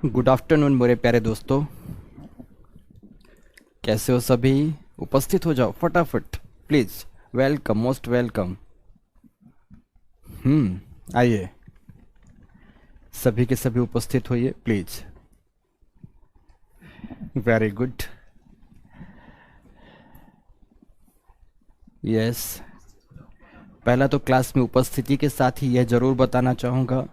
Good afternoon मेरे प्यारे दोस्तों। कैसे हो सभी? उपस्थित हो जाओ फटाफट प्लीज। Welcome, most welcome. आइए, सभी के सभी उपस्थित होइए प्लीज। Very good. यस, पहला तो क्लास में उपस्थिति के साथ ही यह जरूर बताना चाहूँगा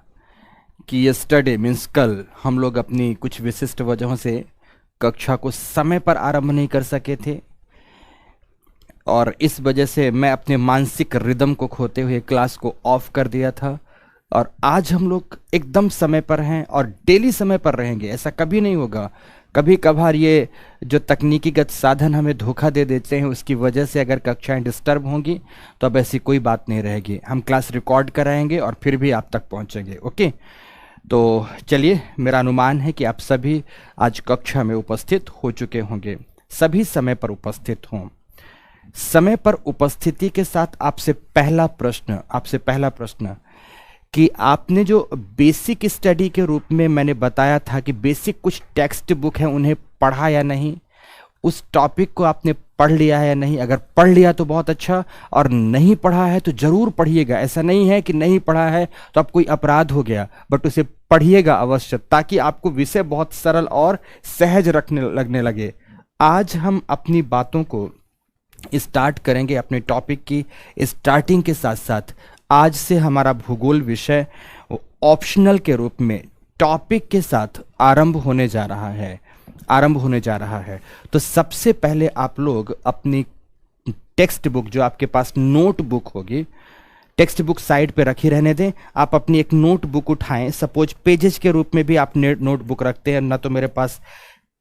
कि यस्टरडे मीन्स कल हम लोग अपनी कुछ विशिष्ट वजहों से कक्षा को समय पर आरंभ नहीं कर सके थे, और इस वजह से मैं अपने मानसिक रिदम को खोते हुए क्लास को ऑफ कर दिया था। और आज हम लोग एकदम समय पर हैं और डेली समय पर रहेंगे, ऐसा कभी नहीं होगा। कभी कभार ये जो तकनीकीगत साधन हमें धोखा दे देते हैं, उसकी वजह से अगर कक्षाएं डिस्टर्ब होंगी तो अब ऐसी कोई बात नहीं रहेगी। हम क्लास रिकॉर्ड कराएंगे और फिर भी आप तक पहुंचेंगे। ओके, तो चलिए, मेरा अनुमान है कि आप सभी आज कक्षा में उपस्थित हो चुके होंगे, सभी समय पर उपस्थित हों। समय पर उपस्थिति के साथ आपसे पहला प्रश्न कि आपने जो बेसिक स्टडी के रूप में मैंने बताया था कि बेसिक कुछ टेक्स्ट बुक है, उन्हें पढ़ा या नहीं? उस टॉपिक को आपने पढ़ लिया है या नहीं? अगर पढ़ लिया तो बहुत अच्छा, और नहीं पढ़ा है तो जरूर पढ़िएगा। ऐसा नहीं है कि नहीं पढ़ा है तो अब कोई अपराध हो गया, बट उसे पढ़िएगा अवश्य, ताकि आपको विषय बहुत सरल और सहज रखने लगने लगे। आज हम अपनी बातों को स्टार्ट करेंगे, अपने टॉपिक की स्टार्टिंग के साथ साथ आज से हमारा भूगोल विषय ऑप्शनल के रूप में टॉपिक के साथ आरंभ होने जा रहा है। तो सबसे पहले आप लोग अपनी टेक्स्ट बुक, जो आपके पास नोट बुक होगी, टेक्स्ट बुक साइड पे रखी रहने दें। आप अपनी एक नोट बुक उठाएं। सपोज पेजेस के रूप में भी आप नोट बुक रखते हैं, ना तो मेरे पास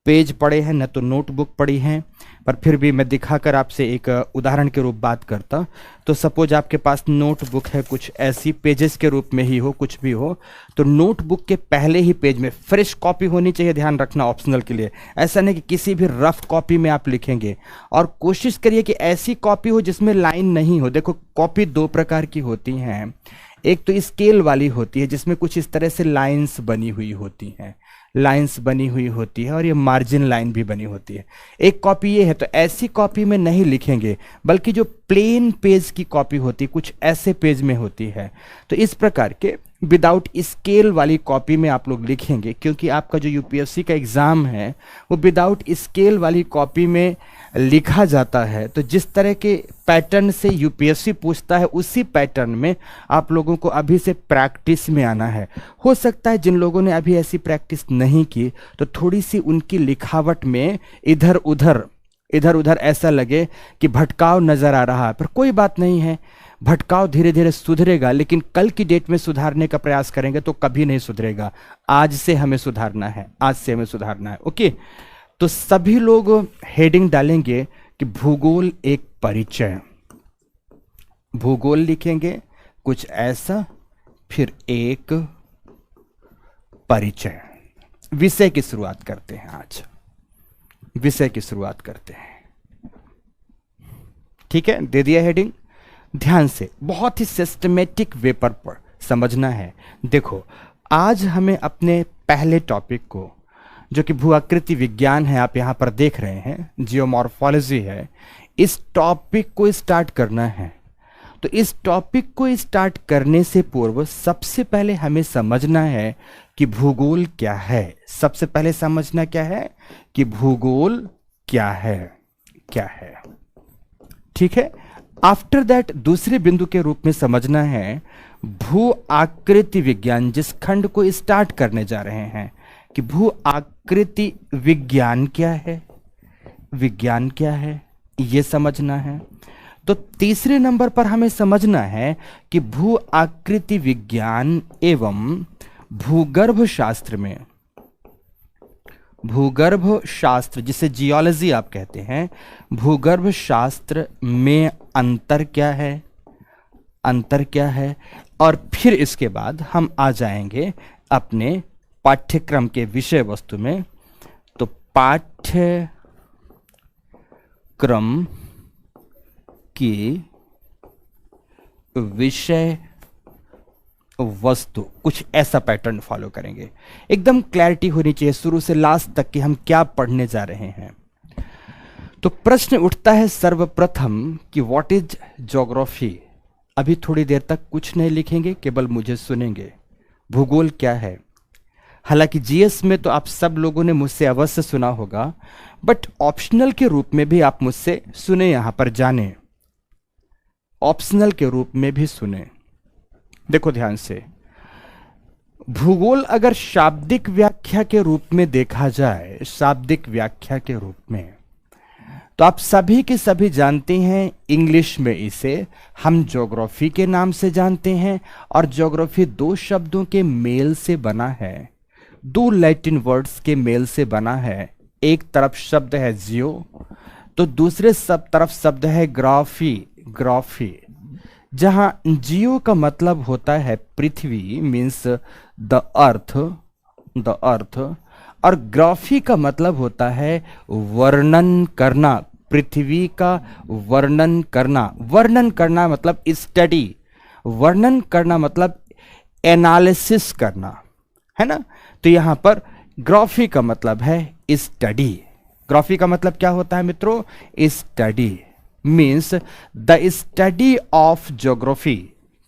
पेज पड़े हैं न तो नोटबुक पड़ी हैं, पर फिर भी मैं दिखाकर आपसे एक उदाहरण के रूप बात करता। तो सपोज आपके पास नोटबुक है, कुछ ऐसी पेजेस के रूप में ही हो, कुछ भी हो, तो नोटबुक के पहले ही पेज में फ्रेश कॉपी होनी चाहिए। ध्यान रखना ऑप्शनल के लिए, ऐसा नहीं कि किसी भी रफ कॉपी में आप लिखेंगे। और कोशिश करिए कि ऐसी कॉपी हो जिसमें लाइन नहीं हो। देखो, कॉपी दो प्रकार की होती हैं। एक तो स्केल वाली होती है, जिसमें कुछ इस तरह से लाइंस बनी हुई होती हैं, और ये मार्जिन लाइन भी बनी होती है। एक कॉपी ये है, तो ऐसी कॉपी में नहीं लिखेंगे, बल्कि जो प्लेन पेज की कॉपी होती है, कुछ ऐसे पेज में होती है। तो इस प्रकार के विदाउट स्केल वाली कॉपी में आप लोग लिखेंगे, क्योंकि आपका जो यूपीएससी का एग्जाम है वो विदाउट स्केल वाली कॉपी में लिखा जाता है। तो जिस तरह के पैटर्न से यूपीएससी पूछता है, उसी पैटर्न में आप लोगों को अभी से प्रैक्टिस में आना है। हो सकता है जिन लोगों ने अभी ऐसी प्रैक्टिस नहीं की, तो थोड़ी सी उनकी लिखावट में इधर उधर ऐसा लगे कि भटकाव नजर आ रहा है, पर कोई बात नहीं है। भटकाव धीरे धीरे सुधरेगा, लेकिन कल की डेट में सुधारने का प्रयास करेंगे तो कभी नहीं सुधरेगा। आज से हमें सुधारना है। ओके, तो सभी लोग हेडिंग डालेंगे कि भूगोल एक परिचय। भूगोल लिखेंगे कुछ ऐसा, फिर एक परिचय। विषय की शुरुआत करते हैं। आज विषय की शुरुआत करते हैं। ठीक है, दे दिया हेडिंग। ध्यान से, बहुत ही सिस्टमेटिक वे पर समझना है। देखो, आज हमें अपने पहले टॉपिक को, जो कि भूआकृति विज्ञान है, आप यहां पर देख रहे हैं, जियोमॉर्फोलॉजी है, इस टॉपिक को स्टार्ट करना है। तो इस टॉपिक को स्टार्ट करने से पूर्व सबसे पहले हमें समझना है कि भूगोल क्या है। सबसे पहले समझना क्या है कि भूगोल क्या है। ठीक है, आफ्टर दैट दूसरे बिंदु के रूप में समझना है भू आकृति विज्ञान, जिस खंड को स्टार्ट करने जा रहे हैं, कि भू आकृति विज्ञान क्या है, यह समझना है। तो तीसरे नंबर पर हमें समझना है कि भू आकृति विज्ञान एवं भूगर्भ शास्त्र, जिसे जियोलॉजी आप कहते हैं, भूगर्भ शास्त्र में अंतर क्या है। और फिर इसके बाद हम आ जाएंगे अपने पाठ्यक्रम के विषय वस्तु में। तो पाठ्यक्रम की विषय वस्तु, कुछ ऐसा पैटर्न फॉलो करेंगे। एकदम क्लैरिटी होनी चाहिए शुरू से लास्ट तक कि हम क्या पढ़ने जा रहे हैं। तो प्रश्न उठता है सर्वप्रथम कि व्हाट इज ज्योग्राफी। अभी थोड़ी देर तक कुछ नहीं लिखेंगे, केवल मुझे सुनेंगे। भूगोल क्या है? हालांकि जीएस में तो आप सब लोगों ने मुझसे अवश्य सुना होगा, बट ऑप्शनल के रूप में भी आप मुझसे सुने, यहां पर जाने, ऑप्शनल के रूप में भी सुने। देखो ध्यान से, भूगोल अगर शाब्दिक व्याख्या के रूप में देखा जाए, शाब्दिक व्याख्या के रूप में, तो आप सभी के सभी जानते हैं इंग्लिश में इसे हम ज्योग्राफी के नाम से जानते हैं। और ज्योग्राफी दो शब्दों के मेल से बना है, दो लैटिन वर्ड्स के मेल से बना है। एक तरफ शब्द है जियो, तो दूसरे तरफ शब्द है ग्राफी, ग्राफी। जहां जियो का मतलब होता है पृथ्वी, means the earth, the earth, और ग्राफी का मतलब होता है वर्णन करना, पृथ्वी का वर्णन करना। वर्णन करना मतलब स्टडी, वर्णन करना मतलब एनालिसिस करना, है ना। तो यहां पर ग्राफी का मतलब है स्टडी। ग्राफी का मतलब क्या होता है मित्रों? Study, means the study of geography.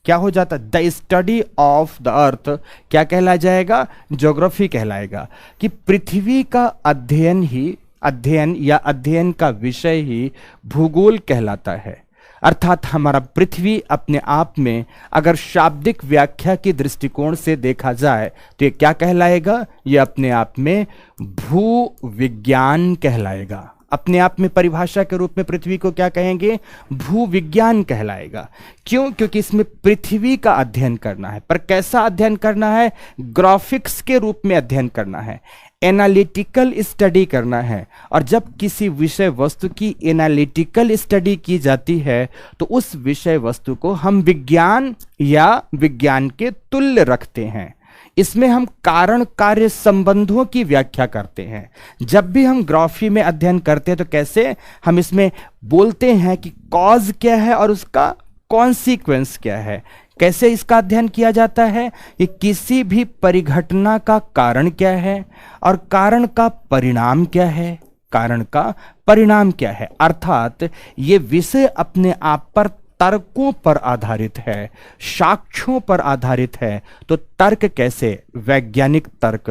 क्या हो जाता है? The study of the earth क्या कहला जाएगा? ज्योग्राफी कहलाएगा। कि पृथ्वी का अध्ययन ही, अध्ययन या अध्ययन का विषय ही भूगोल कहलाता है। अर्थात हमारा पृथ्वी अपने आप में अगर शाब्दिक व्याख्या की दृष्टिकोण से देखा जाए तो ये क्या कहलाएगा? ये अपने आप में भू विज्ञान कहलाएगा। अपने आप में परिभाषा के रूप में पृथ्वी को क्या कहेंगे? भू विज्ञान कहलाएगा। क्यों? क्योंकि इसमें पृथ्वी का अध्ययन करना है। पर कैसा अध्ययन करना है? ग्राफिक्स के रूप में अध्ययन करना है, एनालिटिकल स्टडी करना है। और जब किसी विषय वस्तु की एनालिटिकल स्टडी की जाती है तो उस विषय वस्तु को हम विज्ञान या विज्ञान के तुल्य रखते हैं। इसमें हम कारण कार्य संबंधों की व्याख्या करते हैं। जब भी हम ग्राफी में अध्ययन करते हैं तो कैसे हम इसमें बोलते हैं कि कॉज क्या है और उसका कॉन्सिक्वेंस क्या है। कैसे इसका अध्ययन किया जाता है कि किसी भी परिघटना का कारण क्या है और कारण का परिणाम क्या है, कारण का परिणाम क्या है। अर्थात ये विषय अपने आप पर तर्कों पर आधारित है, साक्ष्यों पर आधारित है। तो तर्क कैसे? वैज्ञानिक तर्क।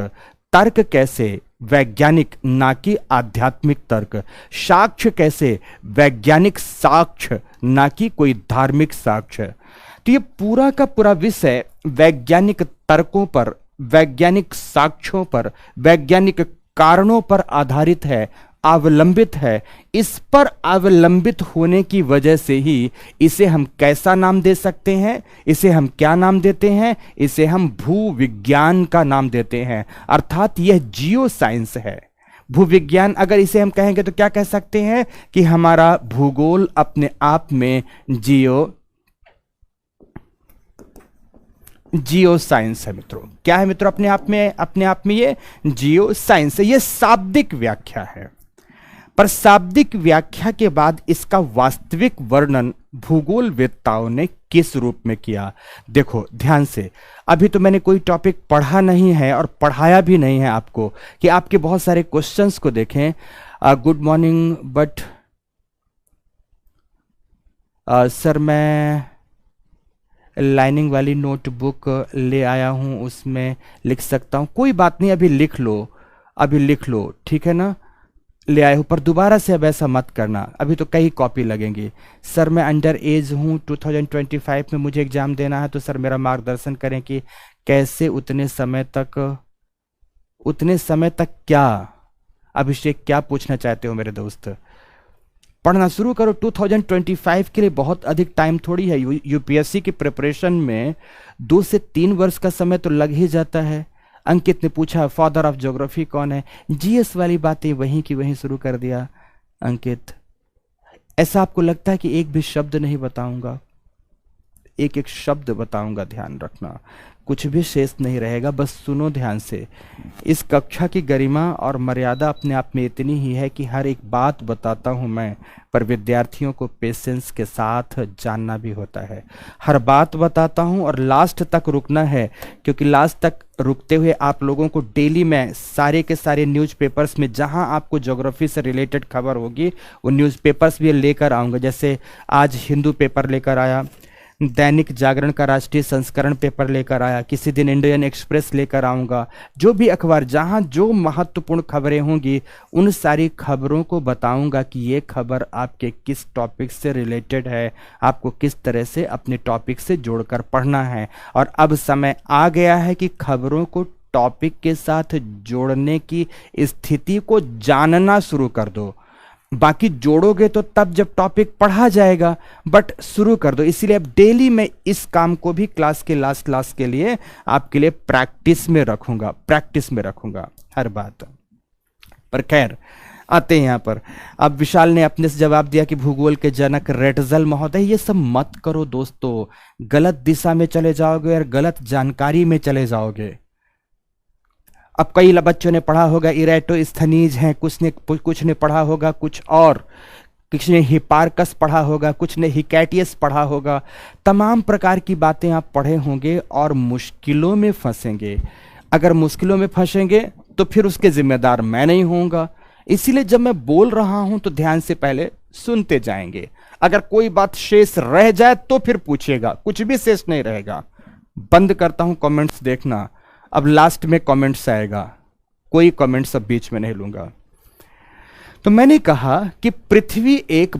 तर्क कैसे? वैज्ञानिक, ना कि आध्यात्मिक तर्क। साक्ष्य कैसे? वैज्ञानिक साक्ष्य, ना कि कोई धार्मिक साक्ष्य। तो ये पूरा का पूरा विषय वैज्ञानिक तर्कों पर, वैज्ञानिक साक्ष्यों पर, वैज्ञानिक कारणों पर आधारित है, अवलंबित है। इस पर अवलंबित होने की वजह से ही इसे हम कैसा नाम दे सकते हैं? इसे हम क्या नाम देते हैं? इसे हम भू विज्ञान का नाम देते हैं। अर्थात यह जियो साइंस है। भूविज्ञान अगर इसे हम कहेंगे तो क्या कह सकते हैं कि हमारा भूगोल अपने आप में जियो साइंस है मित्रों। क्या है मित्रों? अपने आप में ये जियो साइंस है। ये शाब्दिक व्याख्या है। पर शाब्दिक व्याख्या के बाद इसका वास्तविक वर्णन भूगोलवेत्ताओं ने किस रूप में किया? देखो ध्यान से, अभी तो मैंने कोई टॉपिक पढ़ा नहीं है और पढ़ाया भी नहीं है आपको कि आपके बहुत सारे क्वेश्चंस को देखें। गुड मॉर्निंग, बट सर मैं लाइनिंग वाली नोटबुक ले आया हूं, उसमें लिख सकता हूं? कोई बात नहीं, अभी लिख लो, अभी लिख लो, ठीक है ना। ले आए हो, पर दोबारा से अब ऐसा मत करना, अभी तो कई कॉपी लगेंगी। सर मैं अंडर एज हूँ, 2025 में मुझे एग्जाम देना है, तो सर मेरा मार्गदर्शन करें कि कैसे उतने समय तक क्या? अभिषेक क्या पूछना चाहते हो मेरे दोस्त? पढ़ना शुरू करो। 2025 के लिए बहुत अधिक टाइम थोड़ी है। यूपीएससी की प्रिपरेशन में 2 से 3 वर्ष का समय तो लग ही जाता है। अंकित ने पूछा फादर ऑफ ज्योग्राफी कौन है? जीएस वाली बातें वहीं की वहीं शुरू कर दिया अंकित। ऐसा आपको लगता है कि एक भी शब्द नहीं बताऊंगा? एक एक शब्द बताऊंगा, ध्यान रखना, कुछ भी शेष नहीं रहेगा, बस सुनो ध्यान से। इस कक्षा की गरिमा और मर्यादा अपने आप में इतनी ही है कि हर एक बात बताता हूं मैं, पर विद्यार्थियों को पेशेंस के साथ जानना भी होता है। हर बात बताता हूं और लास्ट तक रुकना है, क्योंकि लास्ट तक रुकते हुए आप लोगों को डेली मैं सारे के सारे न्यूज़पेपर्स में जहां आपको ज्योग्राफी से रिलेटेड खबर होगी वो न्यूज़पेपर्स भी लेकर आऊँगा। जैसे आज हिंदू पेपर लेकर आया, दैनिक जागरण का राष्ट्रीय संस्करण पेपर लेकर आया, किसी दिन इंडियन एक्सप्रेस लेकर आऊँगा। जो भी अखबार जहाँ जो महत्वपूर्ण खबरें होंगी उन सारी खबरों को बताऊँगा कि ये खबर आपके किस टॉपिक से रिलेटेड है, आपको किस तरह से अपने टॉपिक से जोड़कर पढ़ना है। और अब समय आ गया है कि खबरों को टॉपिक के साथ जोड़ने की स्थिति को जानना शुरू कर दो। बाकी जोड़ोगे तो तब जब टॉपिक पढ़ा जाएगा, बट शुरू कर दो। इसीलिए अब डेली मैं इस काम को भी क्लास के लास्ट क्लास के लिए आपके लिए प्रैक्टिस में रखूंगा हर बात। पर खैर आते हैं यहाँ पर। अब विशाल ने अपने से जवाब दिया कि भूगोल के जनक रेटजल महोदय, ये सब मत करो दोस्तों, गलत दिशा में चले जाओगे और गलत जानकारी में चले जाओगे। अब कई बच्चों ने पढ़ा होगा इरेटोस्थनीज हैं, कुछ ने पढ़ा होगा कुछ और, किसी ने हिपार्कस पढ़ा होगा, कुछ ने हिकैटियस पढ़ा होगा। तमाम प्रकार की बातें आप पढ़े होंगे और मुश्किलों में फंसेंगे। अगर मुश्किलों में फंसेंगे तो फिर उसके जिम्मेदार मैं नहीं होऊंगा। इसीलिए जब मैं बोल रहा हूं तो ध्यान से पहले सुनते जाएंगे। अगर कोई बात शेष रह जाए तो फिर पूछिएगा, कुछ भी शेष नहीं रहेगा। बंद करता हूं कमेंट्स देखना, अब लास्ट में कमेंट्स आएगा, कोई कमेंट्स अब बीच में नहीं लूंगा। तो मैंने कहा कि पृथ्वी एक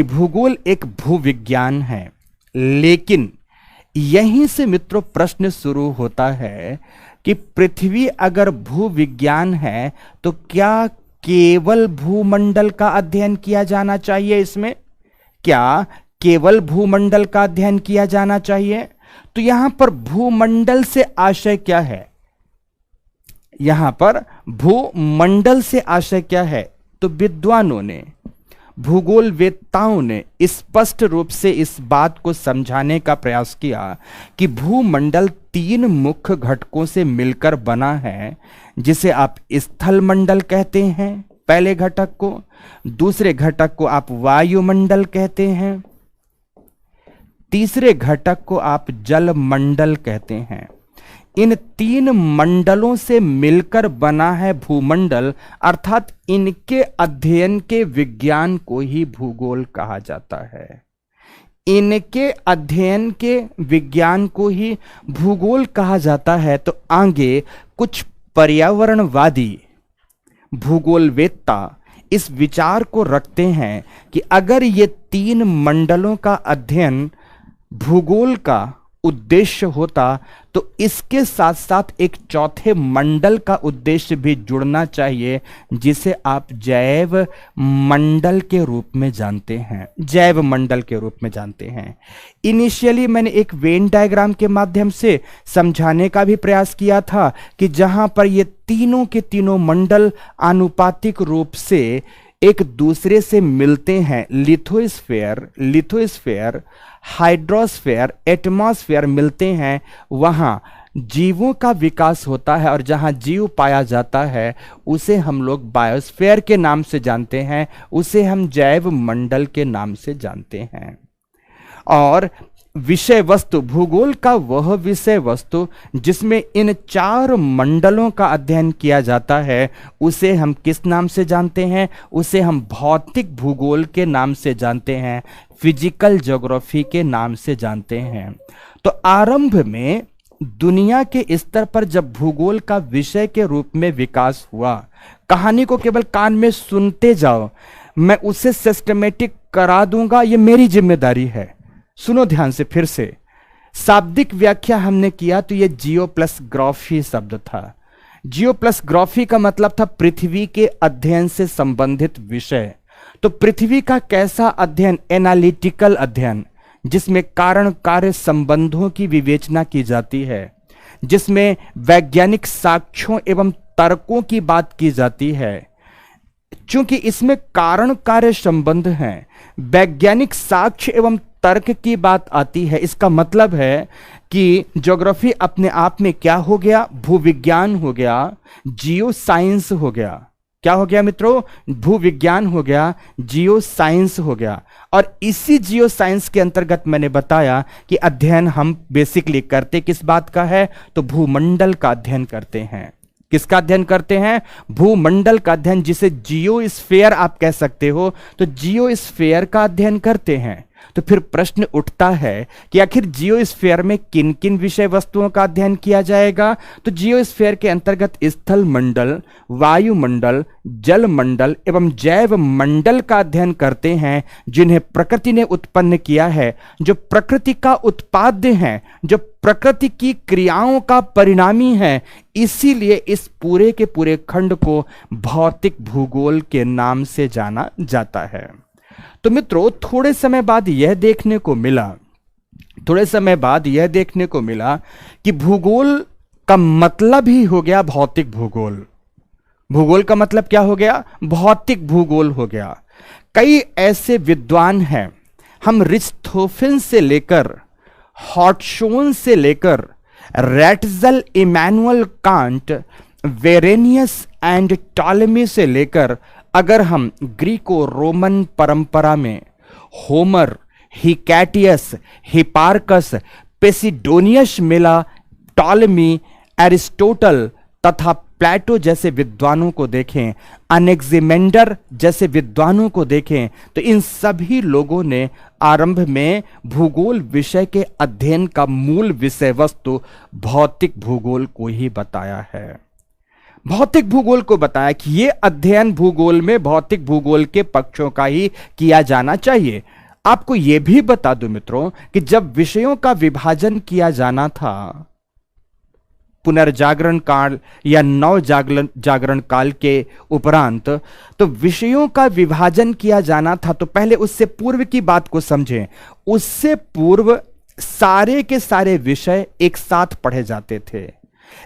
भूगोल एक भूविज्ञान है, लेकिन यहीं से मित्रों प्रश्न शुरू होता है कि पृथ्वी अगर भूविज्ञान है तो क्या केवल भूमंडल का अध्ययन किया जाना चाहिए? इसमें क्या केवल भूमंडल का अध्ययन किया जाना चाहिए? तो यहां पर भूमंडल से आशय क्या है? यहां पर भूमंडल से आशय क्या है? तो विद्वानों ने, भूगोल वेत्ताओं ने स्पष्ट रूप से इस बात को समझाने का प्रयास किया कि भूमंडल 3 मुख्य घटकों से मिलकर बना है, जिसे आप स्थल मंडल कहते हैं पहले घटक को, दूसरे घटक को आप वायुमंडल कहते हैं, तीसरे घटक को आप जल मंडल कहते हैं। इन 3 मंडलों से मिलकर बना है भूमंडल, अर्थात इनके अध्ययन के विज्ञान को ही भूगोल कहा जाता है। इनके अध्ययन के विज्ञान को ही भूगोल कहा जाता है। तो आगे कुछ पर्यावरणवादी भूगोलवेत्ता इस विचार को रखते हैं कि अगर ये 3 मंडलों का अध्ययन भूगोल का उद्देश्य होता तो इसके साथ साथ एक चौथे मंडल का उद्देश्य भी जुड़ना चाहिए, जिसे आप जैव मंडल के रूप में जानते हैं। जैव मंडल के रूप में जानते हैं। इनिशियली मैंने एक वेन डायग्राम के माध्यम से समझाने का भी प्रयास किया था कि जहां पर ये तीनों के तीनों मंडल आनुपातिक रूप से एक दूसरे से मिलते हैं। लिथोस्फेयर, हाइड्रोस्फेयर, एटमॉस्फेयर मिलते हैं, वहां जीवों का विकास होता है और जहां जीव पाया जाता है उसे हम लोग बायोस्फेयर के नाम से जानते हैं, उसे हम जैव मंडल के नाम से जानते हैं। और विषय वस्तु, भूगोल का वह विषय वस्तु जिसमें इन 4 मंडलों का अध्ययन किया जाता है, उसे हम किस नाम से जानते हैं? उसे हम भौतिक भूगोल के नाम से जानते हैं, फिजिकल ज्योग्राफी के नाम से जानते हैं। तो आरंभ में दुनिया के स्तर पर जब भूगोल का विषय के रूप में विकास हुआ, कहानी को केवल कान में सुनते जाओ, मैं उसे सिस्टमेटिक करा दूंगा, ये मेरी जिम्मेदारी है। सुनो ध्यान से फिर से। शाब्दिक व्याख्या हमने किया तो ये जियो प्लस ग्राफी शब्द था। जियो प्लस ग्राफी का मतलब था पृथ्वी के अध्ययन से संबंधित विषय। तो पृथ्वी का कैसा अध्ययन? एनालिटिकल अध्ययन, जिसमें कारण कार्य संबंधों की विवेचना की जाती है, जिसमें वैज्ञानिक साक्ष्यों एवं तर्कों की बात की जाती है। चूंकि इसमें कारण कार्य संबंध हैं, वैज्ञानिक साक्ष्य एवं तर्क की बात आती है, इसका मतलब है कि ज्योग्राफी अपने आप में क्या हो गया? भूविज्ञान हो गया, जियो साइंस हो गया। क्या हो गया मित्रों? भूविज्ञान हो गया, जियो साइंस हो गया। और इसी जियो साइंस के अंतर्गत मैंने बताया कि अध्ययन हम बेसिकली करते किस बात का है? तो भूमंडल का अध्ययन करते हैं। किसका अध्ययन करते हैं? भूमंडल का अध्ययन, जिसे जियोस्फीयर आप कह सकते हो। तो जियोस्फीयर का अध्ययन करते हैं। तो फिर प्रश्न उठता है कि आखिर जियोस्फीयर में किन किन विषय वस्तुओं का अध्ययन किया जाएगा? तो जियोस्फीयर के अंतर्गत स्थल मंडल, वायुमंडल, जल मंडल एवं जैव मंडल का अध्ययन करते हैं, जिन्हें प्रकृति ने उत्पन्न किया है, जो प्रकृति का उत्पाद्य है, जो प्रकृति की क्रियाओं का परिणामी है। इसीलिए इस पूरे के पूरे खंड को भौतिक भूगोल के नाम से जाना जाता है। तो मित्रों, थोड़े समय बाद यह देखने को मिला कि भूगोल का मतलब ही हो गया भौतिक भूगोल। भूगोल का मतलब क्या हो गया? भौतिक भूगोल हो गया। कई ऐसे विद्वान हैं, हम रिस्टोफेन से लेकर, हॉटशोन से लेकर, Ratzel, Immanuel Kant, Varenius and Ptolemy से लेकर, अगर हम ग्रीको रोमन परंपरा में होमर, हिकैटियस, हिपार्कस, पेसिडोनियस, मिला, टॉलेमी, एरिस्टोटल तथा प्लेटो जैसे विद्वानों को देखें, अनेक्सिमेंडर जैसे विद्वानों को देखें, तो इन सभी लोगों ने आरंभ में भूगोल विषय के अध्ययन का मूल विषय वस्तु भौतिक भूगोल को ही बताया है। भौतिक भूगोल को बताया कि यह अध्ययन भूगोल में भौतिक भूगोल के पक्षों का ही किया जाना चाहिए। आपको यह भी बता दूं मित्रों कि जब विषयों का विभाजन किया जाना था, पुनर्जागरण काल या नव जागरण काल के उपरांत, तो विषयों का विभाजन किया जाना था, तो पहले उससे पूर्व की बात को समझें। उससे पूर्व सारे के सारे विषय एक साथ पढ़े जाते थे,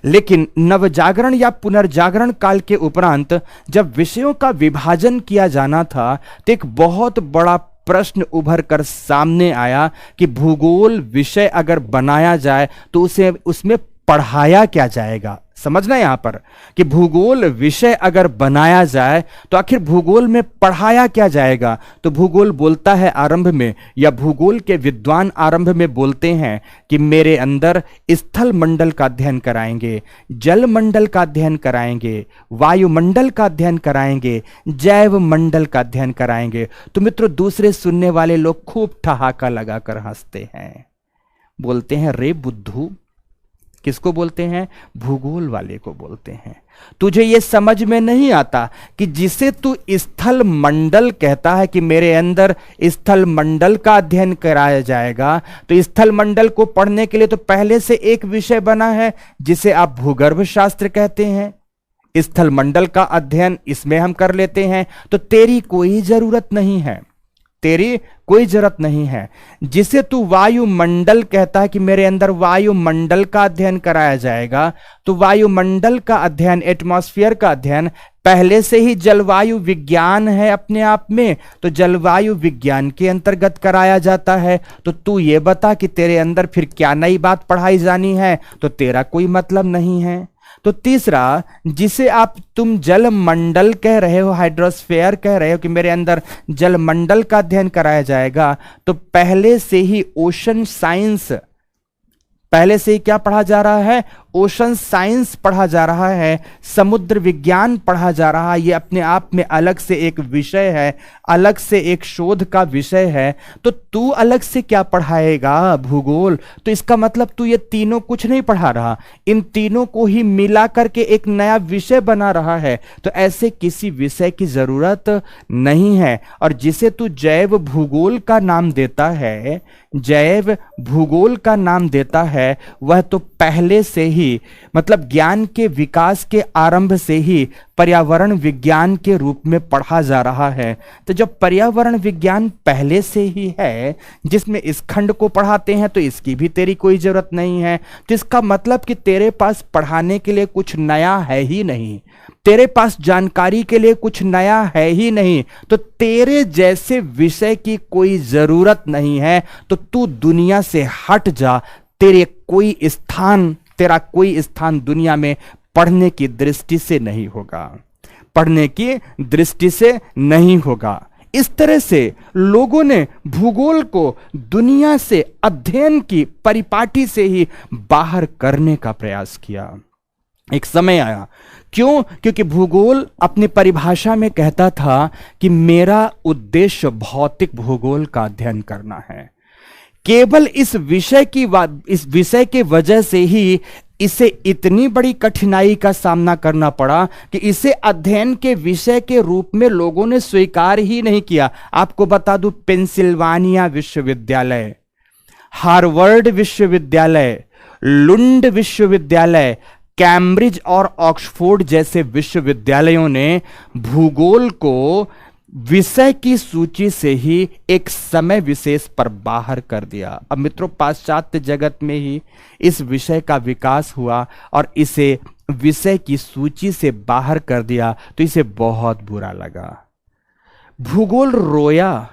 लेकिन नवजागरण या पुनर्जागरण काल के उपरांत जब विषयों का विभाजन किया जाना था, तो एक बहुत बड़ा प्रश्न उभर कर सामने आया कि भूगोल विषय अगर बनाया जाए तो उसमें पढ़ाया क्या जाएगा। समझना यहां पर कि भूगोल विषय अगर बनाया जाए तो आखिर भूगोल में पढ़ाया क्या जाएगा। तो भूगोल बोलता है आरंभ में, या भूगोल के विद्वान आरंभ में बोलते हैं कि मेरे अंदर स्थल मंडल का अध्ययन कराएंगे, जल मंडल का अध्ययन कराएंगे, वायुमंडल का अध्ययन कराएंगे, जैव मंडल का अध्ययन कराएंगे। तो मित्रों, दूसरे सुनने वाले लोग खूब ठहाका लगाकर हंसते हैं, बोलते हैं, रे बुद्धू। किसको बोलते हैं? भूगोल वाले को बोलते हैं। तुझे यह समझ में नहीं आता कि जिसे तू स्थल मंडल कहता है कि मेरे अंदर स्थल मंडल का अध्ययन कराया जाएगा, तो स्थल मंडल को पढ़ने के लिए तो पहले से एक विषय बना है जिसे आप भूगर्भ शास्त्र कहते हैं। स्थल मंडल का अध्ययन इसमें हम कर लेते हैं, तो तेरी कोई जरूरत नहीं है, तेरी कोई जरूरत नहीं है। जिसे तू वायुमंडल कहता है कि मेरे अंदर वायुमंडल का अध्ययन कराया जाएगा, तो वायुमंडल का अध्ययन, एटमॉस्फेयर का अध्ययन पहले से ही जलवायु विज्ञान है अपने आप में, तो जलवायु विज्ञान के अंतर्गत कराया जाता है। तो तू ये बता कि तेरे अंदर फिर क्या नई बात पढ़ाई जानी है, तो तेरा कोई मतलब नहीं है। तो तीसरा, जिसे तुम जल मंडल कह रहे हो, हाइड्रोस्फीयर कह रहे हो कि मेरे अंदर जल मंडल का अध्ययन कराया जाएगा, तो पहले से ही ओशन साइंस, पहले से ही क्या पढ़ा जा रहा है? ओशन साइंस पढ़ा जा रहा है, समुद्र विज्ञान पढ़ा जा रहा है। ये अपने आप में अलग से एक विषय है, अलग से एक शोध का विषय है। तो तू अलग से क्या पढ़ाएगा? भूगोल। तो इसका मतलब तू ये तीनों कुछ नहीं पढ़ा रहा, इन तीनों को ही मिला करके एक नया विषय बना रहा है। तो ऐसे किसी विषय की जरूरत नहीं है। और जिसे तू जैव भूगोल का नाम देता है, जैव भूगोल का नाम देता है, वह तो पहले से ही ही, मतलब ज्ञान के विकास के आरंभ से ही पर्यावरण विज्ञान के रूप में पढ़ा जा रहा है। तो जब पर्यावरण विज्ञान पहले से ही है जिसमें इस खंड को पढ़ाते हैं, तो इसकी भी तेरी कोई जरूरत नहीं है। तो इसका मतलब कि तेरे पास पढ़ाने के लिए कुछ नया है ही नहीं, तेरे पास जानकारी के लिए कुछ नया है ही नहीं, तो तेरे जैसे विषय की कोई जरूरत नहीं है। तो तू दुनिया से हट जा, तेरा कोई स्थान दुनिया में पढ़ने की दृष्टि से नहीं होगा, पढ़ने की दृष्टि से नहीं होगा। इस तरह से लोगों ने भूगोल को दुनिया से, अध्ययन की परिपाटी से ही बाहर करने का प्रयास किया। एक समय आया, क्यों? क्योंकि भूगोल अपनी परिभाषा में कहता था कि मेरा उद्देश्य भौतिक भूगोल का अध्ययन करना है। केवल इस विषय के वजह से ही इसे इतनी बड़ी कठिनाई का सामना करना पड़ा कि इसे अध्ययन के विषय के रूप में लोगों ने स्वीकार ही नहीं किया। आपको बता दूं, पेंसिल्वानिया विश्वविद्यालय, हार्वर्ड विश्वविद्यालय, लुंड विश्वविद्यालय, कैम्ब्रिज और ऑक्सफोर्ड जैसे विश्वविद्यालयों ने भूगोल को विषय की सूची से ही एक समय विशेष पर बाहर कर दिया। अब मित्रों, पाश्चात्य जगत में ही इस विषय का विकास हुआ और इसे विषय की सूची से बाहर कर दिया, तो इसे बहुत बुरा लगा। भूगोल रोया,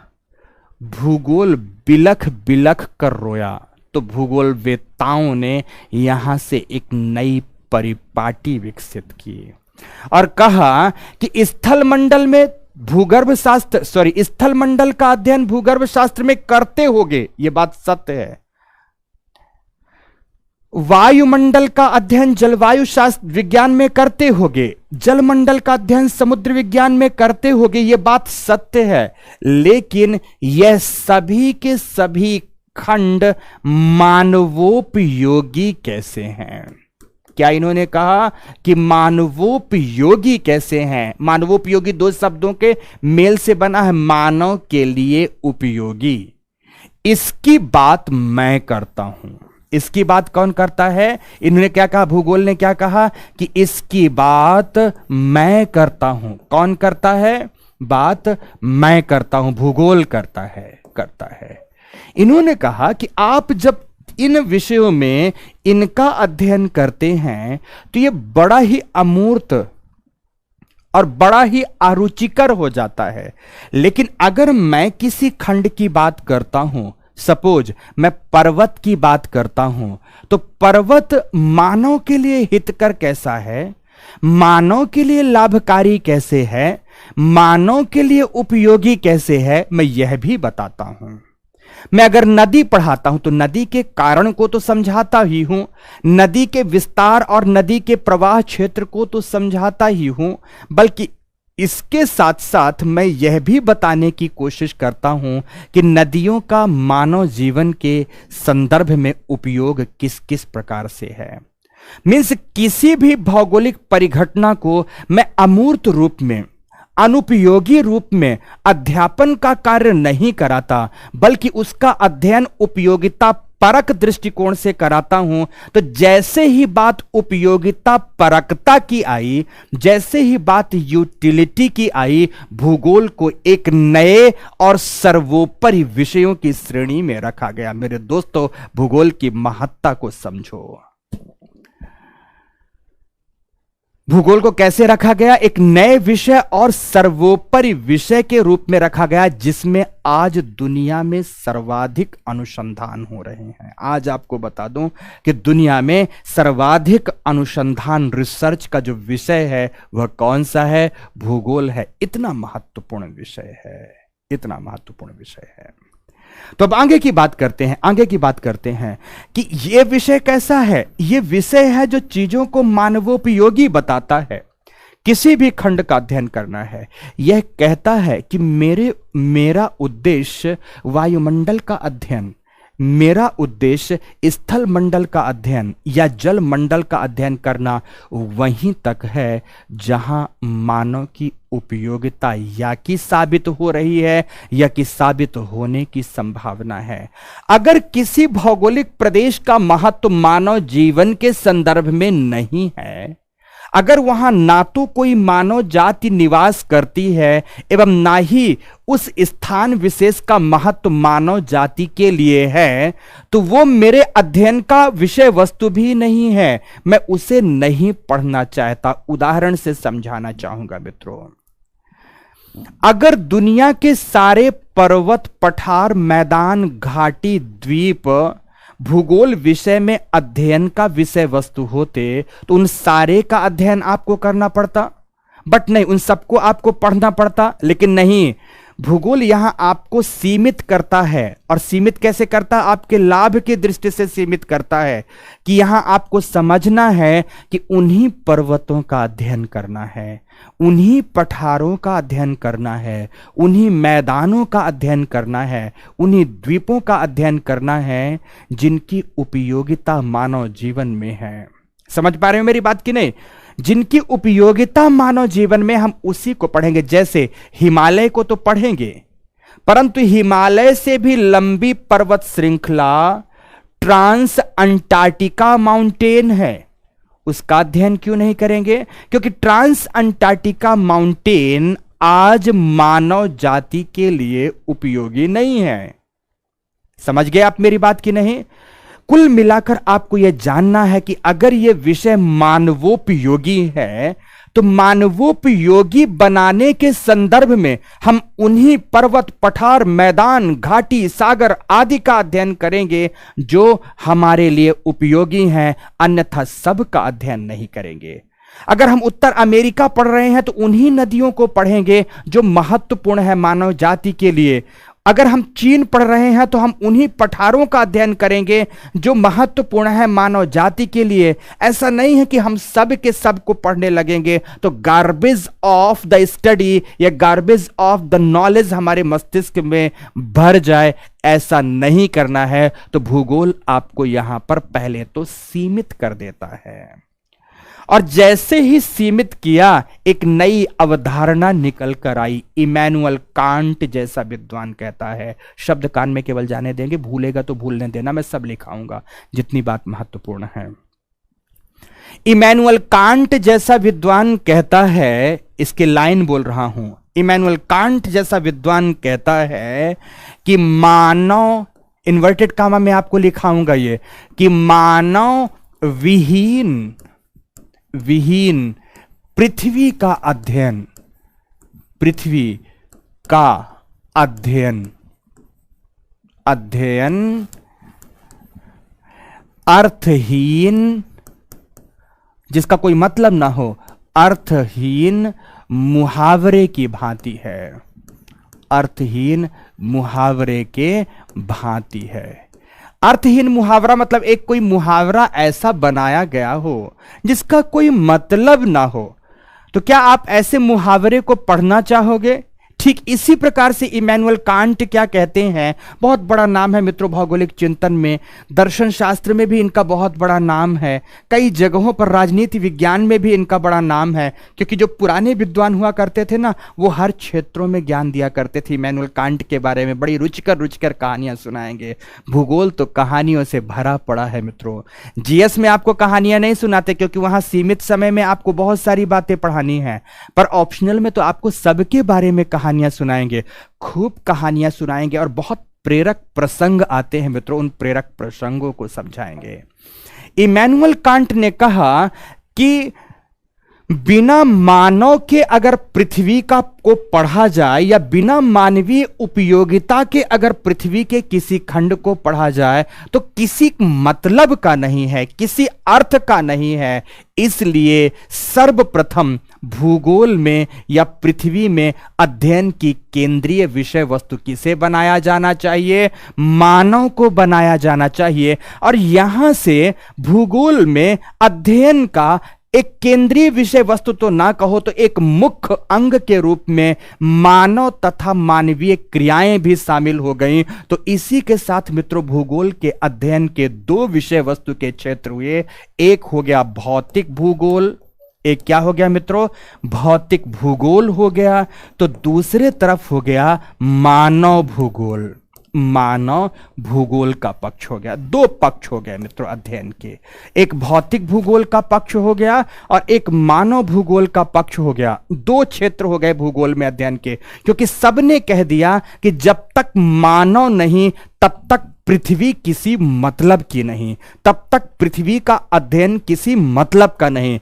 भूगोल बिलख बिलख कर रोया। तो भूगोल वेत्ताओं ने यहां से एक नई परिपाटी विकसित की और कहा कि स्थल मंडल का अध्ययन भूगर्भ शास्त्र में करते होगे, ये बात सत्य है। वायुमंडल का अध्ययन जलवायु शास्त्र विज्ञान में करते होगे, जलमंडल का अध्ययन समुद्र विज्ञान में करते होगे, ये बात सत्य है। लेकिन यह सभी के सभी खंड मानवोपयोगी कैसे हैं? क्या इन्होंने कहा कि मानवोपयोगी कैसे हैं? मानवोपयोगी दो शब्दों के मेल से बना है, मानव के लिए उपयोगी। इसकी बात मैं करता हूं। इसकी बात कौन करता है? इन्होंने क्या कहा? भूगोल ने क्या कहा कि इसकी बात मैं करता हूं। कौन करता है? बात मैं करता हूं, भूगोल करता है। इन्होंने कहा कि आप जब इन विषयों में इनका अध्ययन करते हैं तो ये बड़ा ही अमूर्त और बड़ा ही अरुचिकर हो जाता है। लेकिन अगर मैं किसी खंड की बात करता हूं, सपोज मैं पर्वत की बात करता हूं, तो पर्वत मानव के लिए हितकर कैसा है, मानव के लिए लाभकारी कैसे है, मानव के लिए उपयोगी कैसे है, मैं यह भी बताता हूं। मैं अगर नदी पढ़ाता हूं तो नदी के कारण को तो समझाता ही हूं, नदी के विस्तार और नदी के प्रवाह क्षेत्र को तो समझाता ही हूं, बल्कि इसके साथ साथ मैं यह भी बताने की कोशिश करता हूं कि नदियों का मानव जीवन के संदर्भ में उपयोग किस किस प्रकार से है। मीन्स किसी भी भौगोलिक परिघटना को मैं अमूर्त रूप में, अनुपयोगी रूप में अध्यापन का कार्य नहीं कराता, बल्कि उसका अध्ययन उपयोगिता परक दृष्टिकोण से कराता हूं। तो जैसे ही बात उपयोगिता परकता की आई, जैसे ही बात यूटिलिटी की आई, भूगोल को एक नए और सर्वोपरि विषयों की श्रेणी में रखा गया। मेरे दोस्तों, भूगोल की महत्ता को समझो। भूगोल को कैसे रखा गया? एक नए विषय और सर्वोपरि विषय के रूप में रखा गया, जिसमें आज दुनिया में सर्वाधिक अनुसंधान हो रहे हैं। आज आपको बता दूं कि दुनिया में सर्वाधिक अनुसंधान, रिसर्च का जो विषय है वह कौन सा है? भूगोल है। इतना महत्वपूर्ण विषय है। तो अब आगे की बात करते हैं कि यह विषय कैसा है। यह विषय है जो चीजों को मानवोपयोगी बताता है। किसी भी खंड का अध्ययन करना है, यह कहता है कि मेरा उद्देश्य वायुमंडल का अध्ययन मेरा उद्देश्य स्थल मंडल का अध्ययन या जल मंडल का अध्ययन करना वहीं तक है जहां मानव की उपयोगिता या कि साबित हो रही है या कि साबित होने की संभावना है। अगर किसी भौगोलिक प्रदेश का महत्व मानव जीवन के संदर्भ में नहीं है, अगर वहां ना तो कोई मानव जाति निवास करती है एवं ना ही उस स्थान विशेष का महत्व मानव जाति के लिए है, तो वो मेरे अध्ययन का विषय वस्तु भी नहीं है। मैं उसे नहीं पढ़ना चाहता। उदाहरण से समझाना चाहूंगा मित्रों, अगर दुनिया के सारे पर्वत, पठार, मैदान, घाटी, द्वीप भूगोल विषय में अध्ययन का विषय वस्तु होते तो उन सारे का अध्ययन आपको करना पड़ता, बट नहीं, उन सबको आपको पढ़ना पड़ता। लेकिन नहीं, भूगोल यहां आपको सीमित करता है। और सीमित कैसे करता? आपके लाभ की दृष्टि से सीमित करता है कि यहां आपको समझना है कि उन्हीं पर्वतों का अध्ययन करना है, उन्हीं पठारों का अध्ययन करना है, उन्हीं मैदानों का अध्ययन करना है, उन्हीं द्वीपों का अध्ययन करना है जिनकी उपयोगिता मानव जीवन में है। समझ पा रहे हो मेरी बात कि नहीं? जिनकी उपयोगिता मानव जीवन में, हम उसी को पढ़ेंगे। जैसे हिमालय को तो पढ़ेंगे, परंतु हिमालय से भी लंबी पर्वत श्रृंखला ट्रांस अंटार्कटिका माउंटेन है, उसका अध्ययन क्यों नहीं करेंगे? क्योंकि ट्रांस अंटार्कटिका माउंटेन आज मानव जाति के लिए उपयोगी नहीं है। समझ गए आप मेरी बात कि नहीं? कुल मिलाकर आपको यह जानना है कि अगर यह विषय मानवोपयोगी है तो मानवोपयोगी बनाने के संदर्भ में हम उन्हीं पर्वत, पठार, मैदान, घाटी, सागर आदि का अध्ययन करेंगे जो हमारे लिए उपयोगी हैं, अन्यथा सब का अध्ययन नहीं करेंगे। अगर हम उत्तर अमेरिका पढ़ रहे हैं तो उन्हीं नदियों को पढ़ेंगे जो महत्वपूर्ण है मानव जाति के लिए। अगर हम चीन पढ़ रहे हैं तो हम उन्हीं पठारों का अध्ययन करेंगे जो महत्वपूर्ण है मानव जाति के लिए। ऐसा नहीं है कि हम सब के सब को पढ़ने लगेंगे तो गार्बेज ऑफ द स्टडी या गार्बेज ऑफ द नॉलेज हमारे मस्तिष्क में भर जाए, ऐसा नहीं करना है। तो भूगोल आपको यहां पर पहले तो सीमित कर देता है, और जैसे ही सीमित किया एक नई अवधारणा निकल कर आई। इमैनुअल कांट जैसा विद्वान कहता है, शब्द कान में केवल जाने देंगे, भूलेगा तो भूलने देना, मैं सब लिखाऊंगा जितनी बात महत्वपूर्ण है। इमैनुअल कांट जैसा विद्वान कहता है, इसके लाइन बोल रहा हूं। इमैनुअल कांट जैसा विद्वान कहता है कि मानव, इन्वर्टेड कामा में आपको लिखाऊंगा ये, कि मानव विहीन पृथ्वी का अध्ययन, पृथ्वी का अध्ययन अर्थहीन, जिसका कोई मतलब ना हो, अर्थहीन मुहावरे की भांति है। अर्थहीन मुहावरे के भांति है। अर्थहीन मुहावरा मतलब एक कोई मुहावरा ऐसा बनाया गया हो जिसका कोई मतलब ना हो। तो क्या आप ऐसे मुहावरे को पढ़ना चाहोगे? ठीक इसी प्रकार से इमैनुअल कांट क्या कहते हैं, बहुत बड़ा नाम है मित्रों भौगोलिक चिंतन में, दर्शन शास्त्र में भी इनका बहुत बड़ा नाम है, कई जगहों पर राजनीति विज्ञान में भी इनका बड़ा नाम है, क्योंकि जो पुराने विद्वान हुआ करते थे ना, वो हर क्षेत्रों में ज्ञान दिया करते थे। इमैनुअल कांट के बारे में बड़ी रुचिकर कहानियां सुनाएंगे। भूगोल तो कहानियों से भरा पड़ा है मित्रों। जीएस में आपको कहानियां नहीं सुनाते क्योंकि वहां सीमित समय में आपको बहुत सारी बातें पढ़ानी है, पर ऑप्शनल में तो आपको सबके बारे में कहानियां सुनाएंगे, खूब कहानियां सुनाएंगे, और बहुत प्रेरक प्रसंग आते हैं मित्रों, उन प्रेरक प्रसंगों को समझाएंगे। इमैनुअल कांट ने कहा कि बिना मानव के अगर पृथ्वी को पढ़ा जाए या बिना मानवीय उपयोगिता के अगर पृथ्वी के किसी खंड को पढ़ा जाए तो किसी मतलब का नहीं है, किसी अर्थ का नहीं है। इसलिए सर्वप्रथम भूगोल में या पृथ्वी में अध्ययन की केंद्रीय विषय वस्तु किसे बनाया जाना चाहिए? मानव को बनाया जाना चाहिए। और यहां से भूगोल में अध्ययन का एक केंद्रीय विषय वस्तु तो ना कहो तो एक मुख्य अंग के रूप में मानव तथा मानवीय क्रियाएं भी शामिल हो गई। तो इसी के साथ मित्रों भूगोल के अध्ययन के दो विषय वस्तु के क्षेत्र हुए। एक हो गया भौतिक भूगोल, एक क्या हो गया मित्रों, भौतिक भूगोल हो गया। तो दूसरे तरफ हो गया मानव भूगोल। मानव भूगोल का पक्ष हो गया। दो पक्ष हो गए मित्रों अध्ययन के, एक भौतिक भूगोल का पक्ष हो गया और एक मानव भूगोल का पक्ष हो गया। दो क्षेत्र हो गए भूगोल में अध्ययन के, क्योंकि सबने कह दिया कि जब तक मानव नहीं तब तक पृथ्वी किसी मतलब की नहीं, तब तक पृथ्वी का अध्ययन किसी मतलब का नहीं।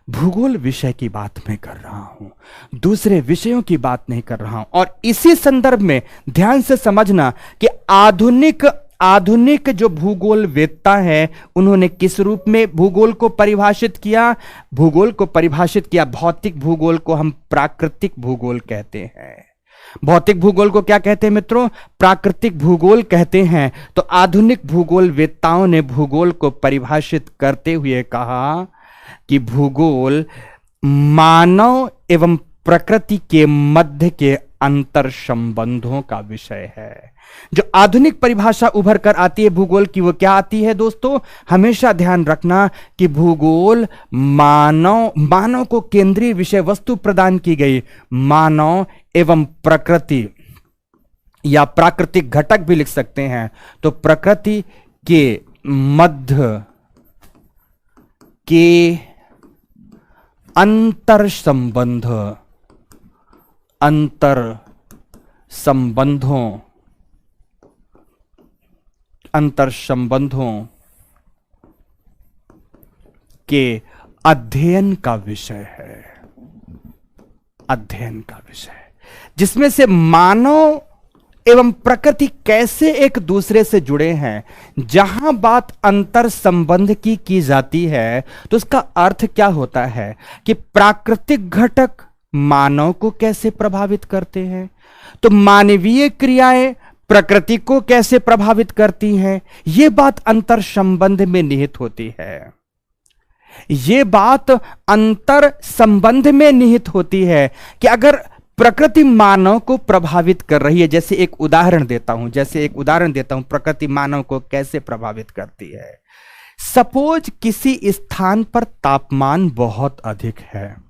भूगोल विषय की बात मैं कर रहा हूं, दूसरे विषयों की बात नहीं कर रहा हूं। और इसी संदर्भ में ध्यान से समझना कि आधुनिक जो भूगोल वेत्ता है उन्होंने किस रूप में भूगोल को परिभाषित किया। भूगोल को परिभाषित किया, भौतिक भूगोल को हम प्राकृतिक भूगोल कहते हैं। भौतिक भूगोल को क्या कहते हैं मित्रों, प्राकृतिक भूगोल कहते हैं। तो आधुनिक भूगोल वेत्ताओं ने भूगोल को परिभाषित करते हुए कहा कि भूगोल मानव एवं प्रकृति के मध्य के अंतर संबंधों का विषय है। जो आधुनिक परिभाषा उभर कर आती है भूगोल की, वो क्या आती है दोस्तों, हमेशा ध्यान रखना कि भूगोल मानव को केंद्रीय विषय वस्तु प्रदान की गई। मानव एवं प्रकृति या प्राकृतिक घटक भी लिख सकते हैं। तो प्रकृति के मध्य के अंतर संबंधों के अध्ययन का विषय है। अध्ययन का विषय जिसमें से मानव एवं प्रकृति कैसे एक दूसरे से जुड़े हैं। जहां बात अंतर संबंध की जाती है तो उसका अर्थ क्या होता है कि प्राकृतिक घटक मानव को कैसे प्रभावित करते हैं, तो मानवीय क्रियाएं प्रकृति को कैसे प्रभावित करती हैं। यह बात अंतर संबंध में निहित होती है। यह बात अंतर संबंध में निहित होती है कि अगर प्रकृति मानव को प्रभावित कर रही है, जैसे एक उदाहरण देता हूं प्रकृति मानव को कैसे प्रभावित करती है। सपोज किसी स्थान पर तापमान बहुत अधिक है,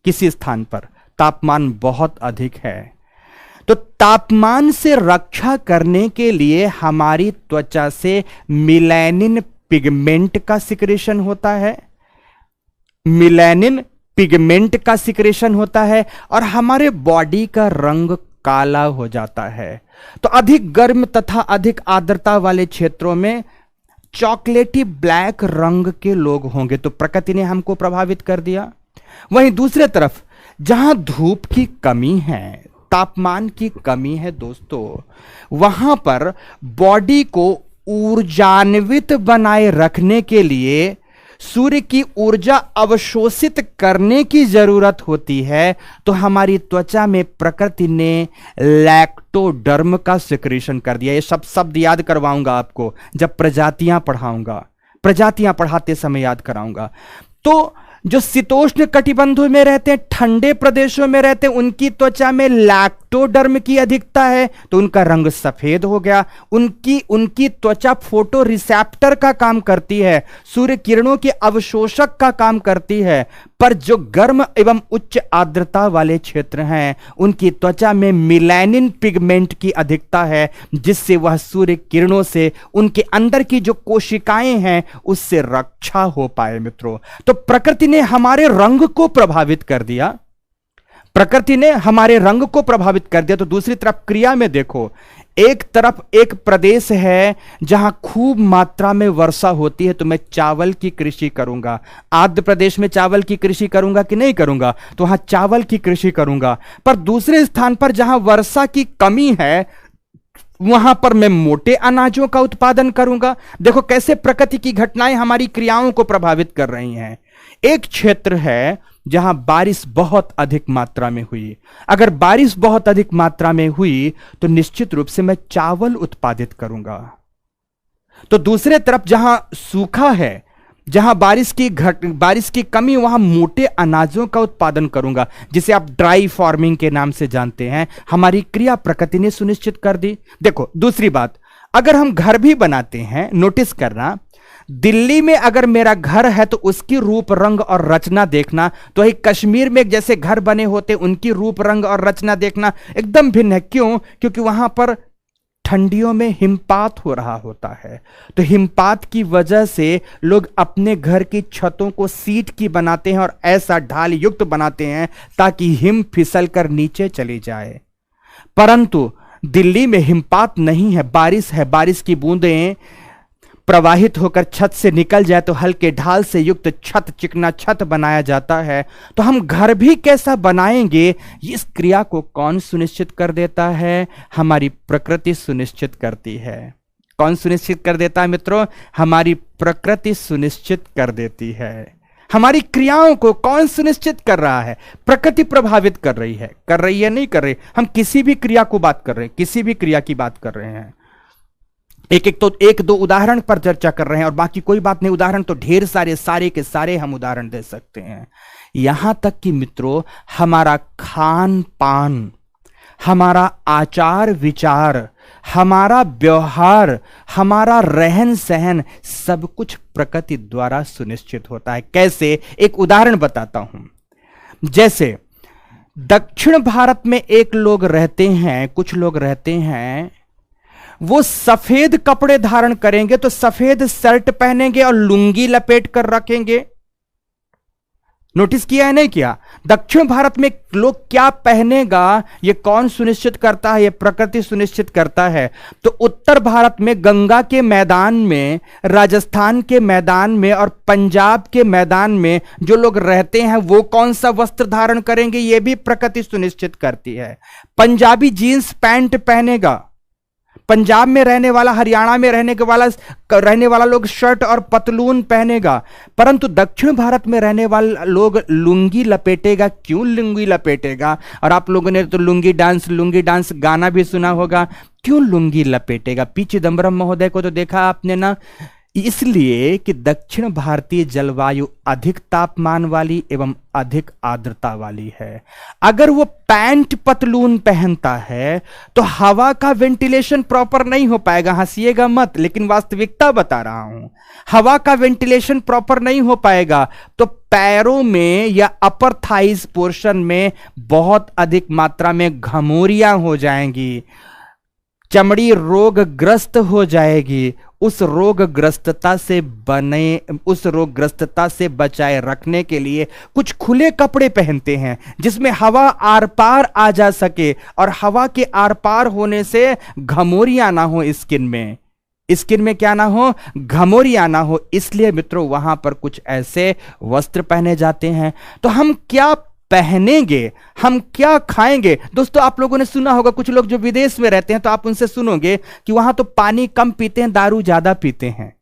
किसी स्थान पर तापमान बहुत अधिक है, तो तापमान से रक्षा करने के लिए हमारी त्वचा से मिलेनिन पिगमेंट का सिक्रेशन होता है। मिलेनिन पिगमेंट का सिक्रेशन होता है और हमारे बॉडी का रंग काला हो जाता है। तो अधिक गर्म तथा अधिक आर्द्रता वाले क्षेत्रों में चॉकलेटी ब्लैक रंग के लोग होंगे। तो प्रकृति ने हमको प्रभावित कर दिया। वहीं दूसरे तरफ जहां धूप की कमी है, तापमान की कमी है दोस्तों, वहां पर बॉडी को ऊर्जान्वित बनाए रखने के लिए सूर्य की ऊर्जा अवशोषित करने की जरूरत होती है। तो हमारी त्वचा में प्रकृति ने लैक्टोडर्म का सिक्रेशन कर दिया। ये सब शब्द याद करवाऊंगा आपको जब प्रजातियां पढ़ाते समय याद कराऊंगा। तो जो शीतोष्ण कटिबंधों में रहते हैं, ठंडे प्रदेशों में रहते हैं, उनकी त्वचा में लैक्टोडर्म की अधिकता है तो उनका रंग सफेद हो गया। उनकी त्वचा फोटो रिसेप्टर का काम करती है, सूर्य किरणों के अवशोषक का काम करती है। पर जो गर्म एवं उच्च आर्द्रता वाले क्षेत्र हैं उनकी त्वचा में मिलेनिन पिगमेंट की अधिकता है, जिससे वह सूर्य किरणों से उनके अंदर की जो कोशिकाएं हैं उससे रक्षा हो पाए। मित्रों, तो प्रकृति ने हमारे रंग को प्रभावित कर दिया। तो दूसरी तरफ क्रिया में देखो, एक तरफ एक प्रदेश है जहां खूब मात्रा में वर्षा होती है तो मैं चावल की कृषि करूंगा। आर्द्र प्रदेश में चावल की कृषि करूंगा कि नहीं करूंगा, तो वहां चावल की कृषि करूंगा। पर दूसरे स्थान पर जहां वर्षा की कमी है वहां पर मैं मोटे अनाजों का उत्पादन करूंगा। देखो कैसे प्रकृति की घटनाएं हमारी क्रियाओं को प्रभावित कर रही हैं। एक क्षेत्र है जहां बारिश बहुत अधिक मात्रा में हुई, अगर बारिश बहुत अधिक मात्रा में हुई तो निश्चित रूप से मैं चावल उत्पादित करूंगा। तो दूसरे तरफ जहां सूखा है, जहां बारिश की कमी, वहां मोटे अनाजों का उत्पादन करूंगा, जिसे आप ड्राई फार्मिंग के नाम से जानते हैं। हमारी क्रिया प्रकृति ने सुनिश्चित कर दी। देखो दूसरी बात, अगर हम घर भी बनाते हैं, नोटिस करना, दिल्ली में अगर मेरा घर है तो उसकी रूप रंग और रचना देखना, तो ही कश्मीर में जैसे घर बने होते उनकी रूप रंग और रचना देखना एकदम भिन्न है। क्यों? क्योंकि वहां पर ठंडियों में हिमपात हो रहा होता है, तो हिमपात की वजह से लोग अपने घर की छतों को सीट की बनाते हैं और ऐसा ढाल युक्त बनाते हैं ताकि हिम फिसल कर नीचे चली जाए। परंतु दिल्ली में हिमपात नहीं है, बारिश है, बारिश की बूंदें प्रवाहित होकर छत से निकल जाए तो हल्के ढाल से युक्त छत, चिकना छत बनाया जाता है। तो हम घर भी कैसा बनाएंगे, इस क्रिया को कौन सुनिश्चित कर देता है? हमारी प्रकृति सुनिश्चित करती है। कौन सुनिश्चित कर देता है मित्रों? हमारी प्रकृति सुनिश्चित कर देती है। हमारी क्रियाओं को कौन सुनिश्चित कर रहा है? प्रकृति प्रभावित कर रही है। कर रही है, नहीं कर रही? हम किसी भी क्रिया को बात कर रहे हैं, किसी भी क्रिया की बात कर रहे हैं, एक दो उदाहरण पर चर्चा कर रहे हैं और बाकी कोई बात नहीं। उदाहरण तो ढेर सारे के सारे हम उदाहरण दे सकते हैं। यहां तक कि मित्रों, हमारा खान पान, हमारा आचार विचार, हमारा व्यवहार, हमारा रहन सहन, सब कुछ प्रकृति द्वारा सुनिश्चित होता है। कैसे? एक उदाहरण बताता हूं। जैसे दक्षिण भारत में एक लोग रहते हैं, कुछ लोग रहते हैं, वो सफेद कपड़े धारण करेंगे तो सफेद शर्ट पहनेंगे और लुंगी लपेट कर रखेंगे। नोटिस किया है, नहीं किया? दक्षिण भारत में लोग क्या पहनेगा, यह कौन सुनिश्चित करता है? यह प्रकृति सुनिश्चित करता है। तो उत्तर भारत में गंगा के मैदान में, राजस्थान के मैदान में और पंजाब के मैदान में जो लोग रहते हैं वो कौन सा वस्त्र धारण करेंगे, यह भी प्रकृति सुनिश्चित करती है। पंजाबी जींस पैंट पहनेगा, पंजाब में रहने वाला, हरियाणा में रहने वाला लोग शर्ट और पतलून पहनेगा, परंतु दक्षिण भारत में रहने वाला लोग लुंगी लपेटेगा। क्यों लुंगी लपेटेगा? और आप लोगों ने तो लुंगी डांस गाना भी सुना होगा। क्यों लुंगी लपेटेगा? पी चिदम्बरम महोदय को तो देखा आपने ना। इसलिए कि दक्षिण भारतीय जलवायु अधिक तापमान वाली एवं अधिक आर्द्रता वाली है। अगर वो पैंट पतलून पहनता है तो हवा का वेंटिलेशन प्रॉपर नहीं हो पाएगा। हंसिएगा मत, लेकिन वास्तविकता बता रहा हूं। हवा का वेंटिलेशन प्रॉपर नहीं हो पाएगा तो पैरों में या अपर थाइज पोर्शन में बहुत अधिक मात्रा में घमोरियां हो जाएंगी, चमड़ी रोगग्रस्त हो जाएगी। उस रोगग्रस्तता से बचाए रखने के लिए कुछ खुले कपड़े पहनते हैं जिसमें हवा आर पार आ जा सके और हवा के आर पार होने से घमोरियां ना हो स्किन में क्या ना हो, घमोरियां ना हो। इसलिए मित्रों वहां पर कुछ ऐसे वस्त्र पहने जाते हैं। तो हम क्या पहनेंगे, हम क्या खाएंगे? दोस्तों आप लोगों ने सुना होगा, कुछ लोग जो विदेश में रहते हैं तो आप उनसे सुनोगे कि वहां तो पानी कम पीते हैं, दारू ज्यादा पीते हैं।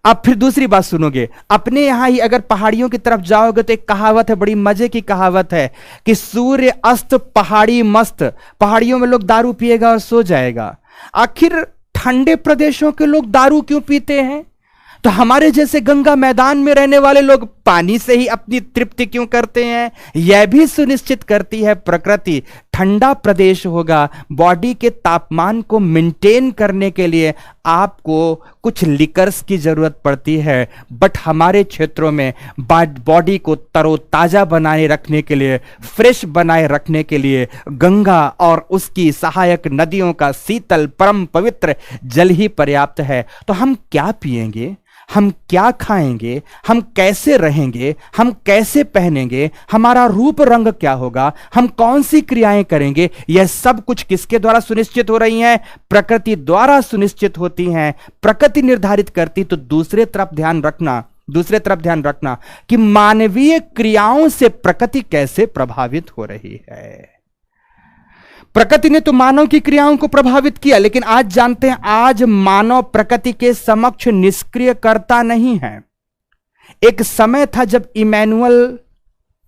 अब फिर दूसरी बात सुनोगे, अपने यहां ही अगर पहाड़ियों की तरफ जाओगे तो एक कहावत है, बड़ी मजे की कहावत है कि सूर्य अस्त पहाड़ी मस्त। पहाड़ियों में लोग दारू पिएगा और सो जाएगा। आखिर ठंडे प्रदेशों के लोग दारू क्यों पीते हैं? तो हमारे जैसे गंगा मैदान में रहने वाले लोग पानी से ही अपनी तृप्ति क्यों करते हैं? यह भी सुनिश्चित करती है प्रकृति। ठंडा प्रदेश होगा, बॉडी के तापमान को मेंटेन करने के लिए आपको कुछ लिकर्स की जरूरत पड़ती है, बट हमारे क्षेत्रों में बॉडी को तरोताजा बनाए रखने के लिए, फ्रेश बनाए रखने के लिए गंगा और उसकी सहायक नदियों का शीतल परम पवित्र जल ही पर्याप्त है। तो हम क्या पिएंगे, हम क्या खाएंगे, हम कैसे रहेंगे, हम कैसे पहनेंगे, हमारा रूप रंग क्या होगा, हम कौन सी क्रियाएं करेंगे, यह सब कुछ किसके द्वारा सुनिश्चित हो रही हैं? प्रकृति द्वारा सुनिश्चित होती हैं। प्रकृति निर्धारित करती। तो दूसरे तरफ ध्यान रखना कि मानवीय क्रियाओं से प्रकृति कैसे प्रभावित हो रही है। प्रकृति ने तो मानव की क्रियाओं को प्रभावित किया, लेकिन आज जानते हैं, आज मानव प्रकृति के समक्ष निष्क्रिय करता नहीं है। एक समय था जब इमैनुअल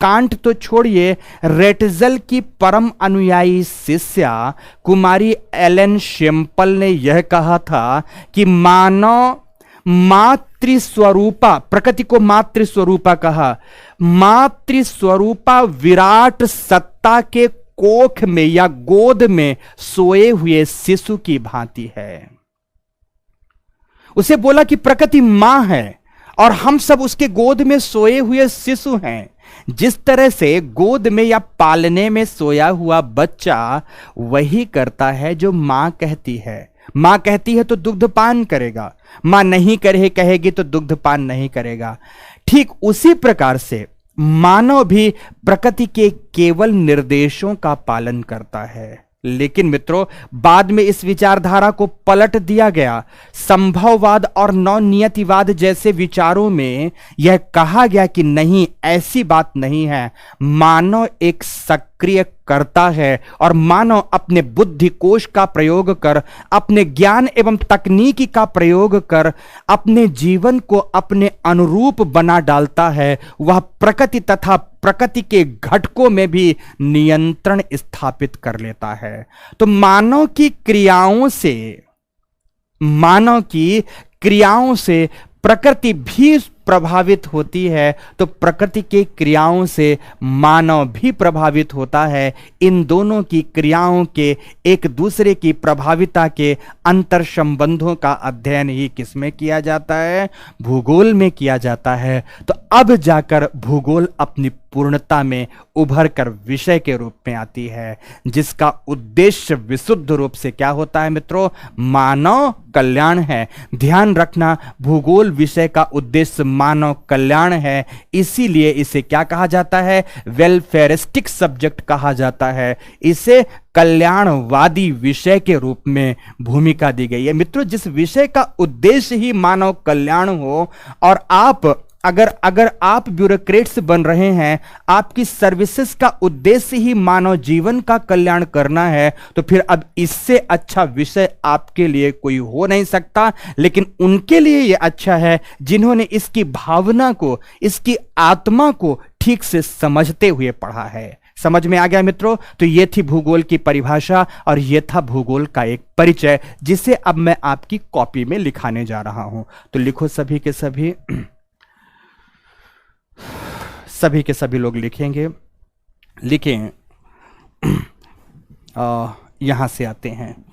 कांट तो छोड़िए, रेटजल की परम अनुयायी शिष्या कुमारी एलन शेम्पल ने यह कहा था कि मानव मात्र मातृस्वरूपा, प्रकृति को मातृस्वरूपा कहा, मातृस्वरूपा विराट सत्ता के कोख में या गोद में सोए हुए शिशु की भांति है। उसे बोला कि प्रकृति मां है और हम सब उसके गोद में सोए हुए शिशु हैं। जिस तरह से गोद में या पालने में सोया हुआ बच्चा वही करता है जो मां कहती है। मां कहती है तो दुग्धपान करेगा, मां नहीं कहेगी तो दुग्धपान नहीं करेगा। ठीक उसी प्रकार से मानव भी प्रकृति के केवल निर्देशों का पालन करता है। लेकिन मित्रों, बाद में इस विचारधारा को पलट दिया गया। संभववाद और नवनियतिवाद जैसे विचारों में यह कहा गया कि नहीं, ऐसी बात नहीं है। मानव एक सक्रिय करता है और मानव अपने बुद्धि कोश का प्रयोग कर, अपने ज्ञान एवं तकनीकी का प्रयोग कर अपने जीवन को अपने अनुरूप बना डालता है। वह प्रकृति तथा प्रकृति के घटकों में भी नियंत्रण स्थापित कर लेता है। तो मानव की क्रियाओं से प्रकृति भी प्रभावित होती है, तो प्रकृति के क्रियाओं से मानव भी प्रभावित होता है। इन दोनों की क्रियाओं के एक दूसरे की प्रभाविता के अंतर संबंधों का अध्ययन ही किसमें किया जाता है? भूगोल में किया जाता है। तो अब जाकर भूगोल अपनी पूर्णता में उभर कर विषय के रूप में आती है, जिसका उद्देश्य विशुद्ध रूप से क्या होता है मित्रों? मानव कल्याण है। ध्यान रखना, भूगोल विषय का उद्देश्य मानव कल्याण है। इसीलिए इसे क्या कहा जाता है? वेलफेयरिस्टिक सब्जेक्ट कहा जाता है। इसे कल्याणवादी विषय के रूप में भूमिका दी गई है। मित्रों, जिस विषय का उद्देश्य ही मानव कल्याण हो, और अगर आप ब्यूरोक्रेट्स बन रहे हैं, आपकी सर्विसेज का उद्देश्य ही मानव जीवन का कल्याण करना है, तो फिर अब इससे अच्छा विषय आपके लिए कोई हो नहीं सकता। लेकिन उनके लिए यह अच्छा है जिन्होंने इसकी भावना को, इसकी आत्मा को ठीक से समझते हुए पढ़ा है। समझ में आ गया मित्रों? तो यह थी भूगोल की परिभाषा और यह था भूगोल का एक परिचय, जिसे अब मैं आपकी कॉपी में लिखाने जा रहा हूं। तो लिखो, सभी के सभी लोग लिखेंगे। लिखें, यहां से आते हैं,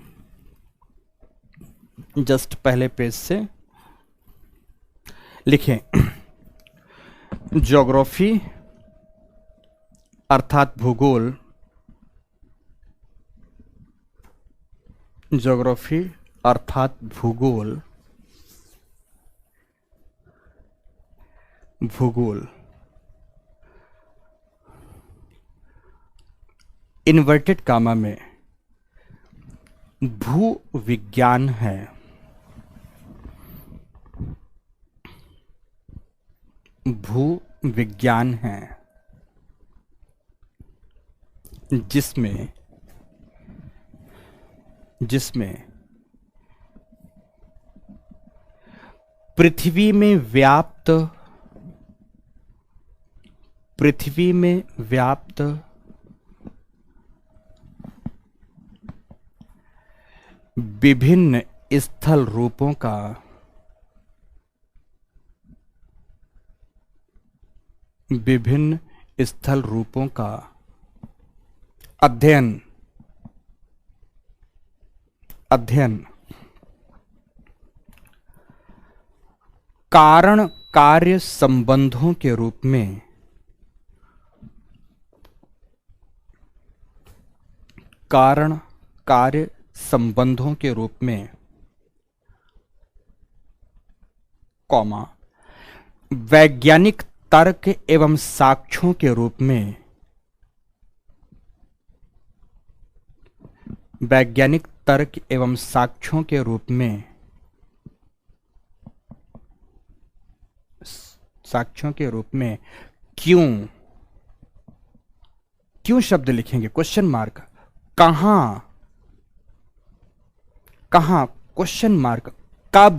जस्ट पहले पेज से लिखें। ज्योग्राफी अर्थात भूगोल, ज्योग्राफी अर्थात भूगोल, भूगोल इन्वर्टेड कामा में भू विज्ञान है। भू विज्ञान है जिसमें पृथ्वी में व्याप्त विभिन्न स्थल रूपों का अध्ययन कारण कार्य संबंधों के रूप में कॉमा वैज्ञानिक तर्क एवं साक्ष्यों के रूप में, वैज्ञानिक तर्क एवं साक्ष्यों के रूप में, क्यों शब्द लिखेंगे? Question mark. कहां क्वेश्चन मार्क। कब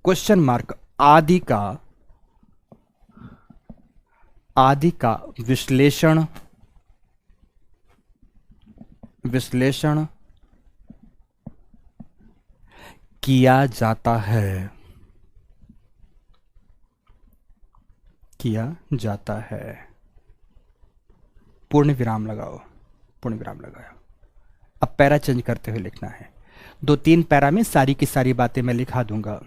क्वेश्चन मार्क। आदि का विश्लेषण किया जाता है, किया जाता है। पूर्ण विराम लगाओ, पूर्ण विराम लगाओ। अब पैरा चेंज करते हुए लिखना है। 2-3 पैरा में सारी की सारी बातें मैं लिखा दूंगा,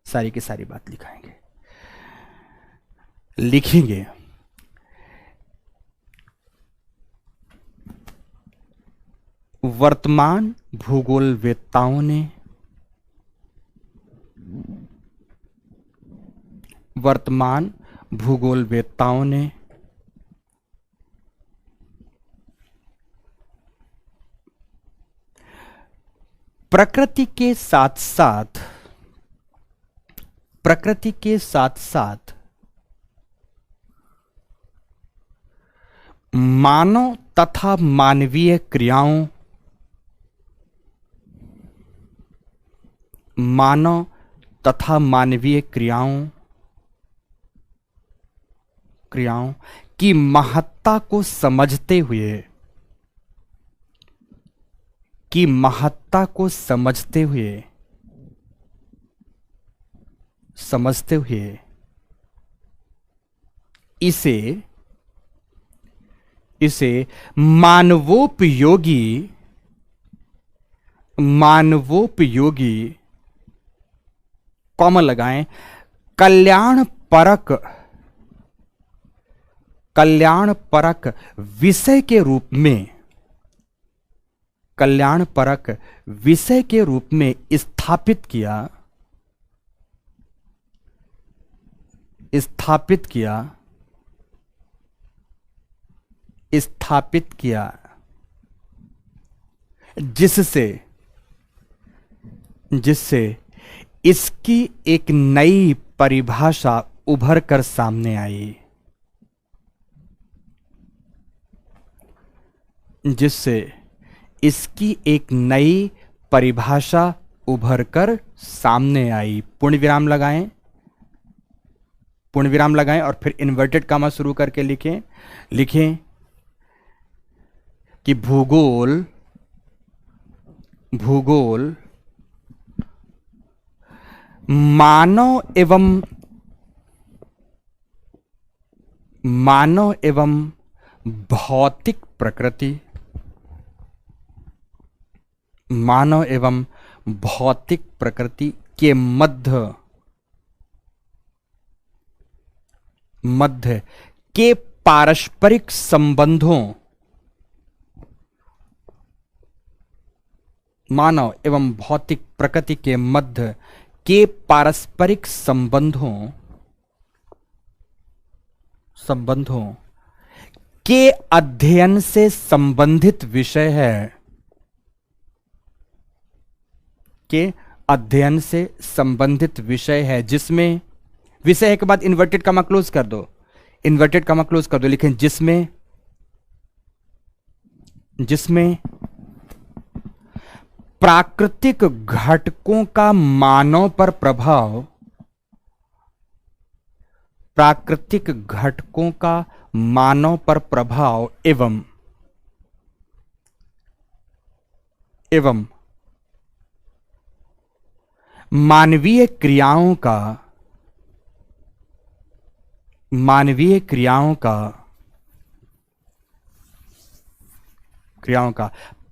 सारी की सारी बात लिखाएंगे, लिखेंगे। वर्तमान भूगोलवेत्ताओं ने, वर्तमान भूगोलवेत्ताओं ने प्रकृति के साथ साथ, प्रकृति के साथ साथ मानव तथा मानवीय क्रियाओं, मानव तथा मानवीय क्रियाओं की महत्ता को समझते हुए, की महत्ता को समझते हुए, इसे मानवोपयोगी, कॉमा लगाएं, कल्याण परक विषय के रूप में, कल्याण परक विषय के रूप में स्थापित किया, स्थापित किया, जिससे इसकी एक नई परिभाषा उभर कर सामने आई, जिससे इसकी एक नई परिभाषा उभर कर सामने आई। पूर्ण विराम लगाएं, पूर्ण विराम लगाएं और फिर इन्वर्टेड कॉमा शुरू करके लिखें कि भूगोल मानव एवं भौतिक प्रकृति, मानव एवं भौतिक प्रकृति के मध्य के पारस्परिक संबंधों, मानव एवं भौतिक प्रकृति के मध्य के पारस्परिक संबंधों के अध्ययन से संबंधित विषय है, के अध्ययन से संबंधित विषय है, जिसमें विषय के बाद इन्वर्टेड कॉमा क्लोज कर दो, इन्वर्टेड कॉमा क्लोज कर दो, लिखें जिसमें प्राकृतिक घटकों का मानव पर प्रभाव, प्राकृतिक घटकों का मानव पर प्रभाव एवं मानवीय क्रियाओं का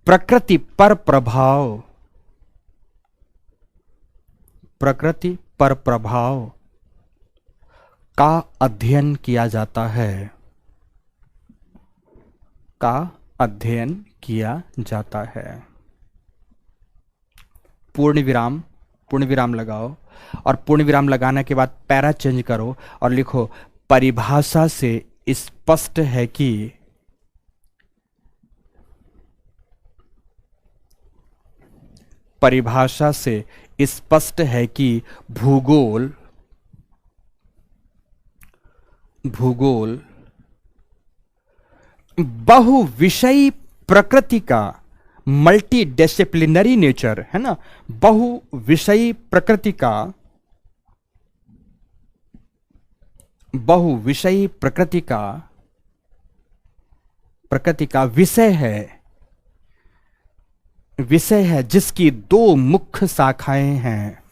प्रकृति पर प्रभाव का अध्ययन किया जाता है, का अध्ययन किया जाता है। पूर्ण विराम लगाओ और पूर्ण विराम लगाने के बाद पैरा चेंज करो और लिखो परिभाषा से स्पष्ट है कि परिभाषा से स्पष्ट है कि भूगोल बहुविषयी प्रकृति का, मल्टी डिसिप्लिनरी नेचर है ना, बहुविषयी प्रकृति का विषय है, विषय है जिसकी दो मुख्य शाखाएं हैं,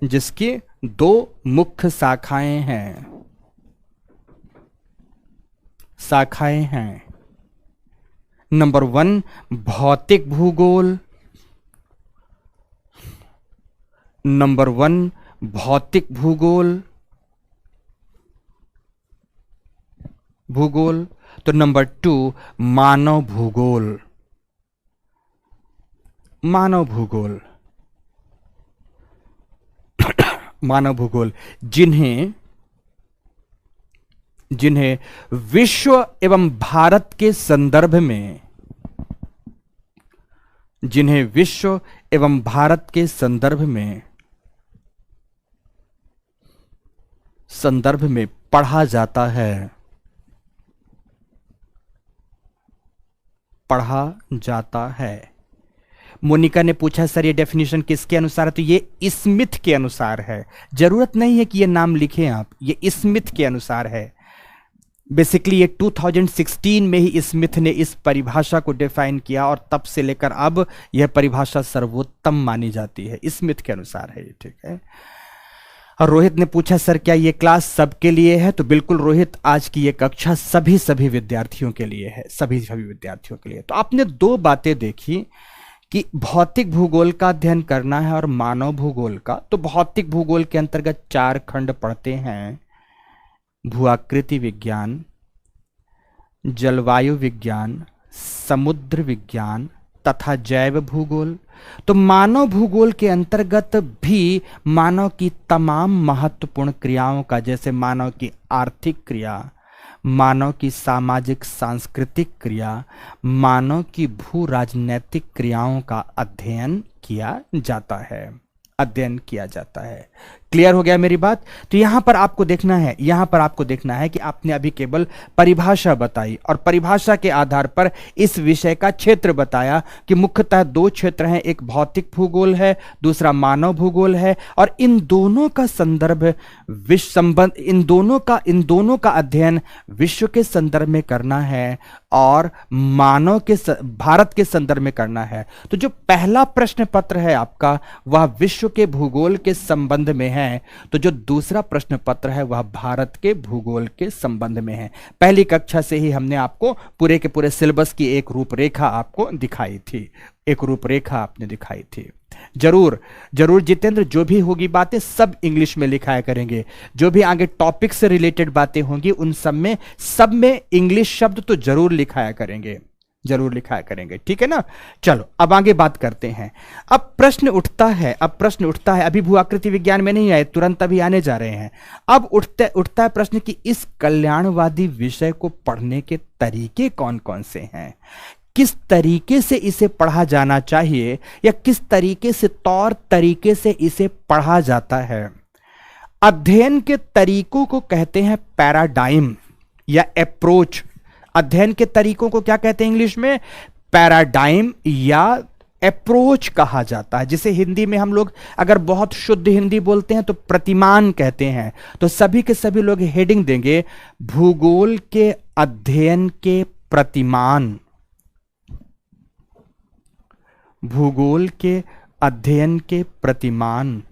जिसकी दो मुख्य शाखाएं हैं। नंबर 1 भौतिक भूगोल, नंबर 1 भौतिक भूगोल, तो नंबर 2 मानव भूगोल, मानव भूगोल, जिन्हें विश्व एवं भारत के संदर्भ में, पढ़ा जाता है। मोनिका ने पूछा सर ये डेफिनेशन किसके अनुसार है, तो ये स्मिथ के अनुसार है। जरूरत नहीं है कि ये नाम लिखें आप, ये स्मिथ के अनुसार है। बेसिकली ये 2016 में ही स्मिथ ने इस परिभाषा को डिफाइन किया और तब से लेकर अब यह परिभाषा सर्वोत्तम मानी जाती है, स्मिथ के अनुसार है ये, ठीक है। और रोहित ने पूछा सर क्या ये क्लास सबके लिए है, तो बिल्कुल रोहित, आज की ये कक्षा सभी विद्यार्थियों के लिए है, सभी विद्यार्थियों के लिए। तो आपने दो बातें देखी कि भौतिक भूगोल का अध्ययन करना है और मानव भूगोल का। तो भौतिक भूगोल के अंतर्गत 4 खंड पढ़ते हैं, भूआकृति विज्ञान, जलवायु विज्ञान, समुद्र विज्ञान तथा जैव भूगोल। तो मानव भूगोल के अंतर्गत भी मानव की तमाम महत्वपूर्ण क्रियाओं का, जैसे मानव की आर्थिक क्रिया, मानव की सामाजिक सांस्कृतिक क्रिया, मानव की भू राजनैतिक क्रियाओं का अध्ययन किया जाता है। क्लियर हो गया मेरी बात? तो यहां पर आपको देखना है कि आपने अभी केवल परिभाषा बताई और परिभाषा के आधार पर इस विषय का क्षेत्र बताया कि मुख्यतः 2 क्षेत्र हैं, एक भौतिक भूगोल है, दूसरा मानव भूगोल है। और इन दोनों का संदर्भ विश्व संबंध, इन दोनों का अध्ययन विश्व के संदर्भ में करना है और भारत के संदर्भ में करना है। तो जो पहला प्रश्न पत्र है आपका वह विश्व के भूगोल के संबंध में है, तो जो दूसरा प्रश्न पत्र है वह भारत के भूगोल के संबंध में है। पहली कक्षा से ही हमने आपको पूरे के पूरे सिलेबस की एक रूपरेखा आपको दिखाई थी, जरूर जितेंद्र, जो भी होगी बातें सब इंग्लिश में लिखाया करेंगे। जो भी आगे टॉपिक से रिलेटेड बातें होंगी उन सब में इंग्लिश शब्द तो जरूर लिखाया करेंगे, ठीक है ना। चलो अब आगे बात करते हैं। अब प्रश्न उठता है, अभी भूआकृति विज्ञान में नहीं आए, तुरंत अभी आने जा रहे हैं। अब उठता है प्रश्न कि इस कल्याणवादी विषय को पढ़ने के तरीके कौन कौन से हैं, किस तरीके से इसे पढ़ा जाना चाहिए या किस तरीके से तौर तरीके से इसे पढ़ा जाता है। अध्ययन के तरीकों को कहते हैं पैराडाइम या अप्रोच। अध्ययन के तरीकों को क्या कहते हैं इंग्लिश में? पैराडाइम या अप्रोच कहा जाता है, जिसे हिंदी में हम लोग अगर बहुत शुद्ध हिंदी बोलते हैं तो प्रतिमान कहते हैं। तो सभी के सभी लोग हेडिंग देंगे भूगोल के अध्ययन के प्रतिमान, भूगोल के अध्ययन के प्रतिमान।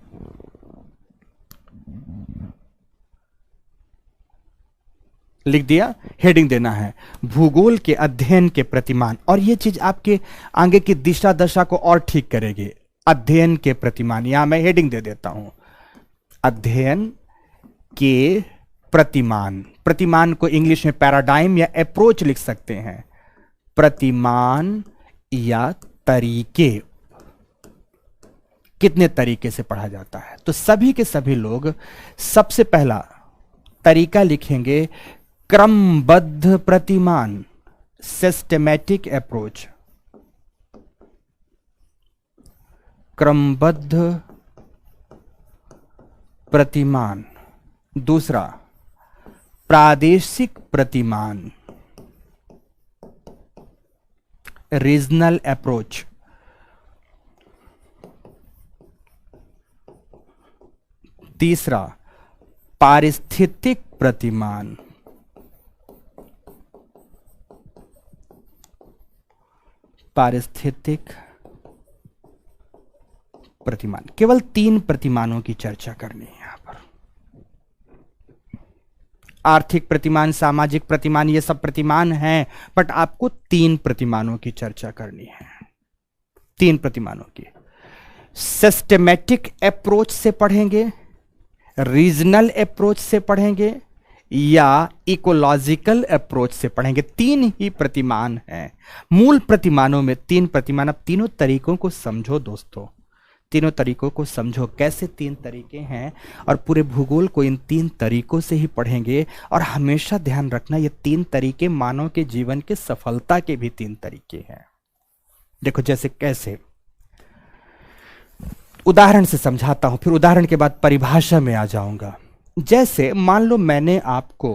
लिख दिया, हेडिंग देना है भूगोल के अध्ययन के प्रतिमान। और यह चीज आपके आगे की दिशा दशा को और ठीक करेगी। अध्ययन के प्रतिमान, यहां मैं हेडिंग दे देता हूं, अध्ययन के प्रतिमान। प्रतिमान को इंग्लिश में पैराडाइम या अप्रोच लिख सकते हैं, प्रतिमान या तरीके। कितने तरीके से पढ़ा जाता है, तो सभी के सभी लोग सबसे पहला तरीका लिखेंगे क्रमबद्ध प्रतिमान, सिस्टेमैटिक अप्रोच। क्रमबद्ध प्रतिमान। दूसरा प्रादेशिक प्रतिमान, रीजनल अप्रोच। तीसरा पारिस्थितिक प्रतिमान। पारिस्थितिक प्रतिमान। केवल 3 प्रतिमानों की चर्चा करनी है यहां पर। आर्थिक प्रतिमान, सामाजिक प्रतिमान, ये सब प्रतिमान हैं, बट आपको 3 प्रतिमानों की चर्चा करनी है। 3 प्रतिमानों की। सिस्टेमेटिक अप्रोच से पढ़ेंगे, रीजनल अप्रोच से पढ़ेंगे, या इकोलॉजिकल अप्रोच से पढ़ेंगे। 3 ही प्रतिमान हैं मूल प्रतिमानों में। 3 प्रतिमान। अब तीनों तरीकों को समझो दोस्तों, तीनों तरीकों को समझो कैसे 3 तरीके हैं, और पूरे भूगोल को इन 3 तरीकों से ही पढ़ेंगे। और हमेशा ध्यान रखना, ये 3 तरीके मानव के जीवन के सफलता के भी 3 तरीके हैं। देखो जैसे कैसे, उदाहरण से समझाता हूं, फिर उदाहरण के बाद परिभाषा में आ जाऊंगा। जैसे मान लो मैंने आपको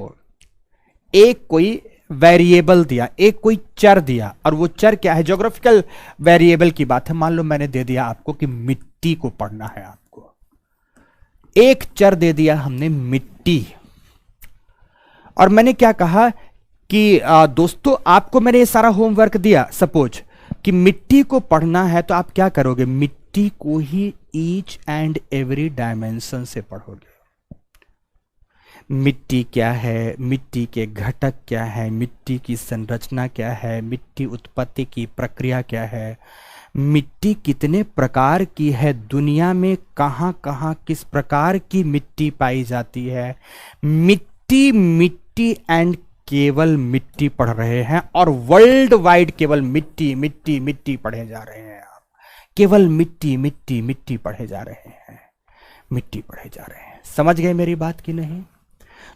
एक कोई वेरिएबल दिया, एक कोई चर दिया, और वो चर क्या है, ज्योग्राफिकल वेरिएबल की बात है। मान लो मैंने दे दिया आपको कि मिट्टी को पढ़ना है आपको, एक चर दे दिया हमने मिट्टी, और मैंने क्या कहा कि दोस्तों आपको मैंने ये सारा होमवर्क दिया, सपोज कि मिट्टी को पढ़ना है, तो आप क्या करोगे, मिट्टी को ही ईच एंड एवरी डायमेंशन से पढ़ोगे। मिट्टी क्या है, मिट्टी के घटक क्या है, मिट्टी की संरचना क्या है, मिट्टी उत्पत्ति की प्रक्रिया क्या है, मिट्टी कितने प्रकार की है, दुनिया में कहाँ कहाँ किस प्रकार की मिट्टी पाई जाती है। मिट्टी मिट्टी एंड केवल मिट्टी पढ़ रहे हैं, और वर्ल्ड वाइड केवल मिट्टी मिट्टी मिट्टी पढ़े जा रहे हैं। आप केवल मिट्टी मिट्टी मिट्टी पढ़े जा रहे हैं, मिट्टी पढ़े जा रहे हैं। समझ गए मेरी बात की नहीं?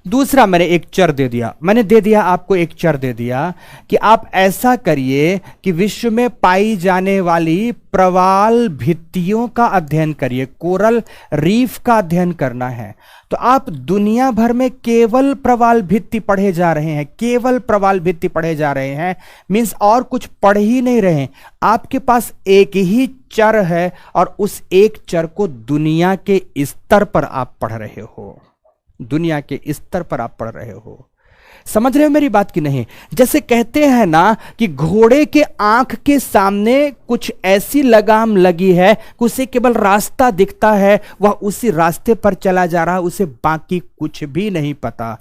दूसरा, मैंने एक चर दे दिया, मैंने दे दिया आपको एक चर दे दिया कि आप ऐसा करिए कि विश्व में पाई जाने वाली प्रवाल भित्तियों का अध्ययन करिए, कोरल रीफ का अध्ययन करना है। तो आप दुनिया भर में केवल प्रवाल भित्ति पढ़े जा रहे हैं, केवल प्रवाल भित्ति पढ़े जा रहे हैं, मीन्स और कुछ पढ़ ही नहीं रहे। आपके पास एक ही चर है, और उस एक चर को दुनिया के स्तर पर आप पढ़ रहे हो, दुनिया के स्तर पर आप पढ़ रहे हो। समझ रहे हो मेरी बात की नहीं? जैसे कहते हैं ना कि घोड़े के आंख के सामने कुछ ऐसी लगाम लगी है कि उसे केवल रास्ता दिखता है, वह उसी रास्ते पर चला जा रहा है, उसे बाकी कुछ भी नहीं पता,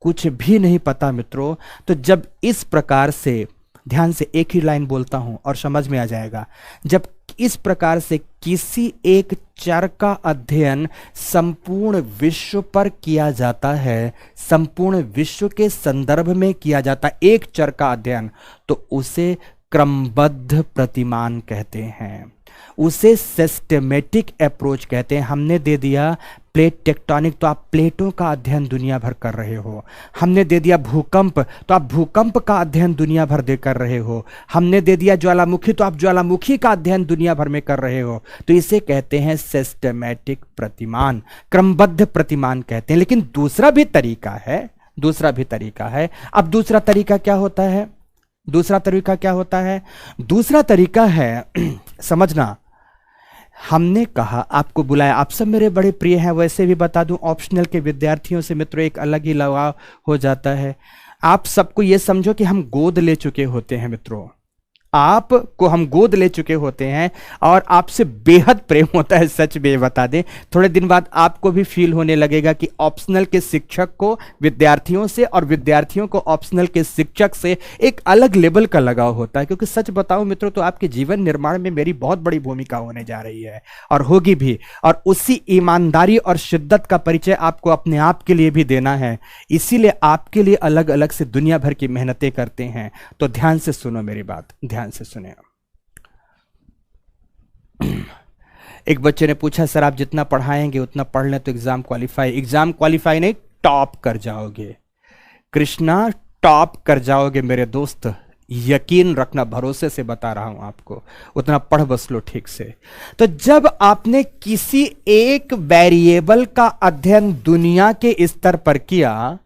कुछ भी नहीं पता मित्रों। तो जब इस प्रकार से, ध्यान से एक ही लाइन बोलता हूं और समझ में आ जाएगा, जब इस प्रकार से किसी एक चर का अध्ययन संपूर्ण विश्व पर किया जाता है, संपूर्ण विश्व के संदर्भ में किया जाता है एक चर का अध्ययन, तो उसे क्रमबद्ध प्रतिमान कहते हैं, उसे सिस्टेमेटिक अप्रोच कहते हैं। हमने दे दिया प्लेट टेक्टोनिक, तो आप प्लेटों का अध्ययन दुनिया भर कर रहे हो। हमने दे दिया भूकंप, तो आप भूकंप का अध्ययन दुनिया भर दे कर रहे हो। हमने दे दिया ज्वालामुखी, तो आप ज्वालामुखी का अध्ययन दुनिया भर में कर रहे हो। तो इसे कहते हैं सिस्टेमेटिक प्रतिमान, क्रमबद्ध प्रतिमान कहते हैं। लेकिन दूसरा भी तरीका है, दूसरा भी तरीका है। अब दूसरा तरीका क्या होता है? दूसरा तरीका क्या होता है? दूसरा तरीका है समझना, हमने कहा आपको बुलाया, आप सब मेरे बड़े प्रिय हैं, वैसे भी बता दूं ऑप्शनल के विद्यार्थियों से मित्रों एक अलग ही लगाव हो जाता है। आप सबको ये समझो कि हम गोद ले चुके होते हैं मित्रों, आपको हम गोद ले चुके होते हैं और आपसे बेहद प्रेम होता है। सच में बता दें, थोड़े दिन बाद आपको भी फील होने लगेगा कि ऑप्शनल के शिक्षक को विद्यार्थियों से और विद्यार्थियों को ऑप्शनल के शिक्षक से एक अलग लेवल का लगाव होता है। क्योंकि सच बताऊं मित्रों तो आपके जीवन निर्माण में मेरी बहुत बड़ी भूमिका होने जा रही है और होगी भी, और उसी ईमानदारी और शिद्दत का परिचय आपको अपने आप के लिए भी देना है। इसीलिए आपके लिए अलग अलग से दुनिया भर की मेहनतें करते हैं। तो ध्यान से सुनो मेरी बात, ध्यान से सुने। एक बच्चे ने पूछा सर आप जितना पढ़ाएंगे उतना पढ़ लें तो एग्जाम क्वालिफाई नहीं, टॉप कर जाओगे कृष्णा, टॉप कर जाओगे मेरे दोस्त, यकीन रखना, भरोसे से बता रहा हूं आपको, उतना पढ़ बस लो ठीक से। तो जब आपने किसी एक वेरिएबल का अध्ययन दुनिया के स्तर पर किया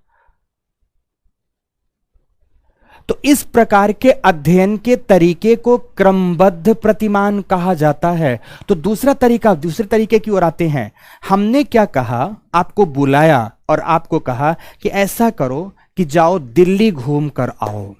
तो इस प्रकार के अध्ययन के तरीके को क्रमबद्ध प्रतिमान कहा जाता है। तो दूसरा तरीका, दूसरे तरीके की ओर आते हैं। हमने क्या कहा, आपको बुलाया और आपको कहा कि ऐसा करो कि जाओ दिल्ली घूम कर आओ।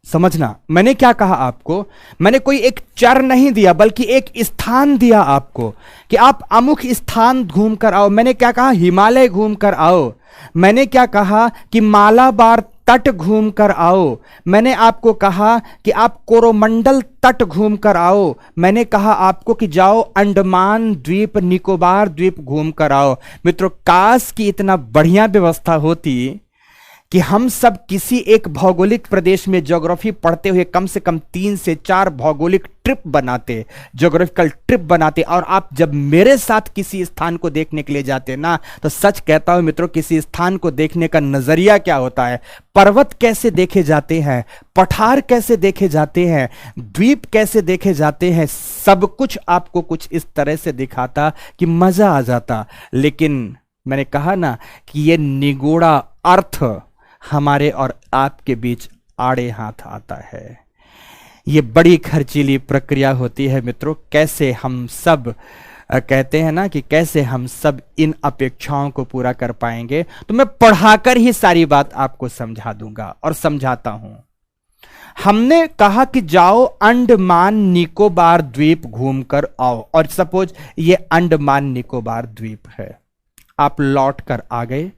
समझना, मैंने क्या कहा आपको, मैंने कोई एक चर नहीं दिया बल्कि एक स्थान दिया आपको कि आप अमुक स्थान घूम कर आओ। मैंने क्या कहा, हिमालय घूम कर आओ। मैंने क्या कहा कि मालाबार तट घूम कर आओ। मैंने आपको कहा कि आप कोरोमंडल तट घूम कर आओ। मैंने कहा आपको कि जाओ अंडमान द्वीप, निकोबार द्वीप घूम कर आओ। मित्रों, काश की इतना बढ़िया व्यवस्था होती कि हम सब किसी एक भौगोलिक प्रदेश में ज्योग्राफी पढ़ते हुए कम से कम 3 से 4 भौगोलिक ट्रिप बनाते, ज्योग्राफिकल ट्रिप बनाते, और आप जब मेरे साथ किसी स्थान को देखने के लिए जाते ना, तो सच कहता हूं मित्रों, किसी स्थान को देखने का नजरिया क्या होता है, पर्वत कैसे देखे जाते हैं, पठार कैसे देखे जाते हैं, द्वीप कैसे देखे जाते हैं, सब कुछ आपको कुछ इस तरह से दिखाता कि मजा आ जाता। लेकिन मैंने कहा ना कि ये निगूढ़ा अर्थ हमारे और आपके बीच आड़े हाथ आता है। ये बड़ी खर्चीली प्रक्रिया होती है मित्रों। कैसे हम सब कहते हैं ना कि कैसे हम सब इन अपेक्षाओं को पूरा कर पाएंगे, तो मैं पढ़ाकर ही सारी बात आपको समझा दूंगा और समझाता हूं। हमने कहा कि जाओ अंडमान निकोबार द्वीप घूम कर आओ, और सपोज ये अंडमान निकोबार द्वीप है। आप लौट कर आ गए,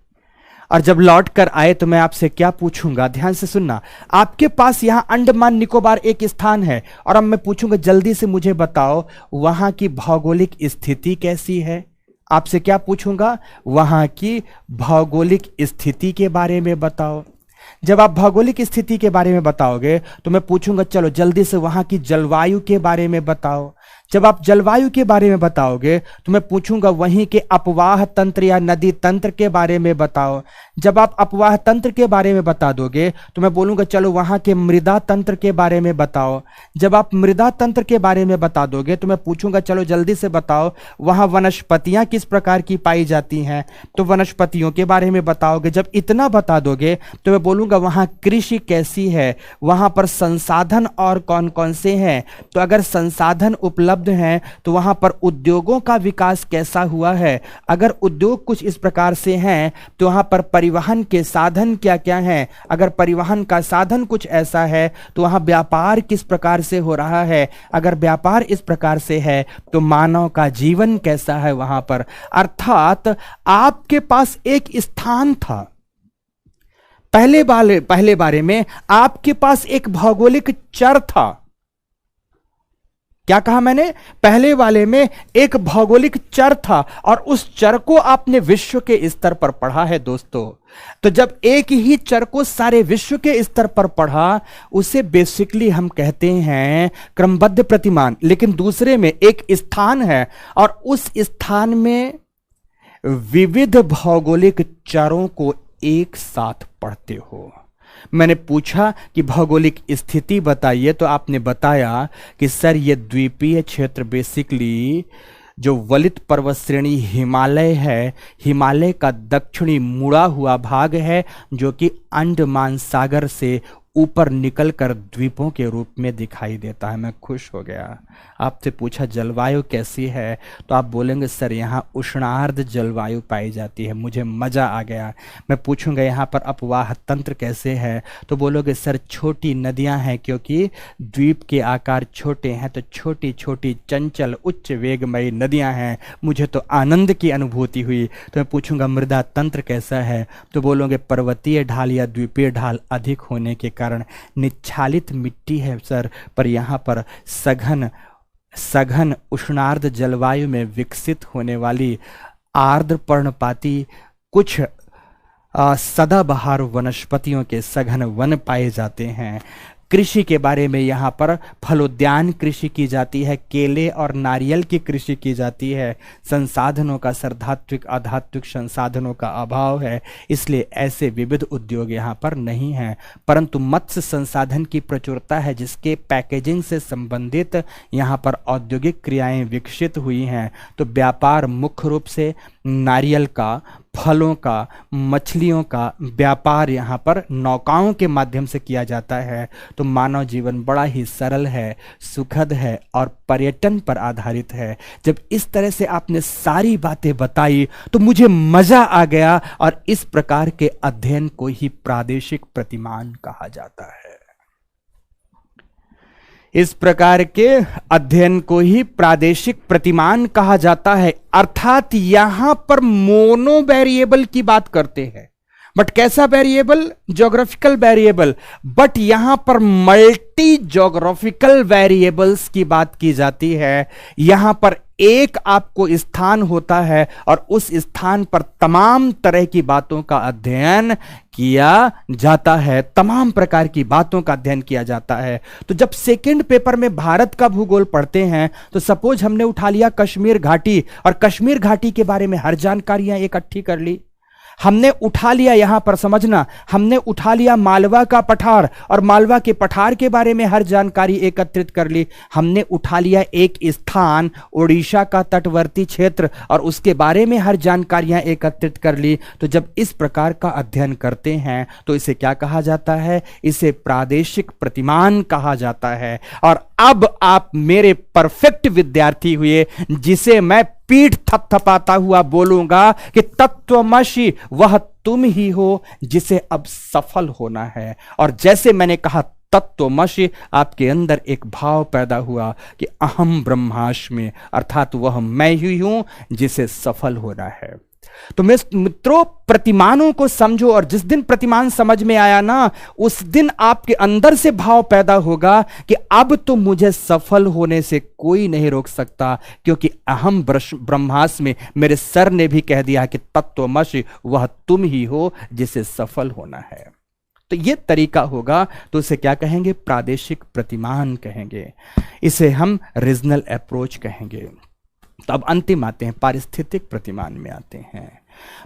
और जब लौट कर आए तो मैं आपसे क्या पूछूंगा, ध्यान से सुनना। आपके पास यहां अंडमान निकोबार एक स्थान है, और अब मैं पूछूंगा जल्दी से मुझे बताओ वहां की भौगोलिक स्थिति कैसी है। आपसे क्या पूछूंगा, वहां की भौगोलिक स्थिति के बारे में बताओ। जब आप भौगोलिक स्थिति के बारे में बताओगे तो मैं पूछूंगा चलो जल्दी से वहां की जलवायु के बारे में बताओ। जब आप जलवायु के बारे में बताओगे तो मैं पूछूंगा वहीं के अपवाह तंत्र या नदी तंत्र के बारे में बताओ। जब आप अपवाह तंत्र के बारे में बता दोगे तो मैं बोलूंगा चलो वहां के मृदा तंत्र के बारे में बताओ। जब आप मृदा तंत्र के बारे में बता दोगे तो मैं पूछूंगा चलो जल्दी से बताओ वहां वनस्पतियां किस प्रकार की पाई जाती हैं, तो वनस्पतियों के बारे में बताओगे। जब इतना बता दोगे तो मैं बोलूंगा वहां कृषि कैसी है, वहां पर संसाधन और कौन कौन से हैं, तो अगर संसाधन उपलब्ध हैं तो वहां पर उद्योगों का विकास कैसा हुआ है, अगर उद्योग कुछ इस प्रकार से हैं तो वहां पर परिवहन के साधन क्या क्या हैं, अगर परिवहन का साधन कुछ ऐसा है तो वहां व्यापार किस प्रकार से हो रहा है, अगर व्यापार इस प्रकार से है तो मानव का जीवन कैसा है वहां पर। अर्थात आपके पास एक स्थान था। पहले बारे में आपके पास एक भौगोलिक चर था। क्या कहा मैंने, पहले वाले में एक भौगोलिक चर था और उस चर को आपने विश्व के स्तर पर पढ़ा है दोस्तों। तो जब एक ही चर को सारे विश्व के स्तर पर पढ़ा उसे बेसिकली हम कहते हैं क्रमबद्ध प्रतिमान। लेकिन दूसरे में एक स्थान है और उस स्थान में विविध भौगोलिक चरों को एक साथ पढ़ते हो। मैंने पूछा कि भौगोलिक स्थिति बताइए तो आपने बताया कि सर ये द्वीपीय क्षेत्र बेसिकली जो वलित पर्वत श्रेणी हिमालय है, हिमालय का दक्षिणी मुड़ा हुआ भाग है जो कि अंडमान सागर से ऊपर निकलकर द्वीपों के रूप में दिखाई देता है। मैं खुश हो गया। आपसे पूछा जलवायु कैसी है तो आप बोलेंगे सर यहाँ उष्णार्ध जलवायु पाई जाती है। मुझे मजा आ गया। मैं पूछूंगा यहाँ पर अपवाह तंत्र कैसे है तो बोलोगे सर छोटी नदियाँ हैं, क्योंकि द्वीप के आकार छोटे हैं तो छोटी छोटी चंचल उच्च वेगमयी नदियाँ हैं। मुझे तो आनंद की अनुभूति हुई। तो मैं पूछूंगा मृदा तंत्र कैसा है तो बोलोगे पर्वतीय ढाल या द्वीपीय ढाल अधिक होने के कारण निच्छालित मिट्टी है सर, पर यहाँ पर सघन उष्णार्ध जलवायु में विकसित होने वाली आर्द्र पर्णपाती कुछ सदाबहार वनस्पतियों के सघन वन पाए जाते हैं। कृषि के बारे में यहाँ पर फलोद्यान कृषि की जाती है, केले और नारियल की कृषि की जाती है। संसाधनों का सैद्धांतिक आध्यात्मिक संसाधनों का अभाव है, इसलिए ऐसे विविध उद्योग यहाँ पर नहीं हैं। परंतु मत्स्य संसाधन की प्रचुरता है जिसके पैकेजिंग से संबंधित यहाँ पर औद्योगिक क्रियाएं विकसित हुई हैं। तो व्यापार मुख्य रूप से नारियल का, फलों का, मछलियों का व्यापार यहाँ पर नौकाओं के माध्यम से किया जाता है। तो मानव जीवन बड़ा ही सरल है, सुखद है और पर्यटन पर आधारित है। जब इस तरह से आपने सारी बातें बताई तो मुझे मजा आ गया और इस प्रकार के अध्ययन को ही प्रादेशिक प्रतिमान कहा जाता है। इस प्रकार के अध्ययन को ही प्रादेशिक प्रतिमान कहा जाता है। अर्थात यहां पर मोनो वेरिएबल की बात करते हैं, बट कैसा वेरिएबल? Geographical variable. बट यहां पर मल्टी ज्योग्राफिकल वेरिएबल्स की बात की जाती है। यहां पर एक आपको स्थान होता है और उस स्थान पर तमाम तरह की बातों का अध्ययन किया जाता है, तमाम प्रकार की बातों का अध्ययन किया जाता है। तो जब सेकंड पेपर में भारत का भूगोल पढ़ते हैं तो सपोज हमने उठा लिया कश्मीर घाटी और कश्मीर घाटी के बारे में हर जानकारियां इकट्ठी कर ली। हमने उठा लिया, यहां पर समझना, हमने उठा लिया मालवा का पठार और मालवा के पठार के बारे में हर जानकारी एकत्रित कर ली। हमने उठा लिया एक स्थान उड़ीसा का तटवर्ती क्षेत्र और उसके बारे में हर जानकारियां एकत्रित कर ली। तो जब इस प्रकार का अध्ययन करते हैं तो इसे क्या कहा जाता है? इसे प्रादेशिक प्रतिमान कहा जाता है। और अब आप मेरे परफेक्ट विद्यार्थी हुए, जिसे मैं पीठ थपथपाता हुआ बोलूंगा कि तत्वमसि वह तुम ही हो जिसे अब सफल होना है। और जैसे मैंने कहा तत्वमसि, आपके अंदर एक भाव पैदा हुआ कि अहम ब्रह्मास्मि, अर्थात वह मैं ही हूं जिसे सफल होना है। तो मित्रों, प्रतिमानों को समझो और जिस दिन प्रतिमान समझ में आया ना, उस दिन आपके अंदर से भाव पैदा होगा कि अब तो मुझे सफल होने से कोई नहीं रोक सकता, क्योंकि अहम ब्रह्मास्मि, मेरे सर ने भी कह दिया कि तत्वमसि वह तुम ही हो जिसे सफल होना है। तो यह तरीका होगा, तो इसे क्या कहेंगे? प्रादेशिक प्रतिमान कहेंगे। इसे हम रीजनल अप्रोच कहेंगे। तो अब अंतिम आते हैं, पारिस्थितिक प्रतिमान में आते हैं।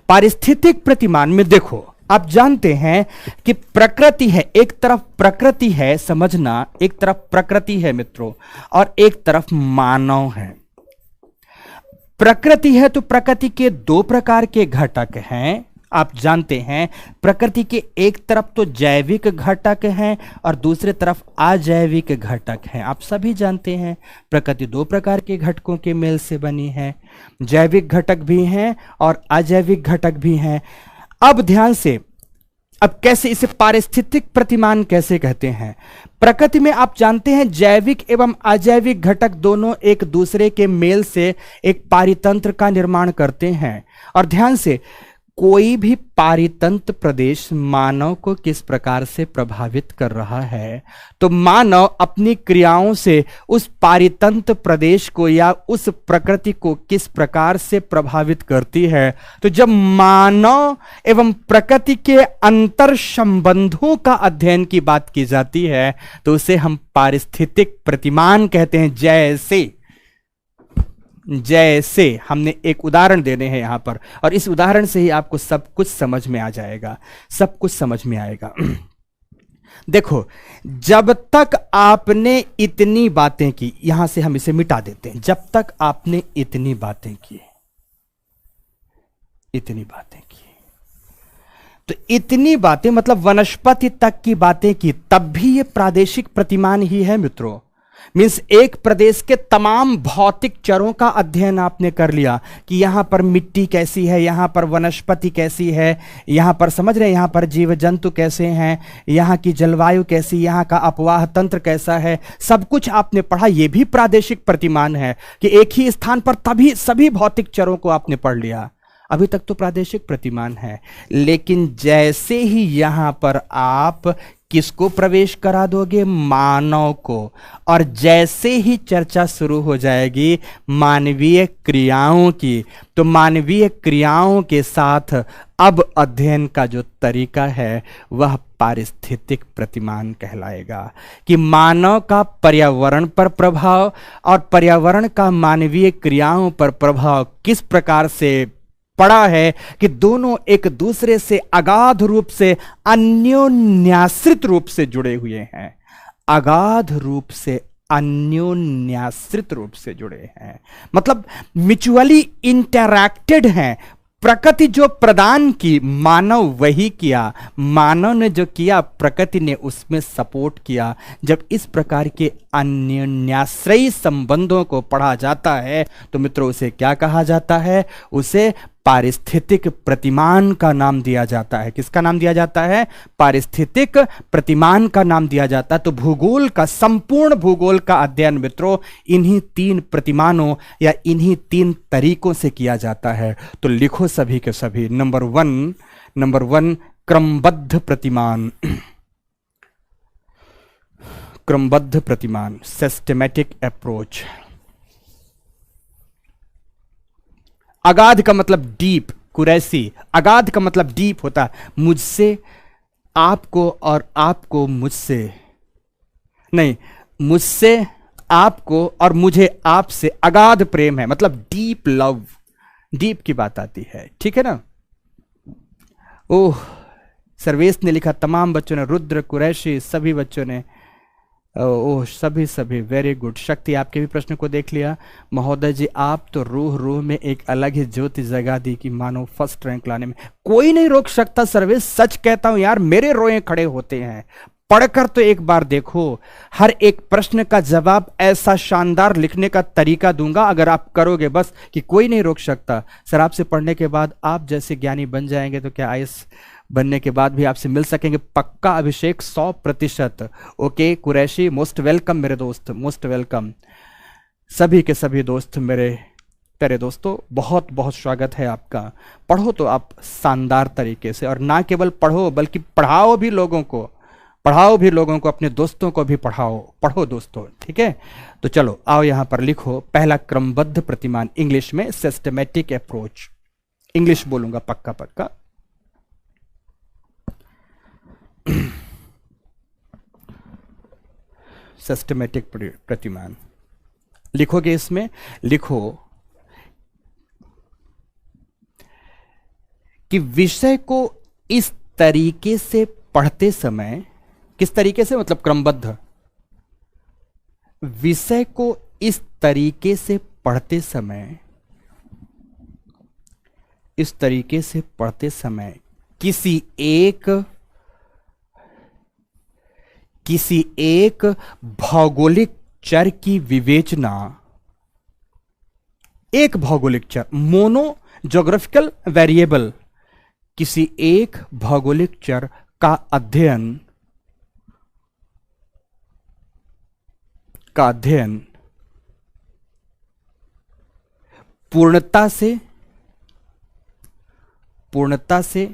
पारिस्थितिक प्रतिमान में देखो, आप जानते हैं कि प्रकृति है, एक तरफ प्रकृति है, समझना, एक तरफ प्रकृति है मित्रों, और एक तरफ मानव है। प्रकृति है तो प्रकृति के दो प्रकार के घटक हैं, आप जानते हैं। प्रकृति के एक तरफ तो जैविक घटक हैं और दूसरे तरफ अजैविक घटक हैं। आप सभी जानते हैं प्रकृति दो प्रकार के घटकों के मेल से बनी है, जैविक घटक भी हैं और अजैविक घटक भी हैं। अब ध्यान से, अब कैसे इसे पारिस्थितिक प्रतिमान कैसे कहते हैं? प्रकृति में आप जानते हैं जैविक एवं अजैविक घटक दोनों एक दूसरे के मेल से एक पारितंत्र का निर्माण करते हैं। और ध्यान से, कोई भी पारितंत्र प्रदेश मानव को किस प्रकार से प्रभावित कर रहा है, तो मानव अपनी क्रियाओं से उस पारितंत्र प्रदेश को या उस प्रकृति को किस प्रकार से प्रभावित करती है। तो जब मानव एवं प्रकृति के अंतर संबंधों का अध्ययन की बात की जाती है तो उसे हम पारिस्थितिक प्रतिमान कहते हैं। जैसे हमने एक उदाहरण देने हैं यहां पर, और इस उदाहरण से ही आपको सब कुछ समझ में आ जाएगा, सब कुछ समझ में आएगा। देखो, जब तक आपने इतनी बातें की, यहां से हम इसे मिटा देते हैं, जब तक आपने इतनी बातें की, तो इतनी बातें मतलब वनस्पति तक की बातें की, तब भी ये प्रादेशिक प्रतिमान ही है मित्रों। मीन्स एक प्रदेश के तमाम भौतिक चरों का अध्ययन आपने कर लिया कि यहां पर मिट्टी कैसी है, यहां पर वनस्पति कैसी है, यहां पर समझ रहे हैं, यहां पर जीव जंतु कैसे हैं, यहां की जलवायु कैसी, यहां का अपवाह तंत्र कैसा है, सब कुछ आपने पढ़ा। यह भी प्रादेशिक प्रतिमान है कि एक ही स्थान पर तभी सभी भौतिक चरों को आपने पढ़ लिया। अभी तक तो प्रादेशिक प्रतिमान है, लेकिन जैसे ही यहां पर आप किसको प्रवेश करा दोगे? मानव को। और जैसे ही चर्चा शुरू हो जाएगी मानवीय क्रियाओं की, तो मानवीय क्रियाओं के साथ अब अध्ययन का जो तरीका है वह पारिस्थितिक प्रतिमान कहलाएगा कि मानव का पर्यावरण पर प्रभाव और पर्यावरण का मानवीय क्रियाओं पर प्रभाव किस प्रकार से पड़ा है कि दोनों एक दूसरे से अगाध रूप से अन्योन्याश्रित रूप से जुड़े हुए हैं, अगाध रूप से अन्योन्याश्रित रूप से जुड़े हैं, मतलब म्यूचुअली इंटरैक्टेड हैं। प्रकृति जो प्रदान की मानव वही किया, मानव ने जो किया प्रकृति ने उसमें सपोर्ट किया। जब इस प्रकार के अन्योन्याश्रयी संबंधों को पढ़ा जाता है तो मित्रों उसे क्या कहा जाता है? उसे पारिस्थितिक प्रतिमान का नाम दिया जाता है। किसका नाम दिया जाता है? पारिस्थितिक प्रतिमान का नाम दिया जाता है। तो भूगोल का, संपूर्ण भूगोल का अध्ययन मित्रों इन्हीं 3 प्रतिमानों या इन्हीं 3 तरीकों से किया जाता है। तो लिखो सभी के सभी। नंबर वन क्रमबद्ध प्रतिमान। क्रमबद्ध प्रतिमान, सिस्टेमेटिक अप्रोच। अगाध का मतलब डीप, कुरैशी, अगाध का मतलब डीप होता है। मुझसे आपको और आपको मुझसे, नहीं, मुझसे आपको और मुझे आपसे अगाध प्रेम है, मतलब डीप लव, डीप की बात आती है। ठीक है ना? ओह, सर्वेश ने लिखा, तमाम बच्चों ने, रुद्र, कुरैशी, सभी बच्चों ने, ओह सभी वेरी गुड। शक्ति, आपके भी प्रश्न को देख लिया। महोदय जी, आप तो रूह रूह में एक अलग ही ज्योति जगा दी कि मानो फर्स्ट रैंक लाने में कोई नहीं रोक सकता। सर्विस, सच कहता हूं यार, मेरे रोए खड़े होते हैं। पढ़कर तो एक बार देखो, हर एक प्रश्न का जवाब ऐसा शानदार लिखने का तरीका दूंगा अगर आप करोगे बस, कि कोई नहीं रोक सकता। सर, आपसे पढ़ने के बाद आप जैसे ज्ञानी बन जाएंगे तो क्या आईएएस बनने के बाद भी आपसे मिल सकेंगे? पक्का अभिषेक, 100%। ओके कुरैशी, मोस्ट वेलकम मेरे दोस्त, मोस्ट वेलकम। सभी के सभी दोस्त, मेरे प्यारे दोस्तों, बहुत बहुत स्वागत है आपका। पढ़ो तो आप शानदार तरीके से, और ना केवल पढ़ो बल्कि पढ़ाओ भी लोगों को, पढ़ाओ भी लोगों को, अपने दोस्तों को भी पढ़ाओ। पढ़ो दोस्तों, ठीक है? तो चलो आओ यहां पर लिखो, पहला क्रमबद्ध प्रतिमान, इंग्लिश में सिस्टमैटिक अप्रोच। इंग्लिश बोलूंगा पक्का पक्का। सिस्टमैटिक प्रतिमान लिखोगे, इसमें लिखो कि विषय को इस तरीके से पढ़ते समय, किस तरीके से मतलब क्रमबद्ध, विषय को इस तरीके से पढ़ते समय, इस तरीके से पढ़ते समय किसी एक भौगोलिक चर की विवेचना, एक भौगोलिक चर, मोनो ज्योग्राफिकल वेरिएबल, किसी एक भौगोलिक चर का अध्ययन पूर्णता से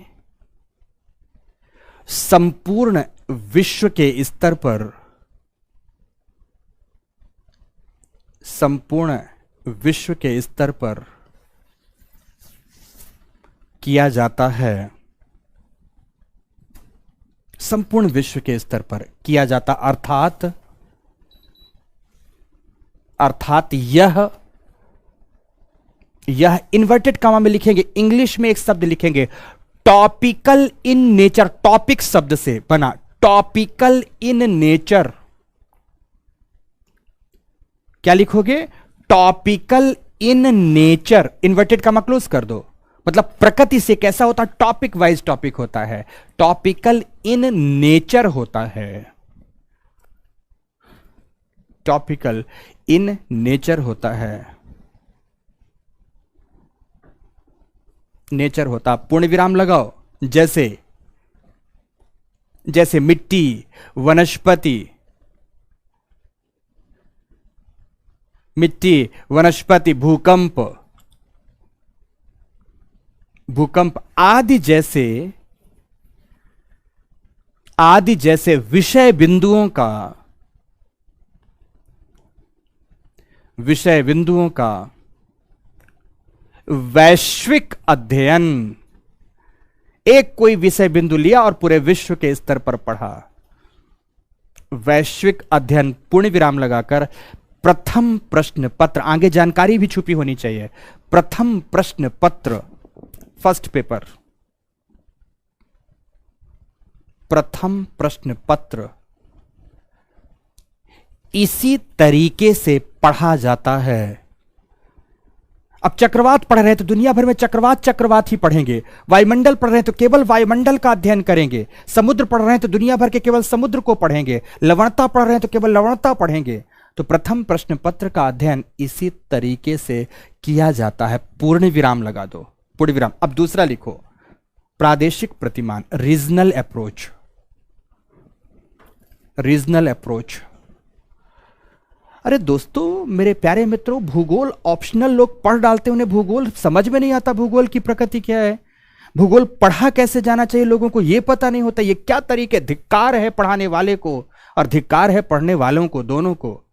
संपूर्ण विश्व के स्तर पर, संपूर्ण विश्व के स्तर पर किया जाता है, संपूर्ण विश्व के स्तर पर किया जाता, अर्थात यह इन्वर्टेड कॉमा में लिखेंगे, इंग्लिश में एक शब्द लिखेंगे, टॉपिकल इन नेचर, टॉपिक शब्द से बना, टॉपिकल इन नेचर। क्या लिखोगे? Topical in nature, inverted comma close कर दो, मतलब प्रकृति से कैसा होता है, टॉपिक वाइज टॉपिक होता है, टॉपिकल इन नेचर होता है, टॉपिकल इन नेचर होता है, नेचर होता, पूर्ण विराम लगाओ, जैसे मिट्टी, वनस्पति, भूकंप आदि जैसे विषय बिंदुओं का वैश्विक अध्ययन। एक कोई विषय बिंदु लिया और पूरे विश्व के स्तर पर पढ़ा, वैश्विक अध्ययन, पूर्ण विराम लगाकर प्रथम प्रश्न पत्र, आगे जानकारी भी छुपी होनी चाहिए, प्रथम प्रश्न पत्र, फर्स्ट पेपर, प्रथम प्रश्न पत्र इसी तरीके से पढ़ा जाता है। अब चक्रवात पढ़ रहे हैं तो दुनिया भर में चक्रवात ही पढ़ेंगे, वायुमंडल पढ़ रहे हैं तो केवल वायुमंडल का अध्ययन करेंगे, समुद्र पढ़ रहे हैं तो दुनिया भर के केवल समुद्र को पढ़ेंगे, लवणता पढ़ रहे हैं तो केवल लवणता पढ़ेंगे। तो प्रथम प्रश्न पत्र का अध्ययन इसी तरीके से किया जाता है। पूर्ण विराम लगा दो, पूर्ण विराम। अब दूसरा लिखो, प्रादेशिक प्रतिमान, रीजनल अप्रोच। Regional approach. अरे दोस्तों, मेरे प्यारे मित्रों, भूगोल ऑप्शनल लोग पढ़ डालते हैं, उन्हें भूगोल समझ में नहीं आता, भूगोल की प्रकृति क्या है, भूगोल पढ़ा कैसे जाना चाहिए, लोगों को यह पता नहीं होता। ये क्या तरीके, धिक्कार है पढ़ाने वाले को और धिक्कार है पढ़ने वालों को, दोनों को।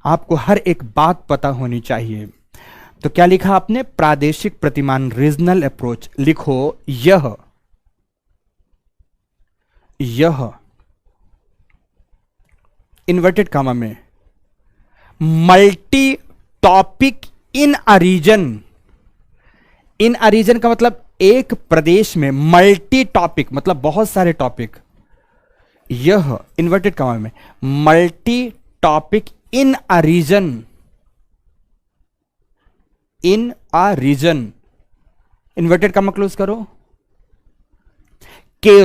आपको हर एक बात पता होनी चाहिए। तो क्या लिखा आपने, प्रादेशिक प्रतिमान, रीजनल अप्रोच। लिखो, यह इन्वर्टेड कामा में multi topic in a region. In a region का मतलब एक प्रदेश में, मल्टी टॉपिक मतलब बहुत सारे टॉपिक। यह इन्वर्टेड कामा में multi topic in a region, in a region, inverted comma close करो, के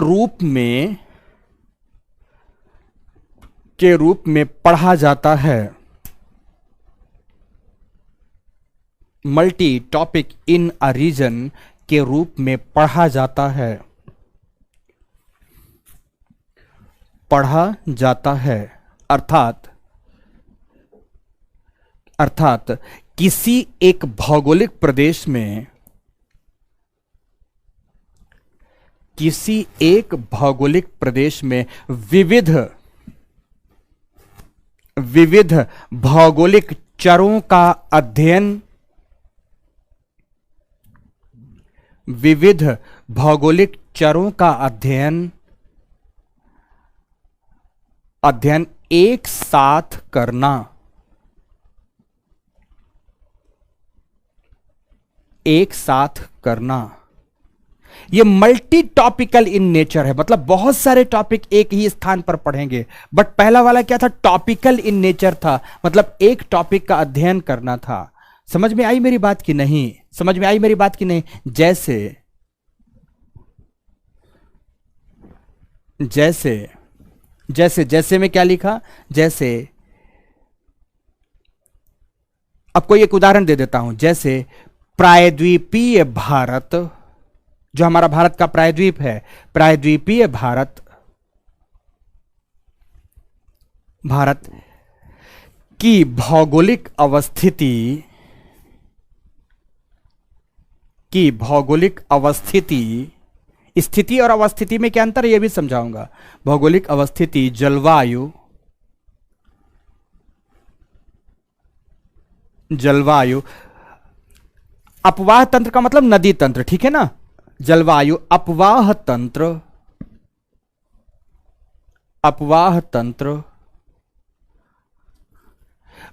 रूप में पढ़ा जाता है। Multi topic in a region के रूप में पढ़ा जाता है, पढ़ा जाता है। अर्थात किसी एक भौगोलिक प्रदेश में, किसी एक भौगोलिक प्रदेश में विविध भौगोलिक चरों का अध्ययन, विविध भौगोलिक चरों का अध्ययन एक साथ करना, एक साथ करना। ये मल्टी टॉपिकल इन नेचर है, मतलब बहुत सारे टॉपिक एक ही स्थान पर पढ़ेंगे। बट पहला वाला क्या था, टॉपिकल इन नेचर था, मतलब एक टॉपिक का अध्ययन करना था। समझ में आई मेरी बात की नहीं, समझ में आई मेरी बात की नहीं। जैसे में क्या लिखा, जैसे, अब कोई एक उदाहरण दे देता हूं। जैसे प्रायद्वीपीय भारत, जो हमारा भारत का प्रायद्वीप है, प्रायद्वीपीय भारत की भौगोलिक अवस्थिति, स्थिति और अवस्थिति में क्या अंतर है यह भी समझाऊंगा। भौगोलिक अवस्थिति, जलवायु, अपवाह तंत्र का मतलब नदी तंत्र, ठीक है ना। जलवायु, अपवाह तंत्र,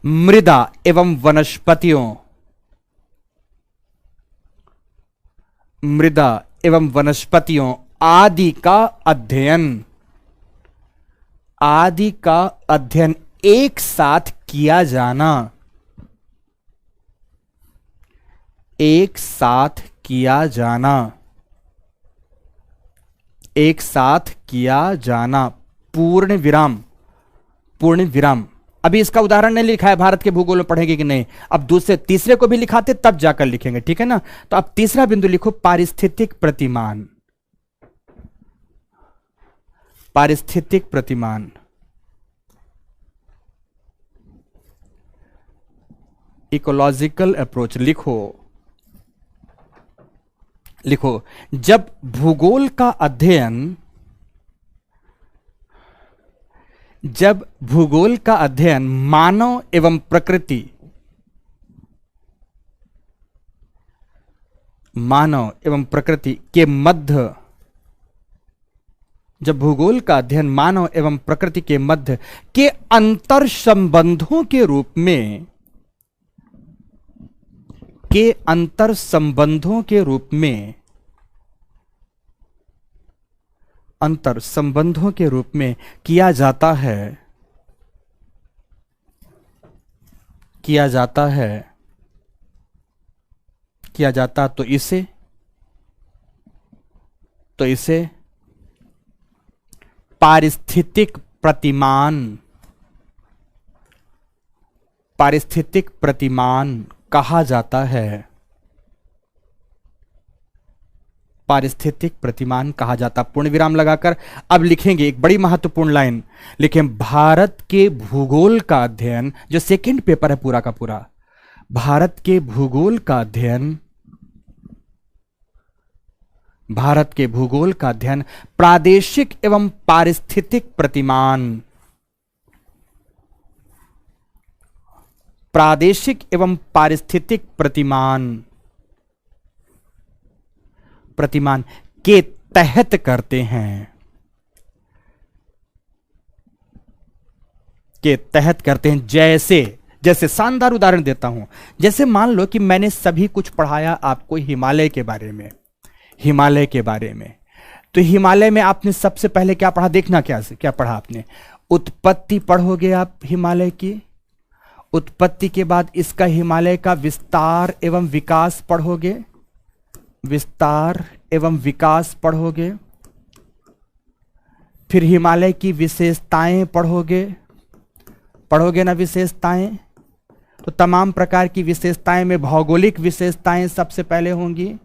मृदा एवं वनस्पतियों आदि का अध्ययन एक साथ किया जाना, एक साथ किया जाना। पूर्ण विराम। अभी इसका उदाहरण नहीं लिखा है, भारत के भूगोल में पढ़ेंगे कि नहीं। अब दूसरे तीसरे को भी लिखाते तब जाकर लिखेंगे, ठीक है ना। तो अब तीसरा बिंदु लिखो, पारिस्थितिक प्रतिमान। पारिस्थितिक प्रतिमान, इकोलॉजिकल अप्रोच। लिखो, जब भूगोल का अध्ययन मानव एवं प्रकृति के मध्य, जब भूगोल का अध्ययन मानव एवं प्रकृति के मध्य के अंतर संबंधों के रूप में, किया जाता तो इसे पारिस्थितिक प्रतिमान कहा जाता है। पारिस्थितिक प्रतिमान कहा जाता। पूर्ण विराम लगाकर अब लिखेंगे एक बड़ी महत्वपूर्ण लाइन, लिखें भारत के भूगोल का अध्ययन, जो सेकंड पेपर है पूरा का पूरा, भारत के भूगोल का अध्ययन, भारत के भूगोल का अध्ययन प्रादेशिक एवं पारिस्थितिक प्रतिमान, प्रादेशिक एवं पारिस्थितिक प्रतिमान, प्रतिमान के तहत करते हैं, के तहत करते हैं। जैसे शानदार उदाहरण देता हूं, जैसे मान लो कि मैंने सभी कुछ पढ़ाया आपको हिमालय के बारे में, हिमालय के बारे में, तो हिमालय में आपने सबसे पहले क्या पढ़ा, देखना क्या पढ़ा आपने, उत्पत्ति पढ़ोगे आप हिमालय की, उत्पत्ति के बाद इसका हिमालय का विस्तार एवं विकास पढ़ोगे, विस्तार एवं विकास पढ़ोगे, फिर हिमालय की विशेषताएं पढ़ोगे ना, विशेषताएं, तो तमाम प्रकार की विशेषताएं में भौगोलिक विशेषताएं सबसे पहले होंगी,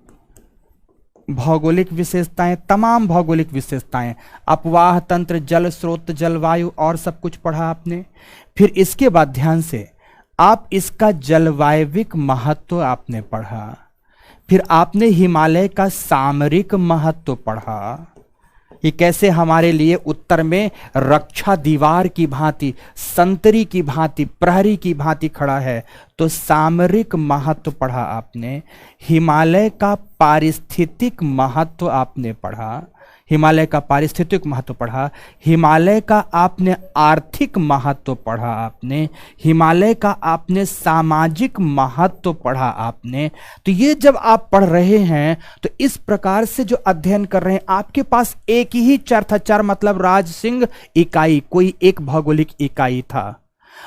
भौगोलिक विशेषताएं, तमाम भौगोलिक विशेषताएं, अपवाह तंत्र, जल स्रोत, जलवायु और सब कुछ पढ़ा आपने। फिर इसके बाद ध्यान से आप इसका जलवायविक महत्व आपने पढ़ा, फिर आपने हिमालय का सामरिक महत्व पढ़ा, ये कैसे हमारे लिए उत्तर में रक्षा दीवार की भांति, संतरी की भांति, प्रहरी की भांति खड़ा है, तो सामरिक महत्व पढ़ा आपने। हिमालय का पारिस्थितिक महत्व आपने पढ़ा, हिमालय का पारिस्थितिक महत्व पढ़ा, हिमालय का आपने आर्थिक महत्व पढ़ा आपने, हिमालय का आपने सामाजिक महत्व पढ़ा आपने। तो ये जब आप पढ़ रहे हैं तो इस प्रकार से जो अध्ययन कर रहे हैं, आपके पास एक ही चर था, चर मतलब राज सिंह इकाई, कोई एक भौगोलिक इकाई था,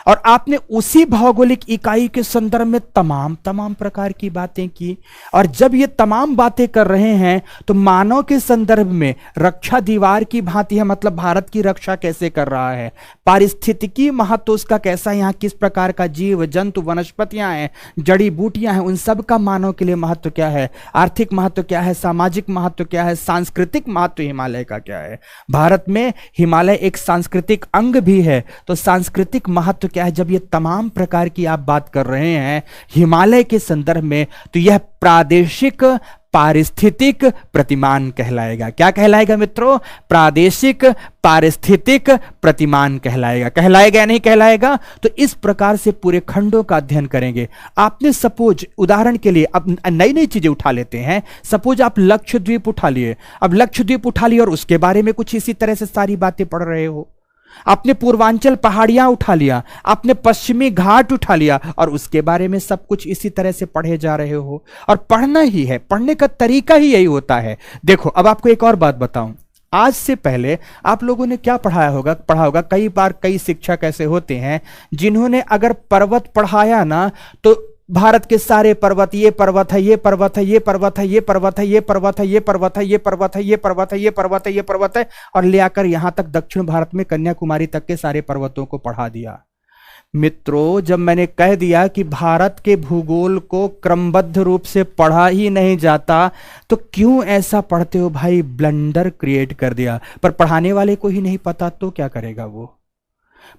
और आपने उसी भौगोलिक इकाई के संदर्भ में तमाम प्रकार की बातें की। और जब ये तमाम बातें कर रहे हैं तो मानव के संदर्भ में रक्षा दीवार की भांति है, मतलब भारत की रक्षा कैसे कर रहा है, पारिस्थितिकी महत्व उसका कैसा है, यहाँ किस प्रकार का जीव जंतु वनस्पतियां हैं, जड़ी बूटियां हैं, उन सब का मानव के लिए महत्व क्या है, आर्थिक महत्व क्या है, सामाजिक महत्व क्या है, सांस्कृतिक महत्व हिमालय का क्या है। भारत में हिमालय एक सांस्कृतिक अंग भी है, तो सांस्कृतिक महत्व क्या है। जब ये तमाम प्रकार की आप बात कर रहे हैं हिमालय के संदर्भ में, तो यह प्रादेशिक पारिस्थितिक प्रतिमान कहलाएगा। क्या कहलाएगा मित्रों? प्रादेशिक पारिस्थितिक प्रतिमान कहलाएगा। कहलाएगा या नहीं कहलाएगा? तो इस प्रकार से पूरे खंडों का अध्ययन करेंगे। आपने सपोज उदाहरण के लिए अब नई नई चीजें उठा लेते हैं। सपोज आप लक्षद्वीप उठा लिए, अब लक्षद्वीप उठा लिए और उसके बारे में कुछ इसी तरह से सारी बातें पढ़ रहे हो। आपने पूर्वांचल पहाड़ियां उठा लिया, आपने पश्चिमी घाट उठा लिया और उसके बारे में सब कुछ इसी तरह से पढ़े जा रहे हो। और पढ़ना ही है, पढ़ने का तरीका ही यही होता है। देखो अब आपको एक और बात बताऊं, आज से पहले आप लोगों ने क्या पढ़ा होगा, कई बार कई शिक्षक ऐसे होते हैं जिन्होंने अगर पर्वत पढ़ाया ना, तो भारत के सारे पर्वत, ये पर्वत है, ये पर्वत है, ये पर्वत है, ये पर्वत है, ये पर्वत है, ये पर्वत है, ये पर्वत है, ये पर्वत है, ये पर्वत है, ये पर्वत है, और ले आकर यहां तक दक्षिण भारत में कन्याकुमारी तक के सारे पर्वतों को पढ़ा दिया। मित्रों, जब मैंने कह दिया कि भारत के भूगोल को क्रमबद्ध रूप से पढ़ा ही नहीं जाता, तो क्यों ऐसा पढ़ते हो भाई? ब्लंडर क्रिएट कर दिया। पर पढ़ाने वाले को ही नहीं पता तो क्या करेगा वो?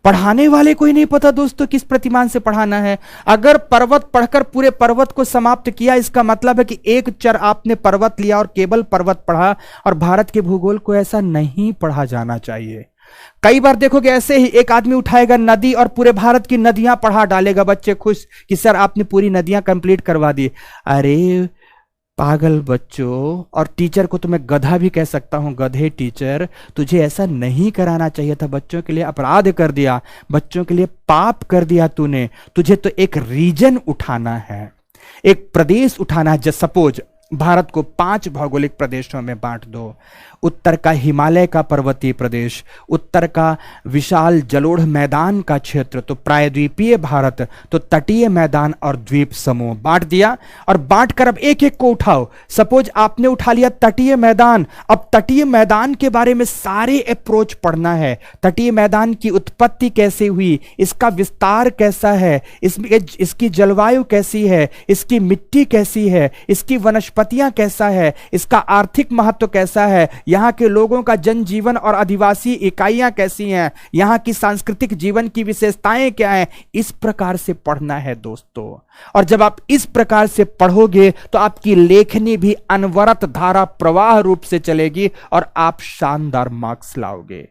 पढ़ाने वाले को ही नहीं पता दोस्तों किस प्रतिमान से पढ़ाना है। अगर पर्वत पढ़कर पूरे पर्वत को समाप्त किया, इसका मतलब है कि एक चर आपने पर्वत लिया और केवल पर्वत पढ़ा। और भारत के भूगोल को ऐसा नहीं पढ़ा जाना चाहिए। कई बार देखोगे ऐसे ही एक आदमी उठाएगा नदी और पूरे भारत की नदियां पढ़ा डालेगा, बच्चे खुश कि सर आपने पूरी नदियां कंप्लीट करवा दी। अरे पागल बच्चों, और टीचर को तो मैं गधा भी कह सकता हूं, गधे टीचर, तुझे ऐसा नहीं कराना चाहिए था। बच्चों के लिए अपराध कर दिया, बच्चों के लिए पाप कर दिया तूने। तुझे तो एक रीजन उठाना है, एक प्रदेश उठाना है। जस्ट सपोज भारत को 5 भौगोलिक प्रदेशों में बांट दो। उत्तर का हिमालय का पर्वतीय प्रदेश, उत्तर का विशाल जलोढ़ मैदान का क्षेत्र, तो प्रायद्वीपीय भारत, तो तटीय मैदान और द्वीप समूह बांट दिया। और बांट कर अब एक एक को उठाओ। सपोज आपने उठा लिया तटीय मैदान। अब तटीय मैदान के बारे में सारे अप्रोच पढ़ना है। तटीय मैदान की उत्पत्ति कैसे हुई, इसका विस्तार कैसा है, इसकी जलवायु कैसी है, इसकी मिट्टी कैसी है, इसकी वनस्पति वनस्पतियां कैसा है, इसका आर्थिक महत्व कैसा है, यहाँ के लोगों का जनजीवन और आदिवासी इकाइयां कैसी हैं, यहाँ की सांस्कृतिक जीवन की विशेषताएं क्या हैं, इस प्रकार से पढ़ना है दोस्तों। और जब आप इस प्रकार से पढ़ोगे तो आपकी लेखनी भी अनवरत धारा प्रवाह रूप से चलेगी और आप शानदार मार्क्स लाओगे।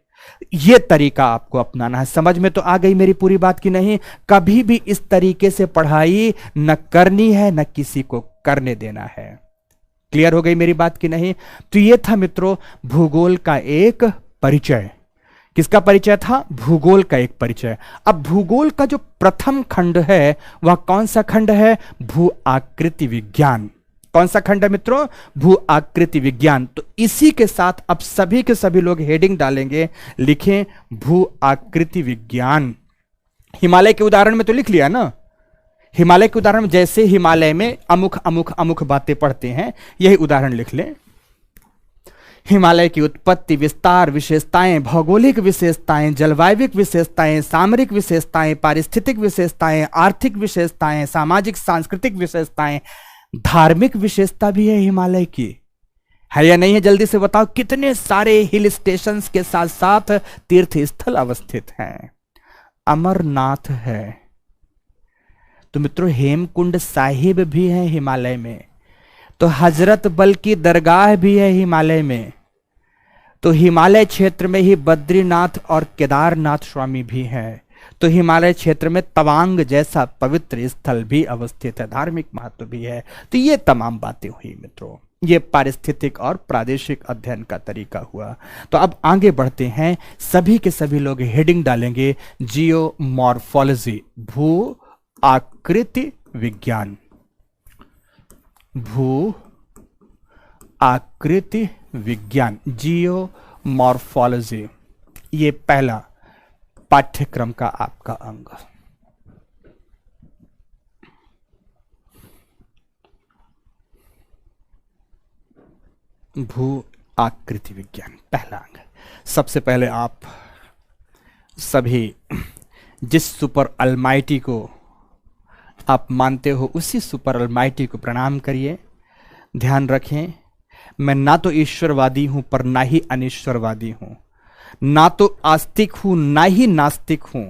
यह तरीका आपको अपनाना है। समझ में तो आ गई मेरी पूरी बात की नहीं? कभी भी इस तरीके से पढ़ाई न करनी है, न किसी को करने देना है। क्लियर हो गई मेरी बात की नहीं? तो यह था मित्रों भूगोल का एक परिचय। किसका परिचय था? भूगोल का एक परिचय। अब भूगोल का जो प्रथम खंड है वह कौन सा खंड है? भू आकृति विज्ञान। कौन सा खंड है मित्रों? भू आकृति विज्ञान। तो इसी के साथ अब सभी के सभी लोग हेडिंग डालेंगे, लिखें भू आकृति विज्ञान। हिमालय के उदाहरण में तो लिख लिया ना, हिमालय के उदाहरण में जैसे हिमालय में अमुख अमुख अमुख बातें पढ़ते हैं, यही उदाहरण लिख लें। हिमालय की उत्पत्ति, विस्तार, विशेषताएं, भौगोलिक विशेषताएं, जलवायविक विशेषताएं, सामरिक विशेषताएं, पारिस्थितिक विशेषताएं, आर्थिक विशेषताएं, सामाजिक सांस्कृतिक विशेषताएं, धार्मिक विशेषता भी है हिमालय की, है या नहीं है? जल्दी से बताओ। कितने सारे हिल स्टेशंस के साथ साथ तीर्थ स्थल अवस्थित हैं। अमरनाथ है, तो मित्रों हेमकुंड साहिब भी है हिमालय में, तो हजरत बल की दरगाह भी है हिमालय में, तो हिमालय क्षेत्र में ही बद्रीनाथ और केदारनाथ स्वामी भी हैं, तो हिमालय क्षेत्र में तवांग जैसा पवित्र स्थल भी अवस्थित है, धार्मिक महत्व भी है। तो ये तमाम बातें हुई मित्रों, ये पारिस्थितिक और प्रादेशिक अध्ययन का तरीका हुआ। तो अब आगे बढ़ते हैं, सभी के सभी लोग हेडिंग डालेंगे जियोमॉर्फोलॉजी, भू आकृति विज्ञान। भू आकृति विज्ञान, जियोमॉर्फोलॉजी, ये पहला पाठ्यक्रम का आपका अंग। भू आकृति विज्ञान पहला अंग। सबसे पहले आप सभी जिस सुपर अलमाइटी को आप मानते हो उसी सुपर अलमाइटी को प्रणाम करिए। ध्यान रखें, मैं ना तो ईश्वरवादी हूं पर ना ही अनिश्वरवादी हूं, ना तो आस्तिक हूं ना ही नास्तिक हूं।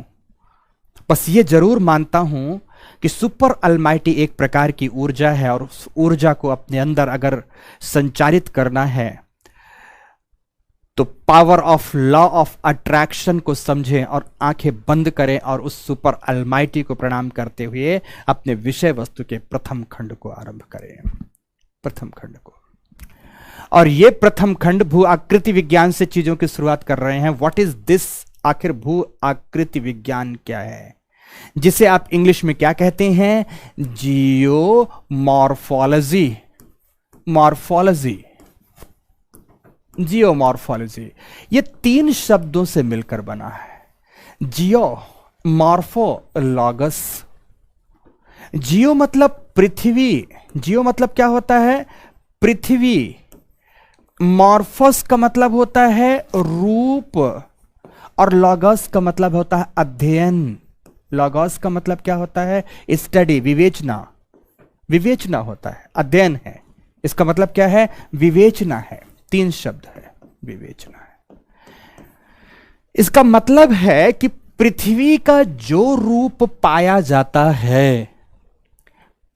बस ये जरूर मानता हूं कि सुपर अलमाइटी एक प्रकार की ऊर्जा है और उस ऊर्जा को अपने अंदर अगर संचारित करना है तो power of law of attraction को समझें और आंखें बंद करें और उस सुपर अलमाइटी को प्रणाम करते हुए अपने विषय वस्तु के प्रथम खंड को आरंभ करें। प्रथम खंड को, और ये प्रथम खंड भू आकृति विज्ञान से चीजों की शुरुआत कर रहे हैं। What is this? आखिर भू आकृति विज्ञान क्या है, जिसे आप इंग्लिश में क्या कहते हैं? जियोमॉर्फोलॉजी। मॉर्फोलॉजी, जियोमॉर्फोलॉजी, ये तीन शब्दों से मिलकर बना है। जियो, मॉर्फो, लॉगस। जियो मतलब पृथ्वी, जियो मतलब क्या होता है? पृथ्वी। मॉर्फोस का मतलब होता है रूप, और लॉगस का मतलब होता है अध्ययन। लॉगस का मतलब क्या होता है? स्टडी, विवेचना। विवेचना होता है, अध्ययन है, इसका मतलब क्या है? विवेचना है। तीन शब्द है, विवेचना है। इसका मतलब है कि पृथ्वी का जो रूप पाया जाता है,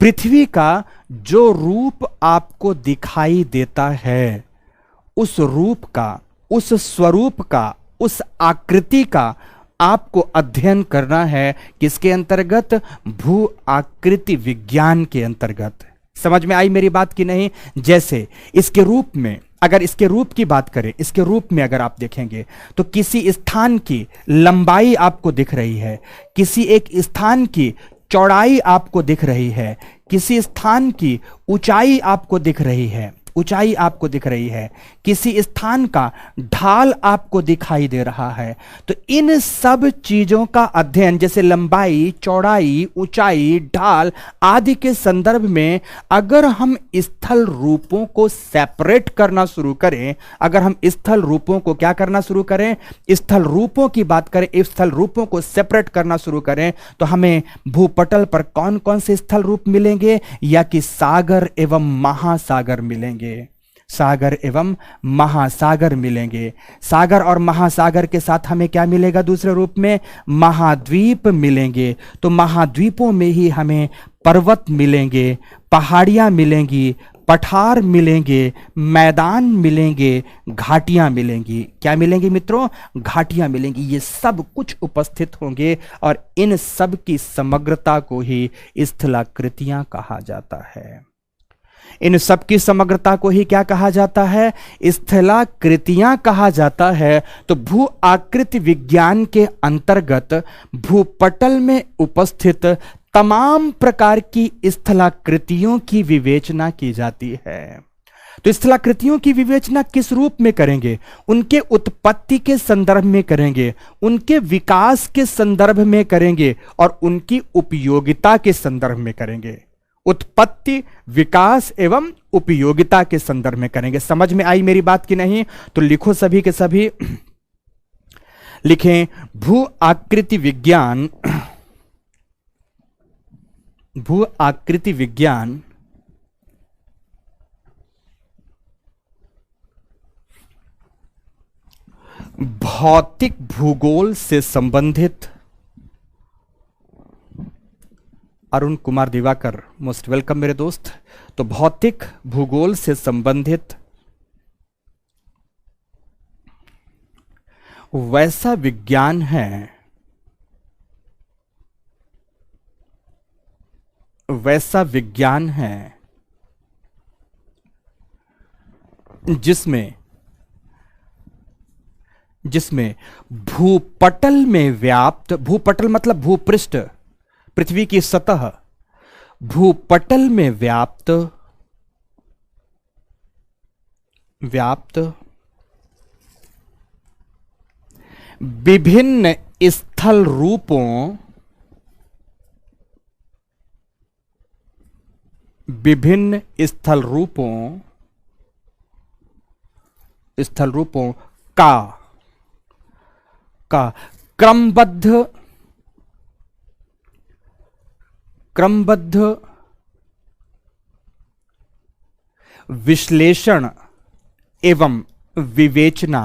पृथ्वी का जो रूप आपको दिखाई देता है, उस रूप का, उस स्वरूप का, उस आकृति का आपको अध्ययन करना है। किसके अंतर्गत? भू आकृति विज्ञान के अंतर्गत। समझ में आई मेरी बात की नहीं? जैसे इसके रूप में, अगर इसके रूप की बात करें, इसके रूप में अगर आप देखेंगे तो किसी स्थान की लंबाई आपको दिख रही है, किसी एक स्थान की चौड़ाई आपको दिख रही है, किसी स्थान की ऊंचाई आपको दिख रही है, ऊंचाई आपको दिख रही है, किसी स्थान का ढाल आपको दिखाई दे रहा है, तो इन सब चीजों का अध्ययन, जैसे लंबाई, चौड़ाई, ऊंचाई, ढाल आदि के संदर्भ में अगर हम स्थल रूपों को सेपरेट करना शुरू करें, अगर हम स्थल रूपों को क्या करना शुरू करें, स्थल रूपों की बात करें, स्थल रूपों को सेपरेट करना शुरू करें, तो हमें भूपटल पर कौन कौन से स्थल रूप मिलेंगे? या कि सागर एवं महासागर मिलेंगे, सागर एवं महासागर मिलेंगे। सागर और महासागर के साथ हमें क्या मिलेगा? दूसरे रूप में महाद्वीप मिलेंगे। तो महाद्वीपों में ही हमें पर्वत मिलेंगे, पहाड़ियां मिलेंगी, पठार मिलेंगे, मैदान मिलेंगे, घाटियां मिलेंगी। क्या मिलेंगी मित्रों? घाटियां मिलेंगी। ये सब कुछ उपस्थित होंगे और इन सब की समग्रता को ही स्थलाकृतियां कहा जाता है। इन सब की समग्रता को ही क्या कहा जाता है? स्थलाकृतियां कहा जाता है। तो भू आकृति विज्ञान के अंतर्गत भूपटल में उपस्थित तमाम प्रकार की स्थलाकृतियों की विवेचना की जाती है। तो स्थलाकृतियों की विवेचना किस रूप में करेंगे? उनके उत्पत्ति के संदर्भ में करेंगे, उनके विकास के संदर्भ में करेंगे और उनकी उपयोगिता के संदर्भ में करेंगे। उत्पत्ति, विकास एवं उपयोगिता के संदर्भ में करेंगे। समझ में आई मेरी बात की नहीं? तो लिखो सभी के सभी, लिखें भू आकृति विज्ञान, भू आकृति विज्ञान भौतिक भूगोल से संबंधित। अरुण कुमार दिवाकर, मोस्ट वेलकम मेरे दोस्त। तो भौतिक भूगोल से संबंधित वैसा विज्ञान है, वैसा विज्ञान है जिसमें भूपटल में व्याप्त, भूपटल मतलब भूपृष्ठ, पृथ्वी की सतह, भूपटल में व्याप्त विभिन्न स्थल रूपों, विभिन्न स्थल रूपों का क्रमबद्ध विश्लेषण एवं विवेचना,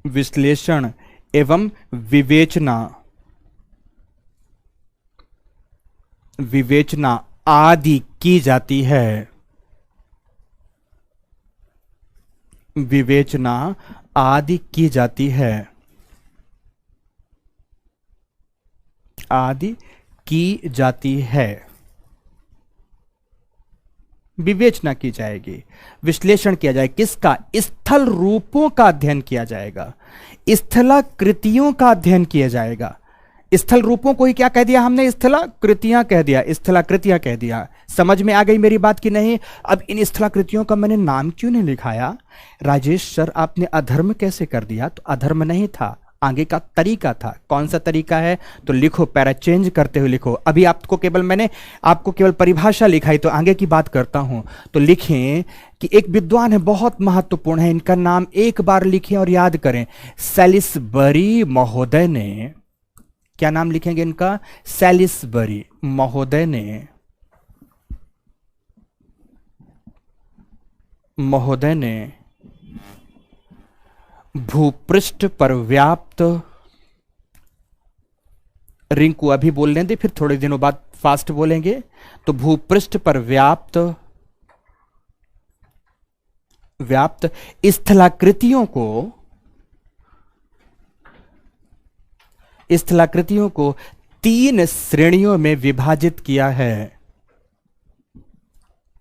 विश्लेषण एवं विवेचना आदि की जाती है। विवेचना आदि की जाती है, आदि की जाती है। विवेचना की जाएगी, विश्लेषण किया जाएगा। किसका? स्थल रूपों का अध्ययन किया जाएगा, स्थलाकृतियों का अध्ययन किया जाएगा। स्थल रूपों को ही क्या कह दिया हमने? स्थलाकृतियां कह दिया, स्थलाकृतियां कह दिया। समझ में आ गई मेरी बात की नहीं? अब इन स्थलाकृतियों का मैंने नाम क्यों नहीं लिखाया? राजेश सर आपने अधर्म कैसे कर दिया? तो अधर्म नहीं था, आगे का तरीका था। कौन सा तरीका है? तो लिखो, पैरा चेंज करते हुए लिखो। अभी आपको केवल मैंने आपको केवल परिभाषा लिखाई, तो आगे की बात करता हूं। तो लिखें कि एक विद्वान है, बहुत महत्वपूर्ण है, इनका नाम एक बार लिखें और याद करें। सैलिसबरी महोदय ने, क्या नाम लिखेंगे इनका? सैलिसबरी महोदय ने भूपृष्ठ पर व्याप्त, रिंकू अभी बोल लें दे, फिर थोड़े दिनों बाद फास्ट बोलेंगे। तो भूपृष्ठ पर व्याप्त स्थलाकृतियों को 3 श्रेणियों में विभाजित किया है।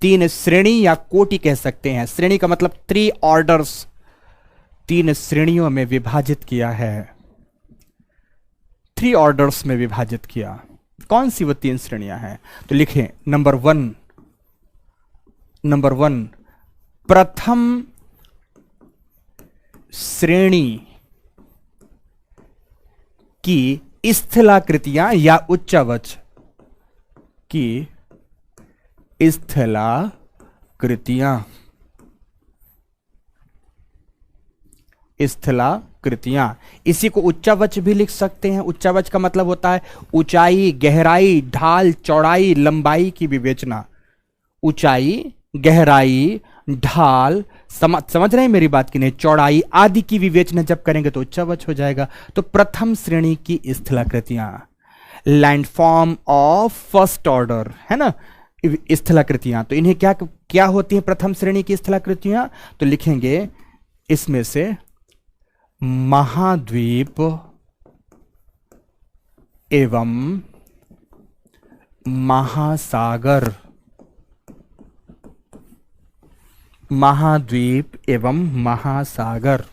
3 श्रेणी या कोटि कह सकते हैं। श्रेणी का मतलब 3 ऑर्डर्स, 3 श्रेणियों में विभाजित किया है, 3 ऑर्डर्स में विभाजित किया। कौन सी वो 3 श्रेणियां हैं? तो लिखें नंबर वन, प्रथम श्रेणी की स्थलाकृतियां या उच्चावच की स्थलाकृतियां, इसी को उच्चावच भी लिख सकते हैं। उच्चावच का मतलब होता है ऊंचाई, गहराई, ढाल, चौड़ाई, लंबाई की विवेचना। ऊंचाई, गहराई, ढाल, समझ रहे हैं मेरी बात की नहीं, चौड़ाई आदि की विवेचना जब करेंगे तो उच्चावच हो जाएगा। तो प्रथम श्रेणी की स्थलाकृतियां, लैंडफॉर्म ऑफ फर्स्ट ऑर्डर, है ना, स्थलाकृतियां। तो इन्हें क्या क्या होती है प्रथम श्रेणी की स्थलाकृतियां? तो लिखेंगे इसमें से महाद्वीप एवं महासागर, महाद्वीप एवं महासागर,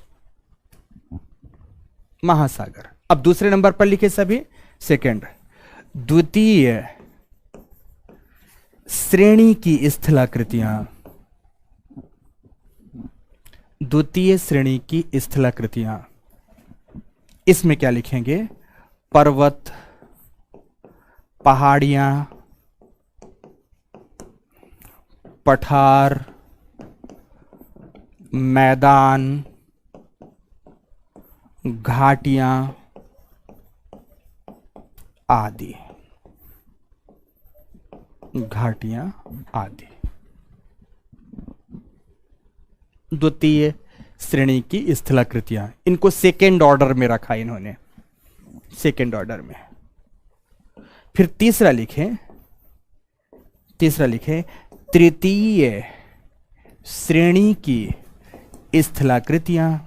महासागर। अब दूसरे नंबर पर लिखे सभी, सेकंड, द्वितीय श्रेणी की स्थलाकृतियां, द्वितीय श्रेणी की स्थलाकृतियां। इसमें क्या लिखेंगे? पर्वत, पहाड़ियां, पठार, मैदान, घाटियां आदि, घाटियां आदि। द्वितीय श्रेणी की स्थलाकृतियां, इनको सेकेंड ऑर्डर में रखा इन्होंने, सेकेंड ऑर्डर में। फिर तीसरा लिखें, तृतीय श्रेणी की स्थलाकृतियां।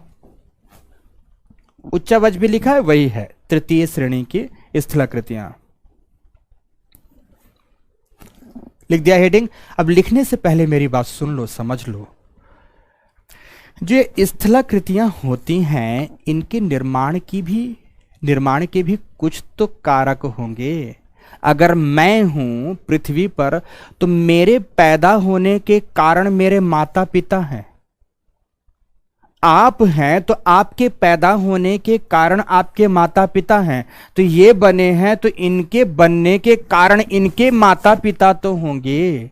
उच्चावच भी लिखा है, वही है, तृतीय श्रेणी की स्थलाकृतियां। लिख दिया हेडिंग। अब लिखने से पहले मेरी बात सुन लो, समझ लो। जो स्थलाकृतियां होती हैं, इनके निर्माण के भी कुछ तो कारक होंगे। अगर मैं हूं पृथ्वी पर तो मेरे पैदा होने के कारण मेरे माता पिता हैं। आप हैं तो आपके पैदा होने के कारण आपके माता पिता हैं। तो ये बने हैं तो इनके बनने के कारण इनके माता पिता तो होंगे।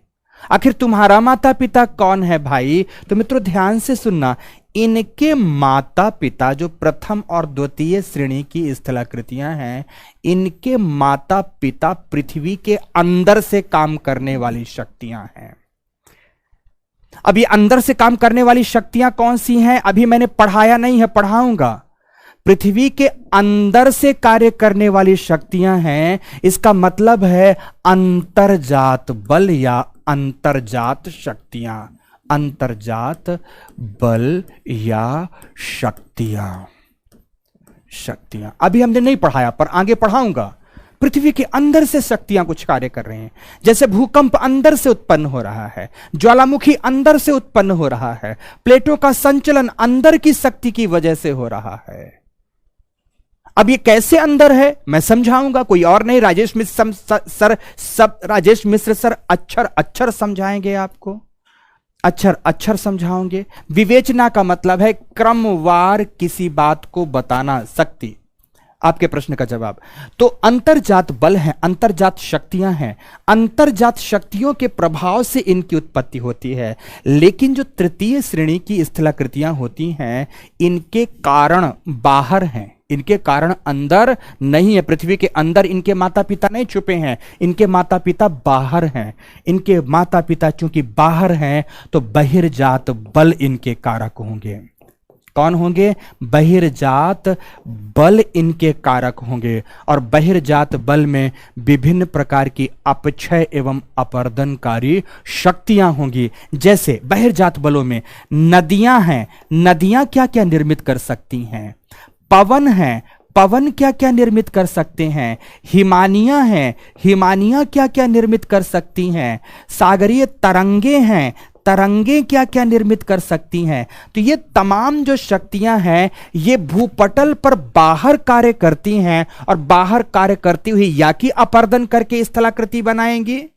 आखिर तुम्हारा माता पिता कौन है भाई? तो मित्रों ध्यान से सुनना, इनके माता पिता जो प्रथम और द्वितीय श्रेणी की स्थलाकृतियां हैं, इनके माता पिता पृथ्वी के अंदर से काम करने वाली शक्तियां हैं। अब ये अंदर से काम करने वाली शक्तियां कौन सी हैं? अभी मैंने पढ़ाया नहीं है, पढ़ाऊंगा। पृथ्वी के अंदर से कार्य करने वाली शक्तियां हैं। इसका मतलब है अंतर्जात बल या अंतर्जात शक्तियां, अंतर्जात बल या शक्तियां। अभी हमने नहीं पढ़ाया पर आगे पढ़ाऊंगा। पृथ्वी के अंदर से शक्तियां कुछ कार्य कर रहे हैं। जैसे भूकंप अंदर से उत्पन्न हो रहा है, ज्वालामुखी अंदर से उत्पन्न हो रहा है, प्लेटों का संचलन अंदर की शक्ति की वजह से हो रहा है। अब ये कैसे अंदर है मैं समझाऊंगा, कोई और नहीं, राजेश मिश्र सर अक्षर समझाएंगे आपको, अक्षर समझाओगे। विवेचना का मतलब है क्रमवार किसी बात को बताना, शक्ति। आपके प्रश्न का जवाब तो अंतर्जात बल है, अंतर्जात शक्तियां हैं। अंतर्जात शक्तियों के प्रभाव से इनकी उत्पत्ति होती है। लेकिन जो तृतीय श्रेणी की स्थलाकृतियां होती हैं, इनके कारण बाहर हैं, इनके कारण अंदर नहीं है। पृथ्वी के अंदर इनके माता पिता नहीं छुपे हैं, इनके माता पिता बाहर हैं। इनके माता पिता चूंकि बाहर हैं तो बहिर्जात बल इनके कारक होंगे। कौन होंगे? बहिर्जात बल इनके कारक होंगे। और बहिर्जात बल में विभिन्न प्रकार की अपक्षय एवं अपर्दनकारी शक्तियां होंगी। जैसे बहिर्जात बलों में नदियां हैं, नदियां क्या क्या निर्मित कर सकती हैं? पवन है, पवन क्या क्या निर्मित कर सकते हैं? हिमानियां हैं, हिमानियां क्या क्या निर्मित कर सकती हैं? सागरीय तरंगे हैं, तरंगें क्या क्या निर्मित कर सकती हैं। तो ये तमाम जो शक्तियां हैं ये भूपटल पर बाहर कार्य करती हैं, और बाहर कार्य करती हुई या कि अपर्दन करके स्थलाकृति बनाएंगी,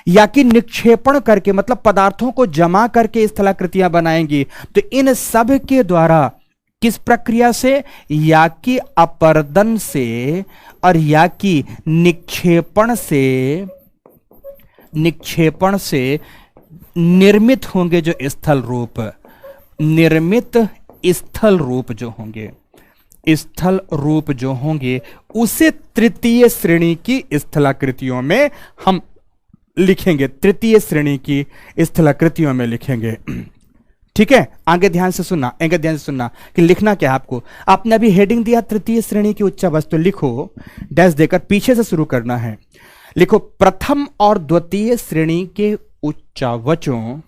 या कि निक्षेपण करके मतलब पदार्थों को जमा करके स्थलाकृतियां बनाएंगी। तो इन सब के द्वारा किस प्रक्रिया से, या कि अपर्दन से और या कि निक्षेपण से निर्मित होंगे जो स्थल रूप, निर्मित स्थल रूप जो होंगे, स्थल रूप जो होंगे उसे तृतीय श्रेणी की स्थलाकृतियों में हम लिखेंगे, तृतीय श्रेणी की स्थलाकृतियों में लिखेंगे। ठीक है, आगे ध्यान से सुनना, आगे ध्यान से सुनना कि लिखना क्या है आपको। आपने अभी हेडिंग दिया तृतीय श्रेणी की उच्चावच, तो लिखो डैश देकर, पीछे से शुरू करना है। लिखो प्रथम और द्वितीय श्रेणी के उच्चावचों,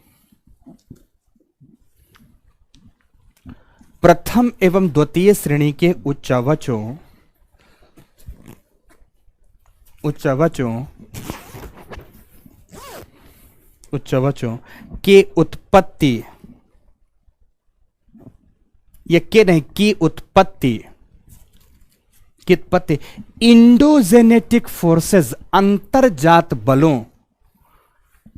प्रथम एवं द्वितीय श्रेणी के उच्चावचों के उत्पत्ति, ये के नहीं, की उत्पत्ति इंडोजेनेटिक फोर्सेस, अंतर्जात बलों,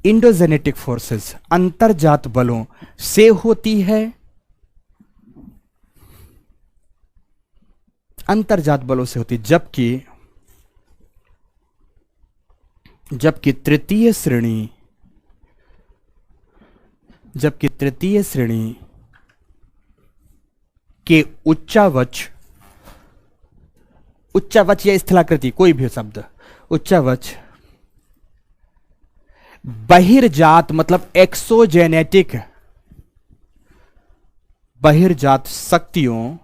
इंडोजेनेटिक फोर्सेस अंतर्जात बलों से होती है, अंतर्जात बलों से होती, जबकि तृतीय श्रेणी के उच्चावच या स्थलाकृति, कोई भी शब्द, उच्चावच बहिर्जात मतलब एक्सोजेनेटिक, बहिर्जात शक्तियों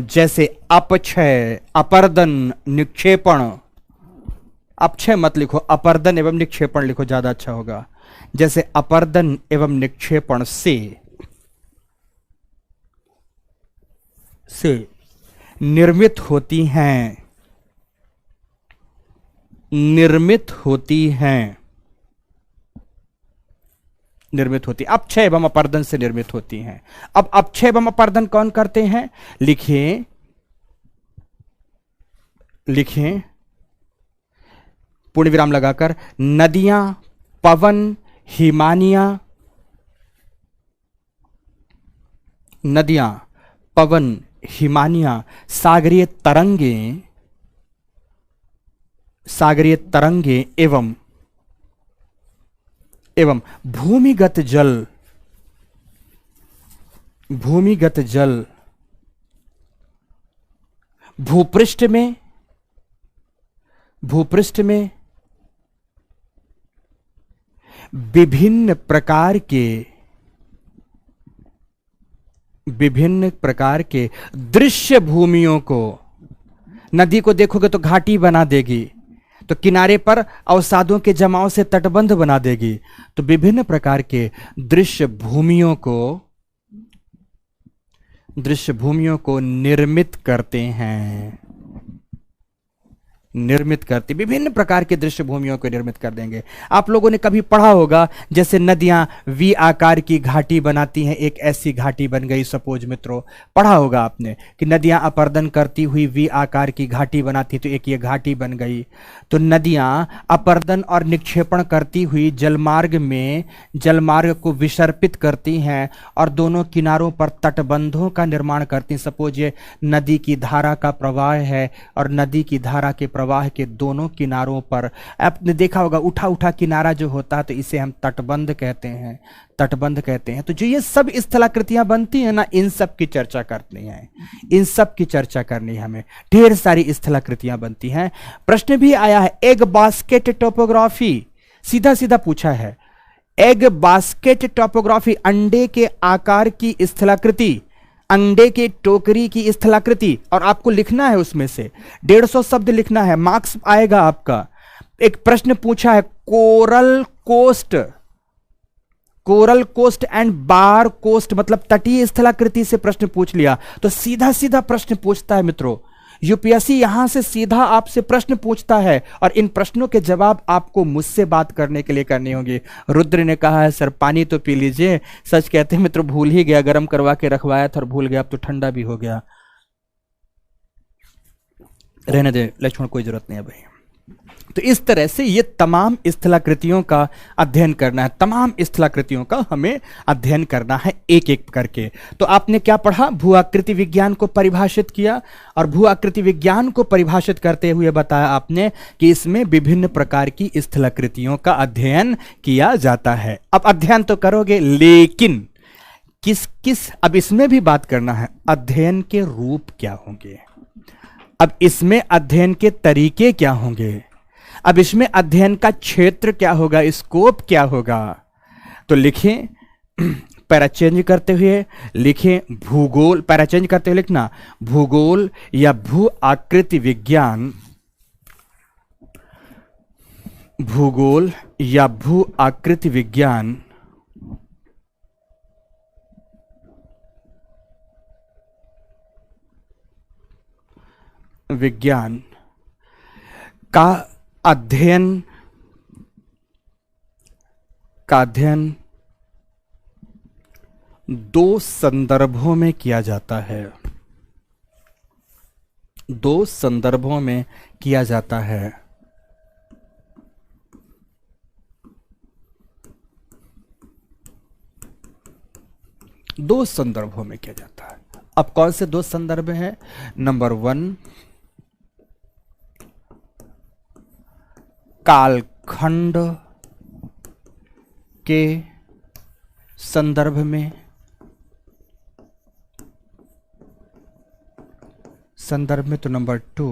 जैसे अपक्षय, अपर्दन, निक्षेपण, अपक्षय मत लिखो, अपर्दन एवं निक्षेपण लिखो, ज्यादा अच्छा होगा। जैसे अपर्दन एवं निक्षेपण से निर्मित होती अपक्षय एवं अपर्दन से निर्मित होती हैं। अब अपक्षय एवं अपर्दन कौन करते हैं, लिखें पूर्ण विराम लगाकर, नदियां, पवन, हिमानियां, सागरीय तरंगे एवं भूमिगत जल भूपृष्ठ में विभिन्न प्रकार के दृश्य भूमियों को, नदी को देखोगे तो घाटी बना देगी, तो किनारे पर अवसादों के जमाव से तटबंध बना देगी, तो विभिन्न प्रकार के दृश्य भूमियों को निर्मित करते, विभिन्न प्रकार के दृश्य भूमियों को निर्मित कर देंगे। आप लोगों ने कभी पढ़ा होगा, जैसे नदियां वी आकार की घाटी बनाती हैं, एक ऐसी घाटी बन गई, सपोज मित्रों पढ़ा होगा आपने कि नदियां अपर्दन करती हुई वी आकार की घाटी बनाती, तो एक ये घाटी बन गई। तो नदियां अपर्दन और निक्षेपण करती हुई जलमार्ग को विसर्पित करती हैं और दोनों किनारों पर तटबंधों का निर्माण करती हैं। सपोज ये नदी की धारा का प्रवाह है और नदी की धारा के प्रवाह के दोनों किनारों पर आपने देखा होगा उठा किनारा जो होता है, तो इसे हम तटबंध कहते हैं, तो जो ये सब स्थलाकृतियां बनती हैं ना, इन सब की चर्चा करनी है, हमें ढेर सारी स्थलाकृतियां बनती हैं। प्रश्न भी आया है, एग बास्केट टोपोग्राफी, सीधा सीधा पूछा है, एग बास्केट टोपोग्राफी, अंडे के आकार की स्थलाकृति, अंडे के टोकरी की स्थलाकृति, और आपको लिखना है उसमें से 150 शब्द लिखना है, मार्क्स आएगा आपका। एक प्रश्न पूछा है, coral coast and bar coast मतलब तटीय स्थलाकृति से प्रश्न पूछ लिया, तो सीधा सीधा प्रश्न पूछता है मित्रों, यूपीएससी यहां से सीधा आपसे प्रश्न पूछता है और इन प्रश्नों के जवाब आपको मुझसे बात करने के लिए करनी होगी। रुद्र ने कहा है सर पानी तो पी लीजिए। सच कहते हैं मित्र, भूल ही गया, गर्म करवा के रखवाया था और भूल गया, अब तो ठंडा भी हो गया। रहने दे लक्ष्मण, कोई जरूरत नहीं है भाई। तो इस तरह से ये तमाम स्थलाकृतियों का अध्ययन करना है, तमाम स्थलाकृतियों का हमें अध्ययन करना है एक एक करके। तो आपने क्या पढ़ा, भू आकृति विज्ञान को परिभाषित किया और भू आकृति विज्ञान को परिभाषित करते हुए बताया आपने कि इसमें विभिन्न प्रकार की स्थलाकृतियों का अध्ययन किया जाता है। अब अध्ययन तो करोगे, लेकिन किस किस, अब इसमें भी बात करना है अध्ययन के रूप क्या होंगे, अब इसमें अध्ययन के तरीके क्या होंगे, अब इसमें अध्ययन का क्षेत्र क्या होगा, स्कोप क्या होगा। तो लिखें, पैरा चेंज करते हुए लिखें भूगोल, पैरा चेंज करते हुए लिखना भूगोल या भू आकृति विज्ञान, भूगोल या भू आकृति विज्ञान विज्ञान का अध्ययन दो संदर्भों में किया जाता है, दो संदर्भों में किया जाता है। दो संदर्भों में किया जाता है। अब कौन से दो संदर्भ हैं? नंबर 1 कालखंड के संदर्भ में, तो नंबर 2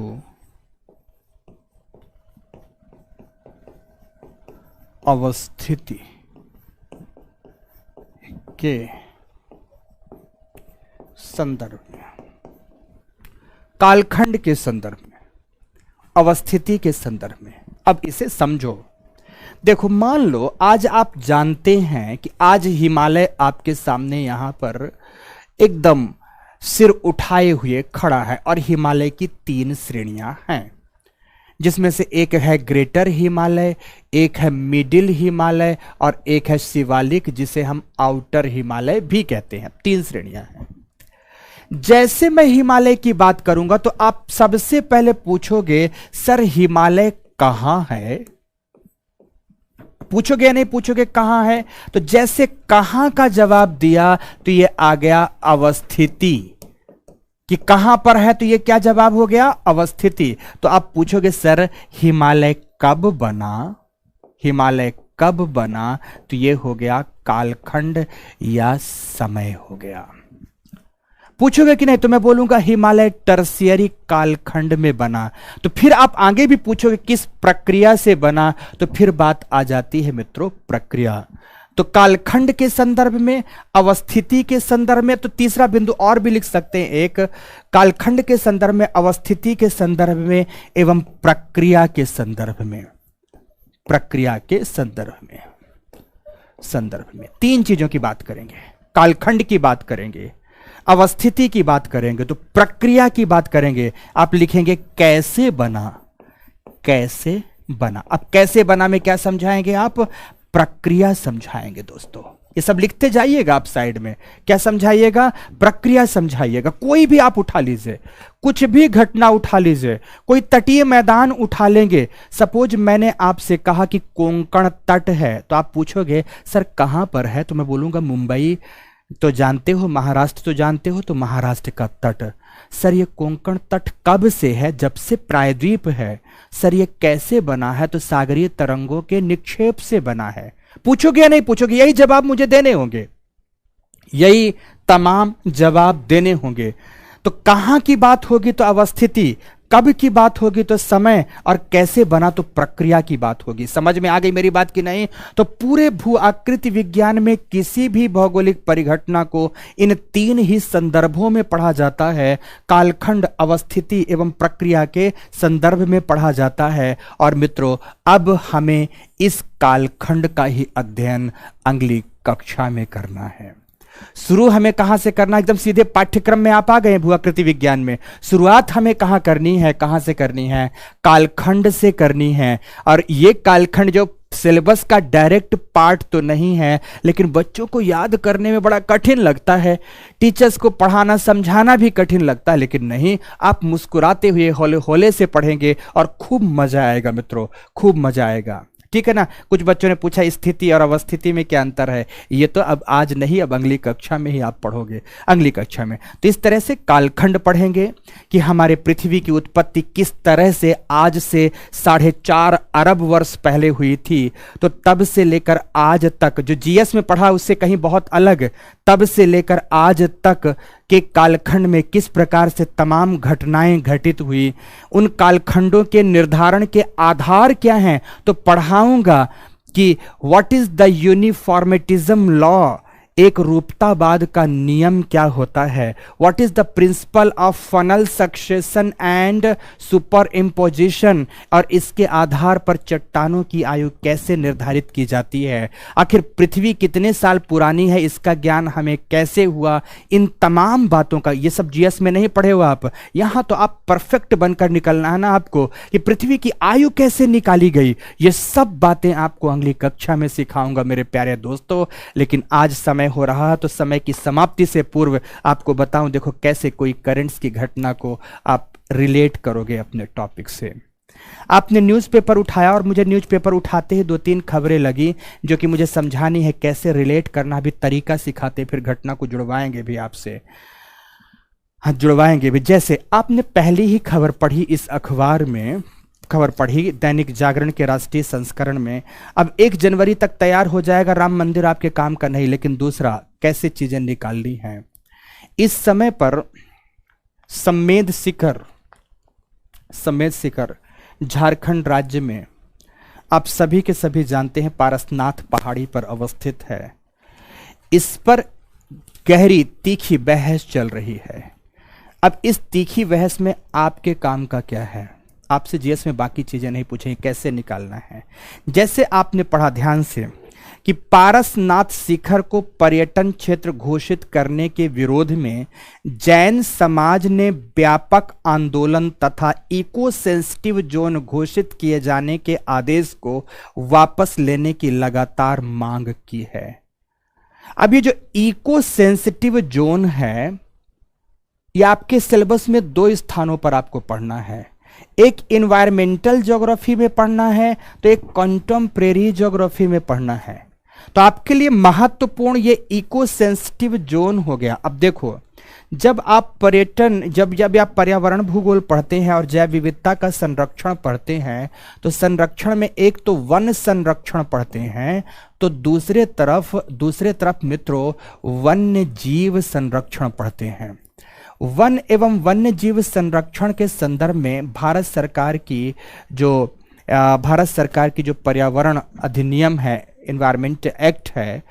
अवस्थिति के संदर्भ में, कालखंड के संदर्भ में, अवस्थिति के संदर्भ में। अब इसे समझो, देखो मान लो आज आप जानते हैं कि आज हिमालय आपके सामने यहां पर एकदम सिर उठाए हुए खड़ा है और हिमालय की 3 श्रेणियां हैं, जिसमें से एक है ग्रेटर हिमालय, एक है मिडिल हिमालय और एक है शिवालिक, जिसे हम आउटर हिमालय भी कहते हैं। 3 श्रेणियां हैं। जैसे मैं हिमालय की बात करूंगा तो आप सबसे पहले पूछोगे सर हिमालय कहां है, पूछोगे या नहीं पूछोगे कहां है? तो जैसे कहां का जवाब दिया तो ये आ गया अवस्थिति, कि कहां पर है तो ये क्या जवाब हो गया? अवस्थिति। तो आप पूछोगे सर हिमालय कब बना, हिमालय कब बना? तो ये हो गया कालखंड या समय हो गया। पूछोगे कि नहीं? तो मैं बोलूंगा हिमालय टर्शियरी कालखंड में बना। तो फिर आप आगे भी पूछोगे किस प्रक्रिया से बना, तो फिर बात आ जाती है मित्रों प्रक्रिया। तो कालखंड के संदर्भ में, अवस्थिति के संदर्भ में, तो तीसरा बिंदु और भी लिख सकते हैं, एक कालखंड के संदर्भ में, अवस्थिति के संदर्भ में एवं प्रक्रिया के संदर्भ में, प्रक्रिया के संदर्भ में 3 चीजों की बात करेंगे। कालखंड की बात करेंगे, अवस्थिति की बात करेंगे, तो प्रक्रिया की बात करेंगे। आप लिखेंगे कैसे बना, कैसे बना। अब कैसे बना में क्या समझाएंगे आप? प्रक्रिया समझाएंगे दोस्तों। ये सब लिखते जाइएगा आप साइड में। क्या समझाइएगा? प्रक्रिया समझाइएगा। कोई भी आप उठा लीजिए, कुछ भी घटना उठा लीजिए, कोई तटीय मैदान उठा लेंगे। सपोज मैंने आपसे कहा कि कोंकण तट है, तो आप पूछोगे सर कहां पर है? तो मैं बोलूंगा मुंबई तो जानते हो, महाराष्ट्र तो जानते हो, तो महाराष्ट्र का तट। सर ये कोंकण तट कब से है? जब से प्रायद्वीप है। सर ये कैसे बना है? तो सागरीय तरंगों के निक्षेप से बना है। पूछोगे या नहीं पूछोगे? यही जवाब मुझे देने होंगे, यही तमाम जवाब देने होंगे। तो कहां की बात होगी तो अवस्थिति, कब की बात होगी तो समय, और कैसे बना तो प्रक्रिया की बात होगी। समझ में आ गई मेरी बात की नहीं? तो पूरे भू आकृति विज्ञान में किसी भी भौगोलिक परिघटना को इन 3 ही संदर्भों में पढ़ा जाता है। कालखंड, अवस्थिति एवं प्रक्रिया के संदर्भ में पढ़ा जाता है। और मित्रों अब हमें इस कालखंड का ही अध्ययन अगली कक्षा में करना है। शुरू हमें कहां से करना, एकदम सीधे पाठ्यक्रम में आप आ गए भूआकृति विज्ञान में। शुरुआत हमें कहां करनी है, कहां से करनी है, कालखंड से करनी है। और ये कालखंड जो सिलेबस का डायरेक्ट पार्ट तो नहीं है, लेकिन बच्चों को याद करने में बड़ा कठिन लगता है, टीचर्स को पढ़ाना समझाना भी कठिन लगता है। लेकिन नहीं, आप मुस्कुराते हुए हौले हौले से पढ़ेंगे और खूब मजा आएगा मित्रों, खूब मजा आएगा। ठीक है ना। कुछ बच्चों ने पूछा स्थिति और अवस्थिति में क्या अंतर है। ये तो अब आज नहीं, अब अगली कक्षा में ही आप पढ़ोगे, अगली कक्षा में। तो इस तरह से कालखंड पढ़ेंगे कि हमारे पृथ्वी की उत्पत्ति किस तरह से आज से 4.5 अरब वर्ष पहले हुई थी। तो तब से लेकर आज तक, जो जीएस में पढ़ा उससे कहीं बहुत अलग, तब से लेकर आज तक के कालखंड में किस प्रकार से तमाम घटनाएं घटित हुई, उन कालखंडों के निर्धारण के आधार क्या हैं। तो पढ़ाऊंगा कि व्हाट इज द यूनिफॉर्मेटिज्म लॉ, एक रूपतावाद का नियम क्या होता है। What is the principle of funnel succession and super imposition, और इसके आधार पर चट्टानों की आयु कैसे निर्धारित की जाती है। आखिर पृथ्वी कितने साल पुरानी है, इसका ज्ञान हमें कैसे हुआ। इन तमाम बातों का, ये सब जीएस में नहीं पढ़े हो आप, यहां तो आप परफेक्ट बनकर निकलना है ना आपको, कि पृथ्वी की आयु कैसे निकाली गई। ये सब बातें आपको अगली कक्षा में सिखाऊंगा मेरे प्यारे दोस्तों। लेकिन आज समय हो रहा है, तो समय की समाप्ति से पूर्व आपको बताऊं, देखो कैसे कोई करंट्स की घटना को आप रिलेट करोगे अपने टॉपिक से। आपने न्यूज़पेपर उठाया और मुझे न्यूज़पेपर उठाते ही 2-3 खबरें लगी जो कि मुझे समझानी है, कैसे रिलेट करना भी तरीका सिखाते, फिर घटना को जुड़वाएंगे भी आपसे। हाँ, जुड़वाएंगे भी। जैसे आपने पहली ही खबर पढ़ी इस अखबार में, खबर पढ़ी दैनिक जागरण के राष्ट्रीय संस्करण में, अब 1 जनवरी तक तैयार हो जाएगा राम मंदिर, आपके काम का नहीं। लेकिन दूसरा, कैसे चीजें निकालनी हैं। इस समय पर समेध शिखर झारखंड राज्य में, आप सभी के सभी जानते हैं, पारसनाथ पहाड़ी पर अवस्थित है। इस पर गहरी तीखी बहस चल रही है। अब इस तीखी बहस में आपके काम का क्या है। आपसे जीएस में बाकी चीजें नहीं पूछेंगे, कैसे निकालना है। जैसे आपने पढ़ा ध्यान से कि पारसनाथ शिखर को पर्यटन क्षेत्र घोषित करने के विरोध में जैन समाज ने व्यापक आंदोलन तथा इको सेंसिटिव जोन घोषित किए जाने के आदेश को वापस लेने की लगातार मांग की है। अब ये जो इको सेंसिटिव जोन है, ये आपके सिलेबस में 2 स्थानों पर आपको पढ़ना है। एक इन्वायरमेंटल ज्योग्राफी में पढ़ना है, तो एक कंटेम्परेरी ज्योग्राफी में पढ़ना है। तो आपके लिए महत्वपूर्ण ये इको सेंसिटिव जोन हो गया। अब देखो, जब आप आप पर्यावरण भूगोल पढ़ते हैं और जैव विविधता का संरक्षण पढ़ते हैं, तो संरक्षण में एक तो वन संरक्षण पढ़ते हैं, तो दूसरे तरफ मित्रों वन्य जीव संरक्षण पढ़ते हैं। वन एवं वन्य जीव संरक्षण के संदर्भ में भारत सरकार की जो पर्यावरण अधिनियम है, एनवायरमेंट एक्ट है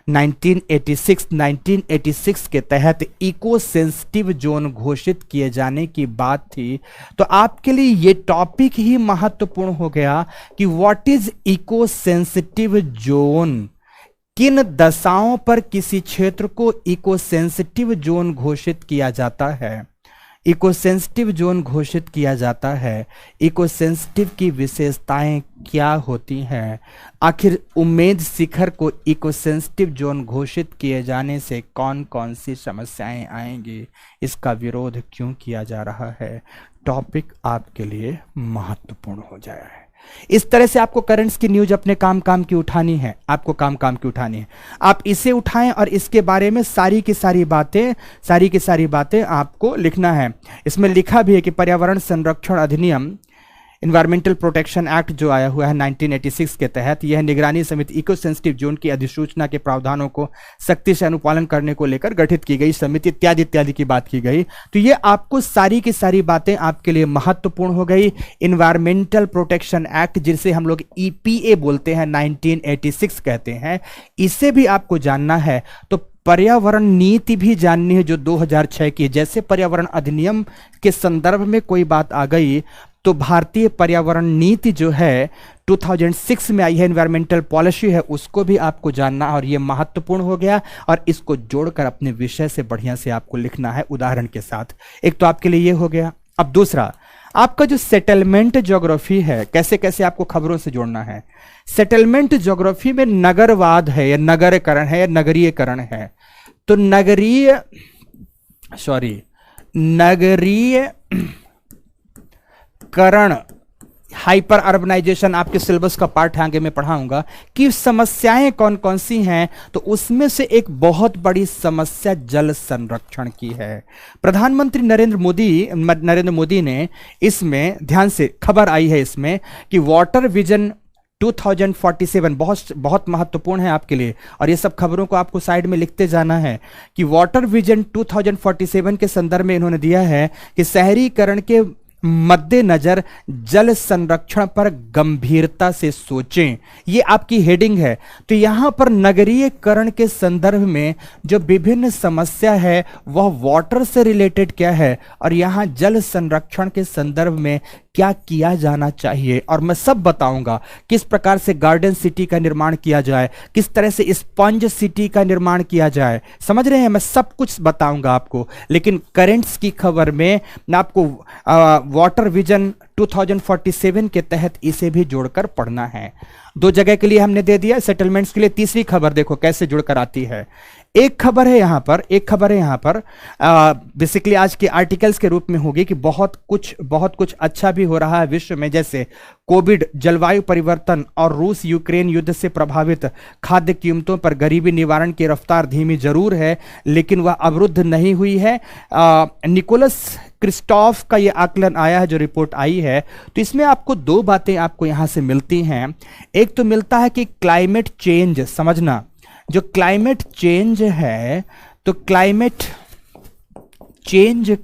1986 के तहत इको सेंसिटिव जोन घोषित किए जाने की बात थी। तो आपके लिए ये टॉपिक ही महत्वपूर्ण हो गया कि what is eco sensitive zone. किन दशाओं पर किसी क्षेत्र को इको सेंसिटिव जोन घोषित किया जाता है। इको सेंसिटिव जोन घोषित किया जाता है। इको सेंसिटिव की विशेषताएं क्या होती हैं। आखिर उम्मेद शिखर को इको सेंसिटिव जोन घोषित किए जाने से कौन कौन सी समस्याएं आएंगी, इसका विरोध क्यों किया जा रहा है। टॉपिक आपके लिए महत्वपूर्ण हो जाए। इस तरह से आपको करंट्स की न्यूज अपने काम की उठानी है, आपको काम की उठानी है। आप इसे उठाएं और इसके बारे में सारी की सारी बातें आपको लिखना है। इसमें लिखा भी है कि पर्यावरण संरक्षण अधिनियम इन्वायरमेंटल प्रोटेक्शन एक्ट जो आया हुआ है 1986 के तहत, यह निगरानी समिति इको सेंसिटिव जोन की अधिसूचना के प्रावधानों को सख्ती से अनुपालन करने को लेकर गठित की गई समिति इत्यादि की बात की गई। तो ये आपको सारी की सारी बातें आपके लिए महत्वपूर्ण हो गई। इन्वायरमेंटल प्रोटेक्शन एक्ट, जिसे हम लोग EPA बोलते हैं, 1986 कहते हैं, इसे भी आपको जानना है। तो पर्यावरण नीति भी जाननी है जो 2006 की है। जैसे पर्यावरण अधिनियम के संदर्भ में कोई बात आ गई तो भारतीय पर्यावरण नीति जो है 2006 में आई है, एनवायरमेंटल पॉलिसी है, उसको भी आपको जानना और ये महत्वपूर्ण हो गया। और इसको जोड़कर अपने विषय से बढ़िया से आपको लिखना है उदाहरण के साथ। एक तो आपके लिए ये हो गया। अब दूसरा, आपका जो सेटलमेंट ज्योग्राफी है, कैसे कैसे आपको खबरों से जोड़ना है। सेटलमेंट ज्योग्राफी में नगरवाद है या नगरीकरण है या नगरीयकरण है। तो नगरीयकरण, हाइपर अर्बनाइजेशन आपके सिलेबस का पार्ट आगे मैं पढ़ाऊंगा कि समस्याएं कौन कौन सी हैं। तो उसमें से एक बहुत बड़ी समस्या जल संरक्षण की है। प्रधानमंत्री नरेंद्र मोदी ने इसमें, ध्यान से खबर आई है इसमें, कि वाटर विजन 2047 बहुत महत्वपूर्ण है आपके लिए। और ये सब खबरों को आपको साइड में लिखते जाना है कि वाटर विजन 2047 के संदर्भ में इन्होंने दिया है कि शहरीकरण के मद्देनजर जल संरक्षण पर गंभीरता से सोचें। ये आपकी हेडिंग है। तो यहां पर नगरीयकरण के संदर्भ में जो विभिन्न समस्या है वह वाटर से रिलेटेड क्या है, और यहां जल संरक्षण के संदर्भ में क्या किया जाना चाहिए। और मैं सब बताऊंगा किस प्रकार से गार्डन सिटी का निर्माण किया जाए, किस तरह से स्पंज सिटी का निर्माण किया जाए। समझ रहे हैं, मैं सब कुछ बताऊंगा आपको। लेकिन करेंट्स की खबर में मैं आपको वाटर विजन 2047 के तहत इसे भी जोड़कर पढ़ना है। दो जगह के लिए हमने दे दिया, सेटलमेंट्स के लिए। तीसरी खबर देखो कैसे जुड़कर आती है। एक खबर है यहां पर बेसिकली आज के आर्टिकल्स के रूप में होगी कि बहुत कुछ अच्छा भी हो रहा है विश्व में, जैसे कोविड, जलवायु परिवर्तन और रूस यूक्रेन युद्ध से प्रभावित खाद्य कीमतों पर गरीबी निवारण की रफ्तार धीमी जरूर है, लेकिन वह अवरुद्ध नहीं हुई है। निकोलस क्रिस्टोफ का यह आकलन आया है, जो रिपोर्ट आई है। तो इसमें आपको दो बातें आपको यहां से मिलती हैं। एक तो मिलता है कि क्लाइमेट चेंज, समझना, जो क्लाइमेट चेंज है, तो क्लाइमेट चेंज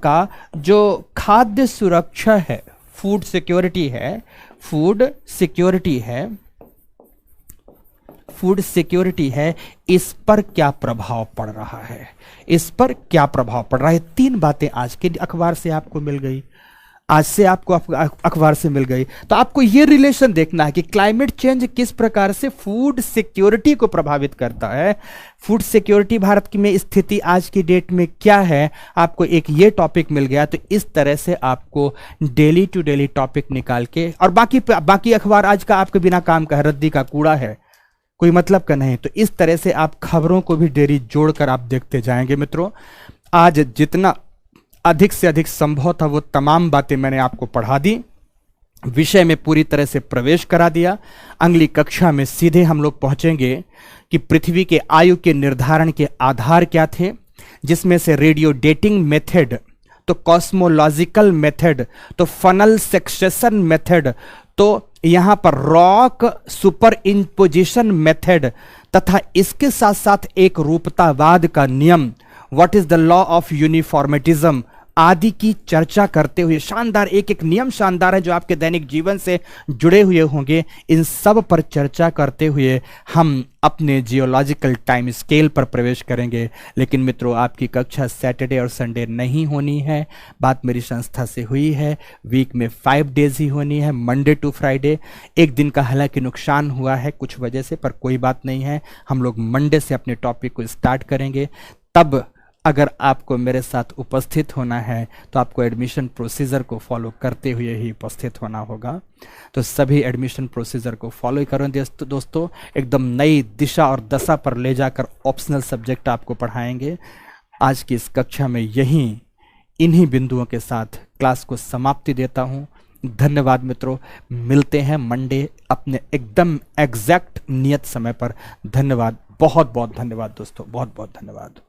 का जो खाद्य सुरक्षा है, फूड सिक्योरिटी है, इस पर क्या प्रभाव पड़ रहा है। तीन बातें आज के अखबार से आपको मिल गई, अखबार से मिल गई। तो आपको यह रिलेशन देखना है कि क्लाइमेट चेंज किस प्रकार से फूड सिक्योरिटी को प्रभावित करता है। फूड सिक्योरिटी भारत की में स्थिति आज की डेट में क्या है, आपको एक ये टॉपिक मिल गया। तो इस तरह से आपको डेली टू डेली टॉपिक निकाल के, और बाकी अखबार आज का आपके बिना काम का है, रद्दी का कूड़ा है, कोई मतलब का नहीं। तो इस तरह से आप खबरों को भी डेली जोड़कर आप देखते जाएंगे। मित्रों, आज जितना अधिक से अधिक संभव था वो तमाम बातें मैंने आपको पढ़ा दी, विषय में पूरी तरह से प्रवेश करा दिया। अगली कक्षा में सीधे हम लोग पहुंचेंगे कि पृथ्वी के आयु के निर्धारण के आधार क्या थे, जिसमें से रेडियो डेटिंग मेथड, तो कॉस्मोलॉजिकल मेथड, तो फनल सक्सेशन मेथड, तो यहां पर रॉक सुपर इंपोजिशन मेथड, तथा इसके साथ साथ एक रूपतावाद का नियम, what is the law of uniformitarianism आदि की चर्चा करते हुए, शानदार एक नियम शानदार है जो आपके दैनिक जीवन से जुड़े हुए होंगे। इन सब पर चर्चा करते हुए हम अपने जियोलॉजिकल टाइम स्केल पर प्रवेश करेंगे। लेकिन मित्रों, आपकी कक्षा सैटरडे और संडे नहीं होनी है, बात मेरी संस्था से हुई है। वीक में 5 डेज ही होनी है, मंडे टू फ्राइडे। एक दिन का हालांकि नुकसान हुआ है कुछ वजह से, पर कोई बात नहीं है। हम लोग मंडे से अपने टॉपिक को स्टार्ट करेंगे। तब अगर आपको मेरे साथ उपस्थित होना है तो आपको एडमिशन प्रोसीजर को फॉलो करते हुए ही उपस्थित होना होगा। तो सभी एडमिशन प्रोसीजर को फॉलो करें दोस्तों। एकदम नई दिशा और दशा पर ले जाकर ऑप्शनल सब्जेक्ट आपको पढ़ाएंगे। आज की इस कक्षा में इन्हीं बिंदुओं के साथ क्लास को समाप्ति देता हूं। धन्यवाद मित्रों, मिलते हैं मंडे अपने एकदम एग्जैक्ट नियत समय पर। धन्यवाद, बहुत बहुत धन्यवाद दोस्तों, बहुत बहुत धन्यवाद।